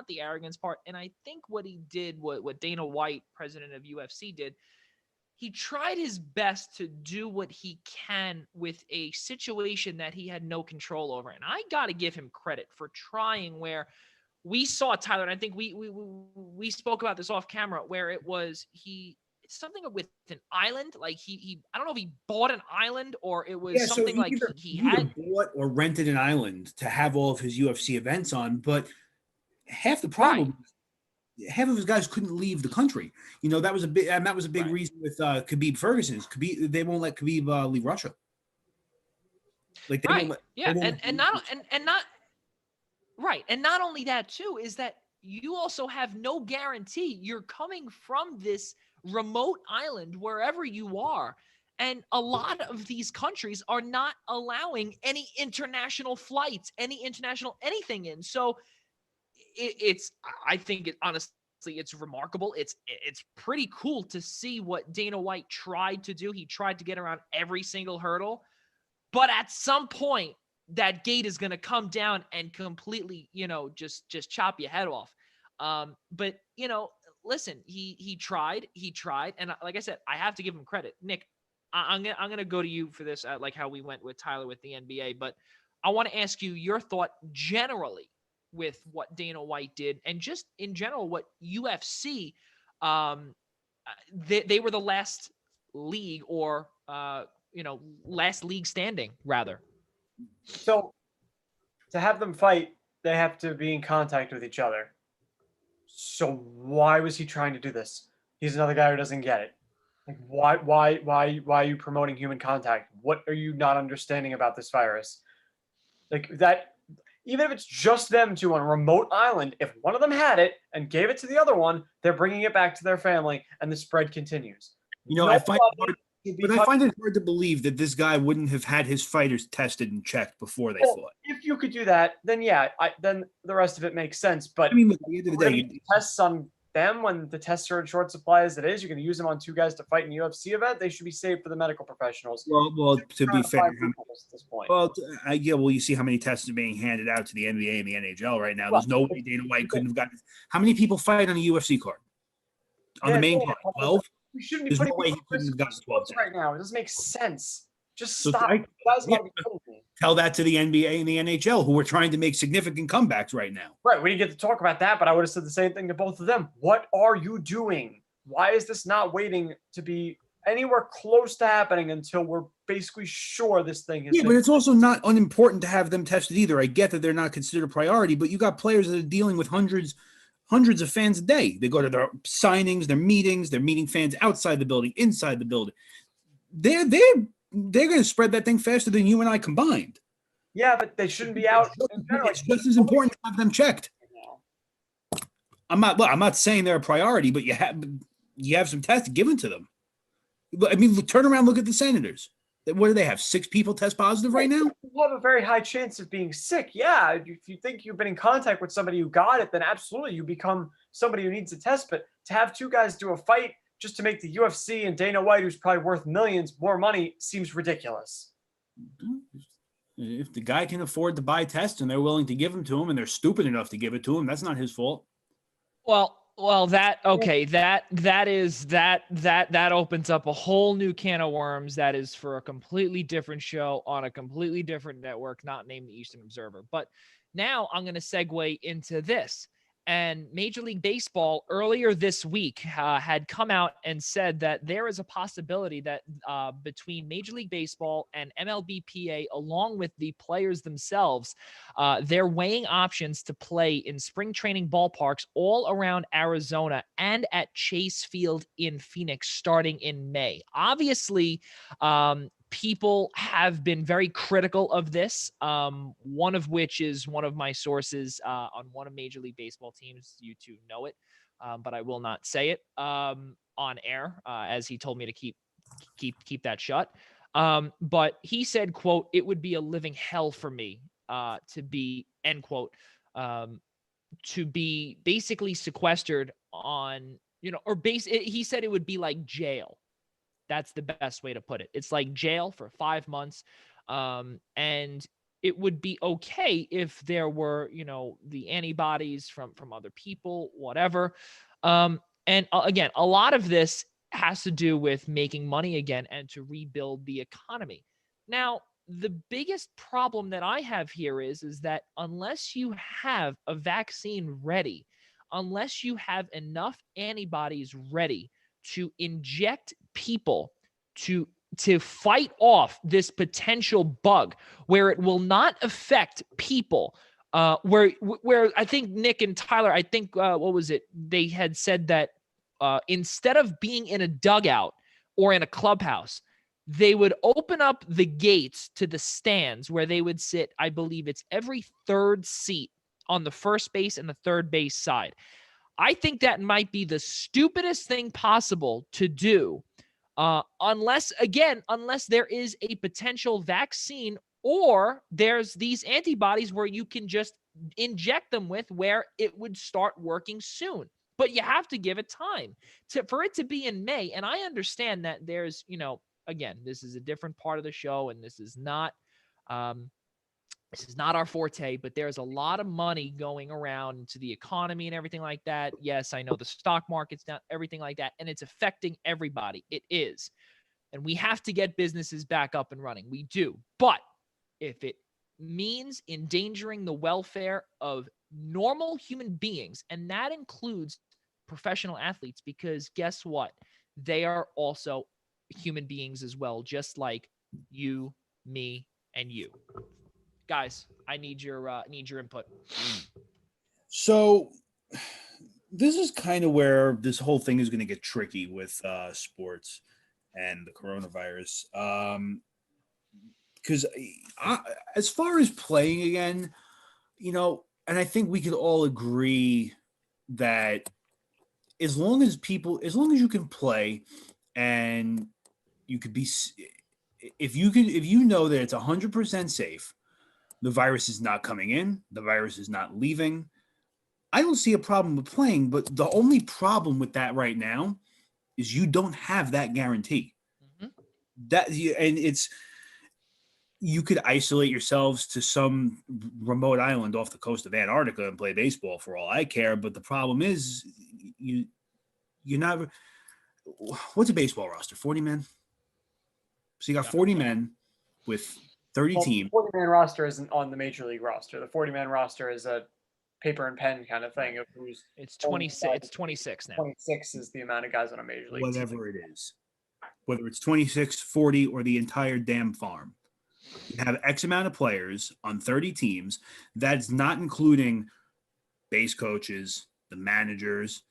the arrogance part. And I think what he did, what Dana White, president of UFC, did, he tried his best to do what he can with a situation that he had no control over. And I got to give him credit for trying, where we saw Tyler, and I think we spoke about this off camera, where it was something with an island. Like he I don't know if he bought an island or it was something like he had bought or rented an island to have all of his UFC events on. But half the problem, half of his guys couldn't leave the country. That was a big reason with Khabib Ferguson. They won't let Khabib leave Russia. Like they won't let, Right. And not only that, too, is that you also have no guarantee you're coming from this remote island, wherever you are. And a lot of these countries are not allowing any international flights, any international anything in. So I think honestly, it's remarkable. It's pretty cool to see what Dana White tried to do. He tried to get around every single hurdle. But at some point, that gate is going to come down and completely, just chop your head off. But, listen, he tried. And like I said, I have to give him credit. Nick, I'm going to go to you for this, like how we went with Tyler with the NBA. But I want to ask you your thought generally with what Dana White did, and just in general, what UFC, they were the last league, or, last league standing, rather. So to have them fight, they have to be in contact with each other. So why was he trying to do this? He's another guy who doesn't get it. Like why are you promoting human contact? What are you not understanding about this virus? Like that, even if it's just them two on a remote island, if one of them had it and gave it to the other one, they're bringing it back to their family and the spread continues. I find it hard to believe that this guy wouldn't have had his fighters tested and checked before they fought. If you could do that, then then the rest of it makes sense. But I mean, at the end of the day, tests on them when the tests are in short supply as it is. You're going to use them on two guys to fight in a UFC event. They should be saved for the medical professionals. Well, to be fair, at this point. You see how many tests are being handed out to the NBA and the NHL right now. There's no way Dana White couldn't have gotten. How many people fight on a UFC card? On the main card, 12. We shouldn't be putting right now. It doesn't make sense. Just stop. Tell that to the NBA and the NHL, who are trying to make significant comebacks right now. Right. We didn't get to talk about that, but I would have said the same thing to both of them. What are you doing? Why is this not waiting to be anywhere close to happening until we're basically sure this thing is? Yeah, but it's also not unimportant to have them tested either. I get that they're not considered a priority, but you got players that are dealing with hundreds of fans a day. They go to their signings, their meetings, they're meeting fans outside the building, inside the building. They're going to spread that thing faster than you and I combined. Yeah, but they shouldn't be out. It's just as important to have them checked. I'm not saying they're a priority, but you have some tests given to them. I mean, turn around, look at the Senators. What do they have? 6 people test positive right now? You have a very high chance of being sick. Yeah, if you think you've been in contact with somebody who got it, then absolutely you become somebody who needs a test. But to have 2 guys do a fight just to make the UFC and Dana White, who's probably worth millions, more money, seems ridiculous. If the guy can afford to buy tests and they're willing to give them to him and they're stupid enough to give it to him, that's not his fault. Well, that opens up a whole new can of worms. That is for a completely different show on a completely different network, not named the Eastern Observer. But now I'm going to segue into this. And Major League Baseball earlier this week had come out and said that there is a possibility that between Major League Baseball and MLBPA, along with the players themselves, they're weighing options to play in spring training ballparks all around Arizona and at Chase Field in Phoenix starting in May. Obviously, people have been very critical of this, one of which is one of my sources on one of Major League Baseball teams. You two know it, but I will not say it on air, as he told me to keep that shut. But he said, quote, "It would be a living hell for me to be," end quote, to be basically sequestered on, he said it would be like jail. That's the best way to put it. It's like jail for 5 months. And it would be okay if there were, the antibodies from other people, whatever. And again, a lot of this has to do with making money again and to rebuild the economy. Now, the biggest problem that I have here is that unless you have a vaccine ready, unless you have enough antibodies ready to inject people to fight off this potential bug where it will not affect people, where I think Nick and Tyler, I think, what was it? They had said that instead of being in a dugout or in a clubhouse, they would open up the gates to the stands where they would sit. I believe it's every third seat on the first base and the third base side. I think that might be the stupidest thing possible to do, unless there is a potential vaccine or there's these antibodies where you can just inject them with, where it would start working soon. But you have to give it time for it to be in May. And I understand that there's, again, this is a different part of the show, and this is not our forte, but there's a lot of money going around into the economy and everything like that. Yes, I know the stock market's down, everything like that, and it's affecting everybody. It is. And we have to get businesses back up and running. We do. But if it means endangering the welfare of normal human beings, and that includes professional athletes, because guess what? They are also human beings as well, just like you, me, and you. Guys, I need your input. So this is kind of where this whole thing is going to get tricky with sports and the coronavirus. Because as far as playing again, and I think we could all agree that as long as you can play and you could be, if you know that it's 100% safe, the virus is not coming in, the virus is not leaving, I don't see a problem with playing. But the only problem with that right now is you don't have that guarantee. Mm-hmm. You could isolate yourselves to some remote island off the coast of Antarctica and play baseball for all I care. But the problem is you're not. What's a baseball roster? 40 men. So you got 40 men with 30 teams. The 40-man roster isn't on the Major League roster. The 40-man roster is a paper and pen kind of thing. It's 26. It's 26 now. 26 is the amount of guys on a Major League Whatever team. it is. Whether it's 26, 40, or the entire damn farm. You have X amount of players on 30 teams. That's not including base coaches, the managers,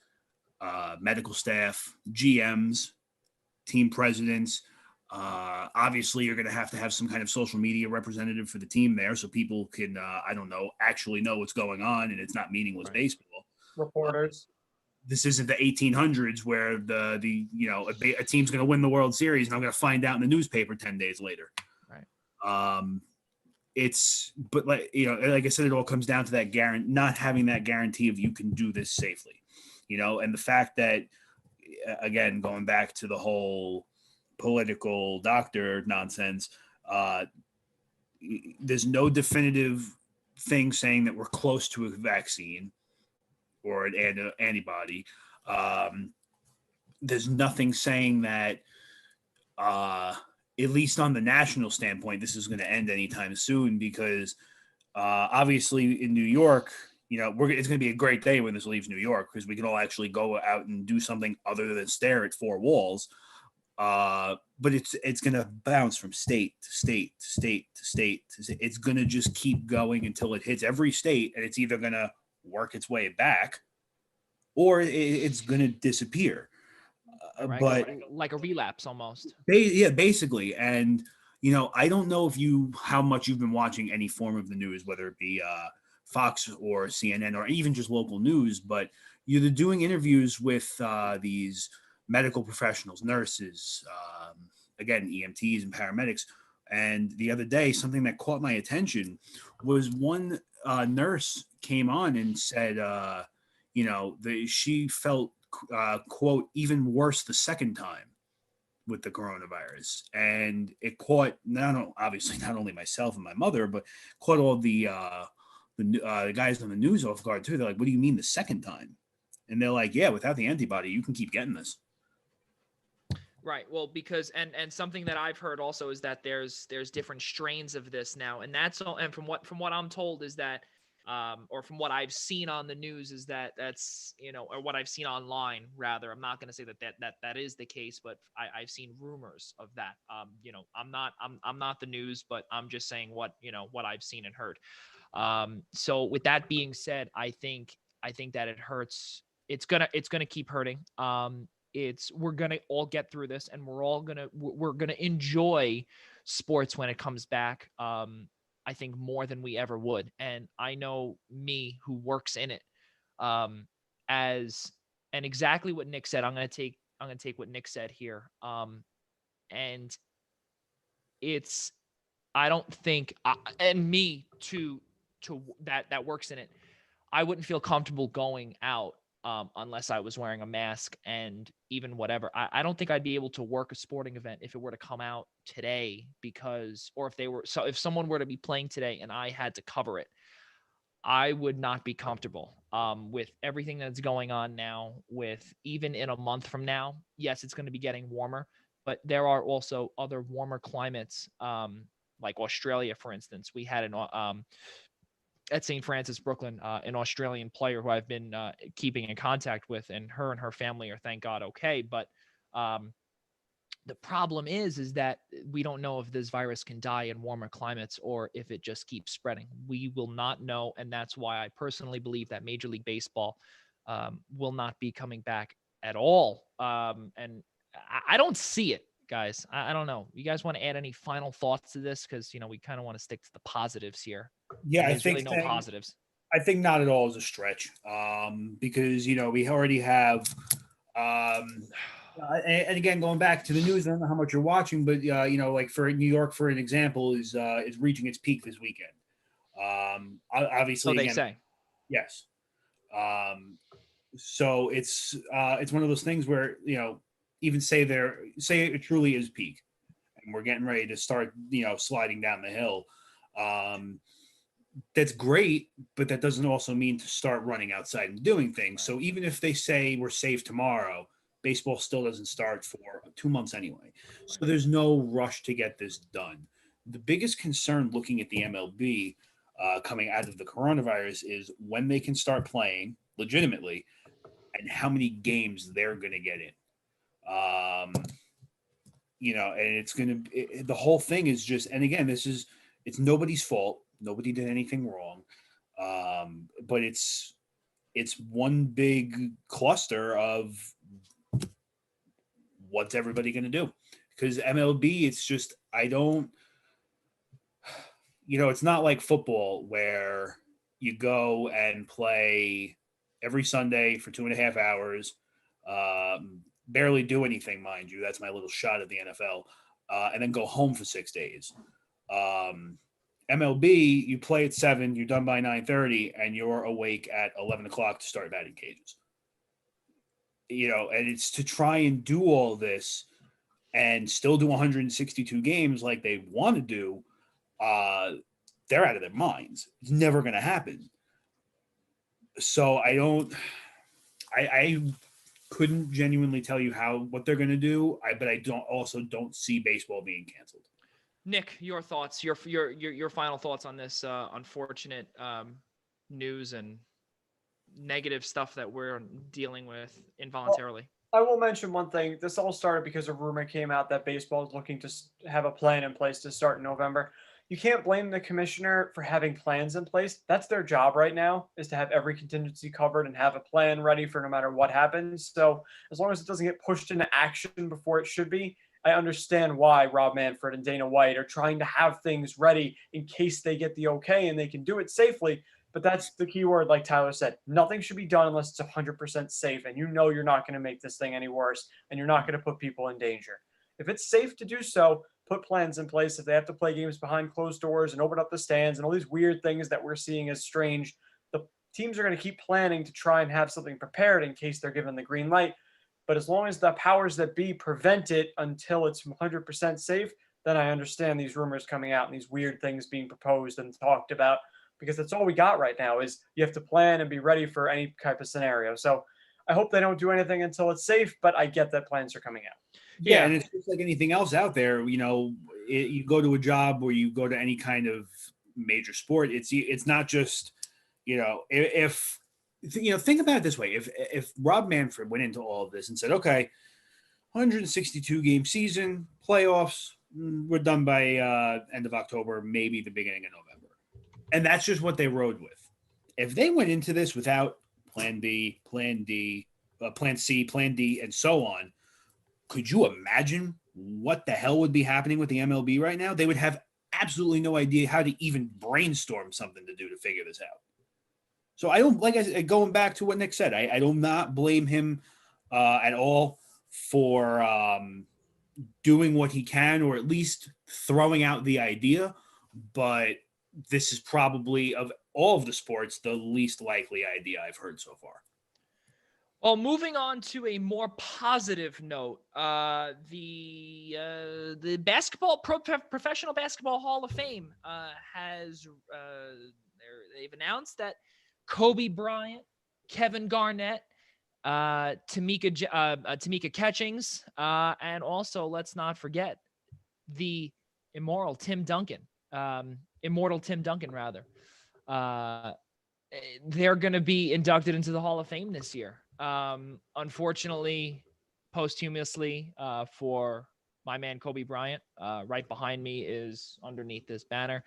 medical staff, GMs, team presidents. Obviously, you're going to have some kind of social media representative for the team there, so people can, actually know what's going on, and it's not meaningless baseball. Reporters. This isn't the 1800s where a team's going to win the World Series, and I'm going to find out in the newspaper 10 days later. Right. But like I said, it all comes down to that not having that guarantee of you can do this safely, and the fact that, again, going back to the whole political doctor nonsense, there's no definitive thing saying that we're close to a vaccine or an antibody. There's nothing saying that, at least on the national standpoint, this is going to end anytime soon, because obviously in New York, it's going to be a great day when this leaves New York because we can all actually go out and do something other than stare at four walls. But it's going to bounce from state to state to state to state. It's going to just keep going until it hits every state, and it's either going to work its way back or it's going to disappear. Right? But like a relapse almost. Basically. And, I don't know how much you've been watching any form of the news, whether it be Fox or CNN or even just local news, but you're doing interviews with these medical professionals, nurses, again, EMTs and paramedics. And the other day, something that caught my attention was one nurse came on and said, she felt, quote, even worse the second time with the coronavirus. And it caught obviously not only myself and my mother, but caught all the guys on the news off guard too. They're like, what do you mean the second time? And they're like, yeah, without the antibody, you can keep getting this. Right. Well, because and something that I've heard also is that there's different strains of this now, and that's all. And from what I'm told is that, or from what I've seen on the news is that's or what I've seen online rather. I'm not going to say that is the case, but I've seen rumors of that. I'm not the news, but I'm just saying what I've seen and heard. So with that being said, I think that it hurts. It's gonna keep hurting. We're gonna all get through this, and we're gonna enjoy sports when it comes back. I think more than we ever would, and I know me who works in it, and exactly what Nick said. I'm gonna take what Nick said here, and it's I don't think and me to that works in it. I wouldn't feel comfortable going out unless I was wearing a mask and even whatever. I don't think I'd be able to work a sporting event if it were to come out today if someone were to be playing today and I had to cover it, I would not be comfortable with everything that's going on now. With even in a month from now, yes, it's going to be getting warmer, but there are also other warmer climates, like Australia, for instance. We had at St. Francis, Brooklyn, an Australian player who I've been keeping in contact with, and her family are, thank God, okay. But the problem is that we don't know if this virus can die in warmer climates or if it just keeps spreading. We will not know, and that's why I personally believe that Major League Baseball will not be coming back at all. And I don't see it, guys. I don't know. You guys want to add any final thoughts to this? Because, we kind of want to stick to the positives here. Yeah, I think really no positives. I think not at all is a stretch, because we already have, and again going back to the news. I don't know how much you're watching, but like for New York, for an example, is reaching its peak this weekend. Obviously, so they say. Yes. So it's one of those things where even say it truly is peak, and we're getting ready to start sliding down the hill. That's great, but that doesn't also mean to start running outside and doing things. So even if they say we're safe tomorrow, baseball still doesn't start for 2 months anyway. So there's no rush to get this done. The biggest concern looking at the MLB coming out of the coronavirus is when they can start playing legitimately and how many games they're going to get in. And it's going to, the whole thing is just, and again, it's nobody's fault. Nobody did anything wrong. But it's one big cluster of what's everybody going to do? Because MLB, it's just, it's not like football where you go and play every Sunday for 2.5 hours, barely do anything, mind you. That's my little shot at the NFL, and then go home for 6 days. MLB, you play at 7, you're done by 9:30, and you're awake at 11 o'clock to start batting cages. And it's to try and do all this and still do 162 games like they want to do. They're out of their minds. It's never going to happen. So I couldn't genuinely tell you what they're going to do. But I don't see baseball being canceled. Nick, your thoughts, your final thoughts on this unfortunate news and negative stuff that we're dealing with involuntarily. I will mention one thing. This all started because a rumor came out that baseball is looking to have a plan in place to start in November. You can't blame the commissioner for having plans in place. That's their job right now, is to have every contingency covered and have a plan ready for no matter what happens. So as long as it doesn't get pushed into action before it should be, I understand why Rob Manfred and Dana White are trying to have things ready in case they get the okay and they can do it safely. But that's the key word, like Tyler said. Nothing should be done unless it's 100% safe, and you know you're not going to make this thing any worse, and you're not going to put people in danger. If it's safe to do so, put plans in place. If they have to play games behind closed doors and open up the stands and all these weird things that we're seeing as strange, the teams are going to keep planning to try and have something prepared in case they're given the green light. But as long as the powers that be prevent it until it's 100% safe, then I understand these rumors coming out and these weird things being proposed and talked about, because that's all we got right now is you have to plan and be ready for any type of scenario. So I hope they don't do anything until it's safe, but I get that plans are coming out. Yeah, and it's just like anything else out there. You go to a job or you go to any kind of major sport. It's not just, if think about it this way. If Rob Manfred went into all of this and said, okay, 162 game season, playoffs, we're done by end of October, maybe the beginning of November. And that's just what they rode with. If they went into this without plan B, plan D, plan C, plan D, and so on, could you imagine what the hell would be happening with the MLB right now? They would have absolutely no idea how to even brainstorm something to do to figure this out. So I don't, like I said, going back to what Nick said, I do not blame him at all for doing what he can, or at least throwing out the idea. But this is probably, of all of the sports, the least likely idea I've heard so far. Well, moving on to a more positive note, the Professional Basketball Hall of Fame they've announced that Kobe Bryant, Kevin Garnett, Tamika Catchings, and also, let's not forget, the immortal Tim Duncan, rather. They're going to be inducted into the Hall of Fame this year. Unfortunately, posthumously, for my man Kobe Bryant, right behind me is, underneath this banner,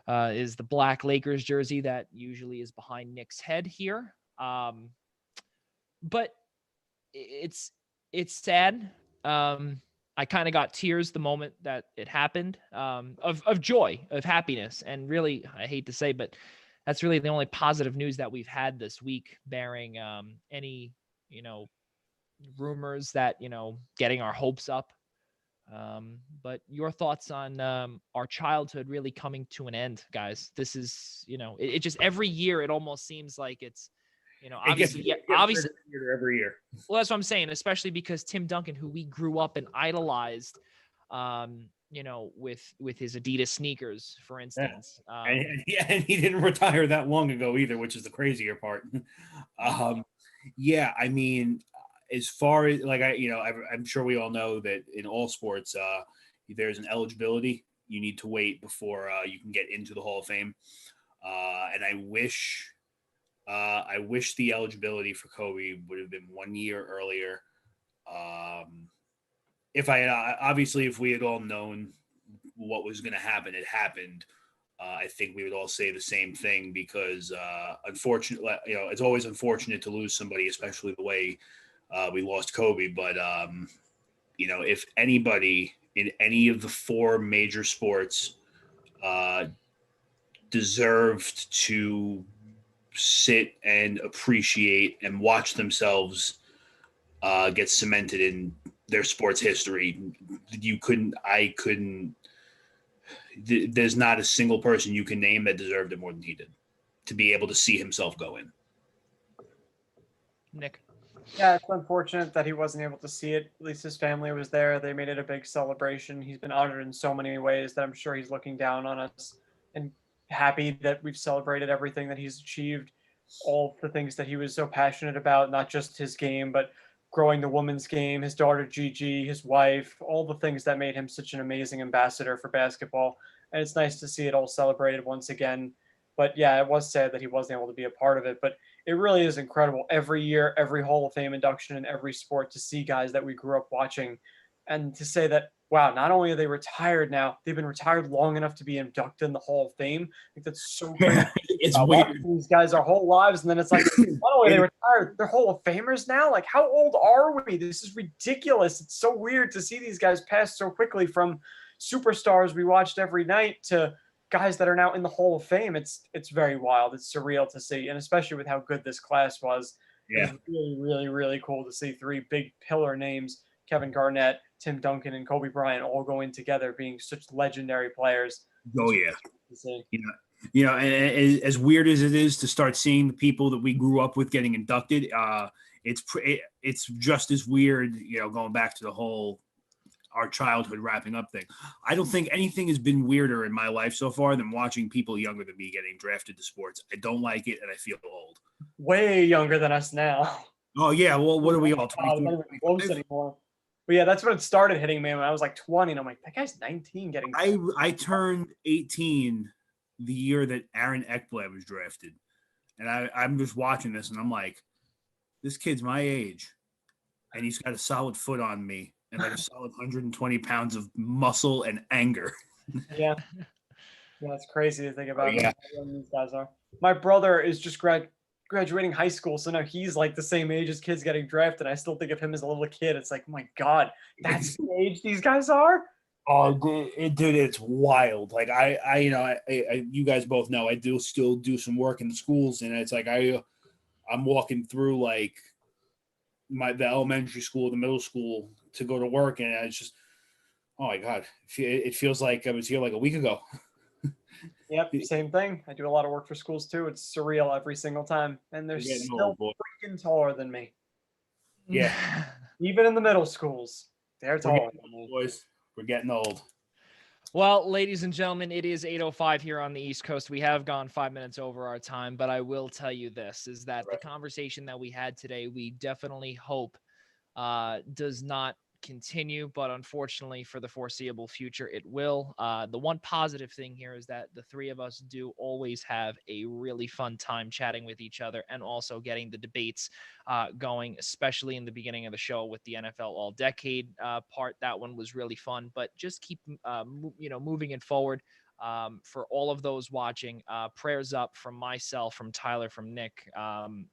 is the black Lakers jersey that usually is behind Nick's head here. But it's sad. I kind of got tears the moment that it happened, of joy, of happiness. And really, I hate to say, but that's really the only positive news that we've had this week, bearing any, rumors that, getting our hopes up. But your thoughts on our childhood really coming to an end, guys? This is, it just, every year it almost seems like it's, obviously, obviously every year. Well, that's what I'm saying, especially because Tim Duncan, who we grew up and idolized, with his Adidas sneakers, for instance. And he didn't retire that long ago either, which is the crazier part. I mean, as far as I'm sure we all know that in all sports, there's an eligibility. You need to wait before you can get into the Hall of Fame. And I wish the eligibility for Kobe would have been 1 year earlier. If we had all known what was going to happen, it happened. I think we would all say the same thing, because unfortunately, it's always unfortunate to lose somebody, especially the way we lost Kobe. But if anybody in any of the four major sports deserved to sit and appreciate and watch themselves get cemented in their sports history, there's not a single person you can name that deserved it more than he did, to be able to see himself go in. Nick? Yeah, it's unfortunate that he wasn't able to see it. At least his family was there. They made it a big celebration. He's been honored in so many ways that I'm sure he's looking down on us and happy that we've celebrated everything that he's achieved, all the things that he was so passionate about, not just his game, but growing the women's game, his daughter Gigi, his wife, all the things that made him such an amazing ambassador for basketball. And it's nice to see it all celebrated once again. But yeah, it was sad that he wasn't able to be a part of it. But it really is incredible every year, every Hall of Fame induction in every sport to see guys that we grew up watching and to say that, wow, not only are they retired now, they've been retired long enough to be inducted in the Hall of Fame. I think that's so crazy. It's weird. These guys our whole lives, and then it's like, not only are they retired, they're Hall of Famers now. Like, how old are we? This is ridiculous. It's so weird to see these guys pass so quickly from superstars we watched every night to guys that are now in the Hall of Fame. It's very wild. It's surreal to see, and especially with how good this class was. Yeah. It was really, really, really cool to see three big pillar names: Kevin Garnett, Tim Duncan, and Kobe Bryant all going together, being such legendary players. Oh yeah. And as weird as it is to start seeing the people that we grew up with getting inducted, it's just as weird, going back to the whole our childhood wrapping up thing. I don't think anything has been weirder in my life so far than watching people younger than me getting drafted to sports. I don't like it, and I feel old. Way younger than us now. Oh yeah, well, what are we all? 22, not even close anymore. But yeah, that's when it started hitting me when I was like 20, and I'm like, that guy's 19 getting. I turned 18 the year that Aaron Ekblad was drafted, and I'm just watching this, and I'm like, this kid's my age, and he's got a solid foot on me, and like a solid 120 pounds of muscle and anger. Yeah, it's crazy to think about how young these guys are. My brother is just graduating high school, so now he's like the same age as kids getting drafted. I still think of him as a little kid. It's like, oh my God, that's the age these guys are. Oh, dude, it's wild. Like I you guys both know I do still do some work in the schools, and it's like I'm walking through like the elementary school, the middle school to go to work, and it's just, oh my God, it feels like I was here like a week ago. Yep, same thing. I do a lot of work for schools too. It's surreal every single time, and they're still freaking taller than me. Yeah, even in the middle schools, they're taller than me. Boys, we're getting old. Well, ladies and gentlemen, it is 8:05 here on the East Coast. We have gone 5 minutes over our time, but I will tell you this, is that the conversation that we had today, we definitely hope does not continue, but unfortunately for the foreseeable future, it will. The one positive thing here is that the three of us do always have a really fun time chatting with each other and also getting the debates going, especially in the beginning of the show with the NFL All Decade part. That one was really fun, but just keep, moving it forward. For all of those watching, prayers up from myself, from Tyler, from Nick,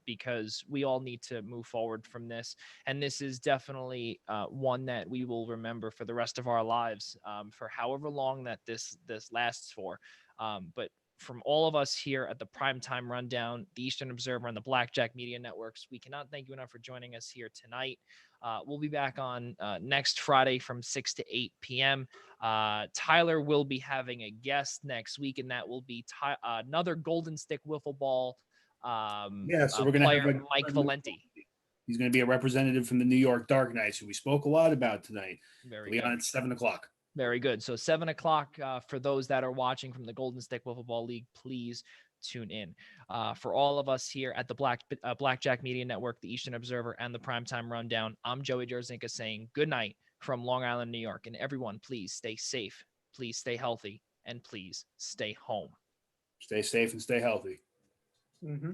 because we all need to move forward from this. And this is definitely one that we will remember for the rest of our lives, for however long that this lasts for. But from all of us here at the Primetime Rundown, the Eastern Observer, and the Blackjack Media Networks, we cannot thank you enough for joining us here tonight. We'll be back on next Friday from 6 to 8 p.m. Tyler will be having a guest next week, and that will be another Golden Stick Wiffle Ball so we're going to have Mike Valenti. He's going to be a representative from the New York Dark Knights, who we spoke a lot about tonight. Very good. On at 7 o'clock. Very good. So 7 o'clock for those that are watching from the Golden Stick Wiffle Ball League, please tune in. For all of us here at the Blackjack Media Network, the Eastern Observer, and the Primetime Rundown, I'm Joey Jarzynka saying good night from Long Island, New York. And everyone, please stay safe, please stay healthy, and please stay home. Stay safe and stay healthy. Mm-hmm.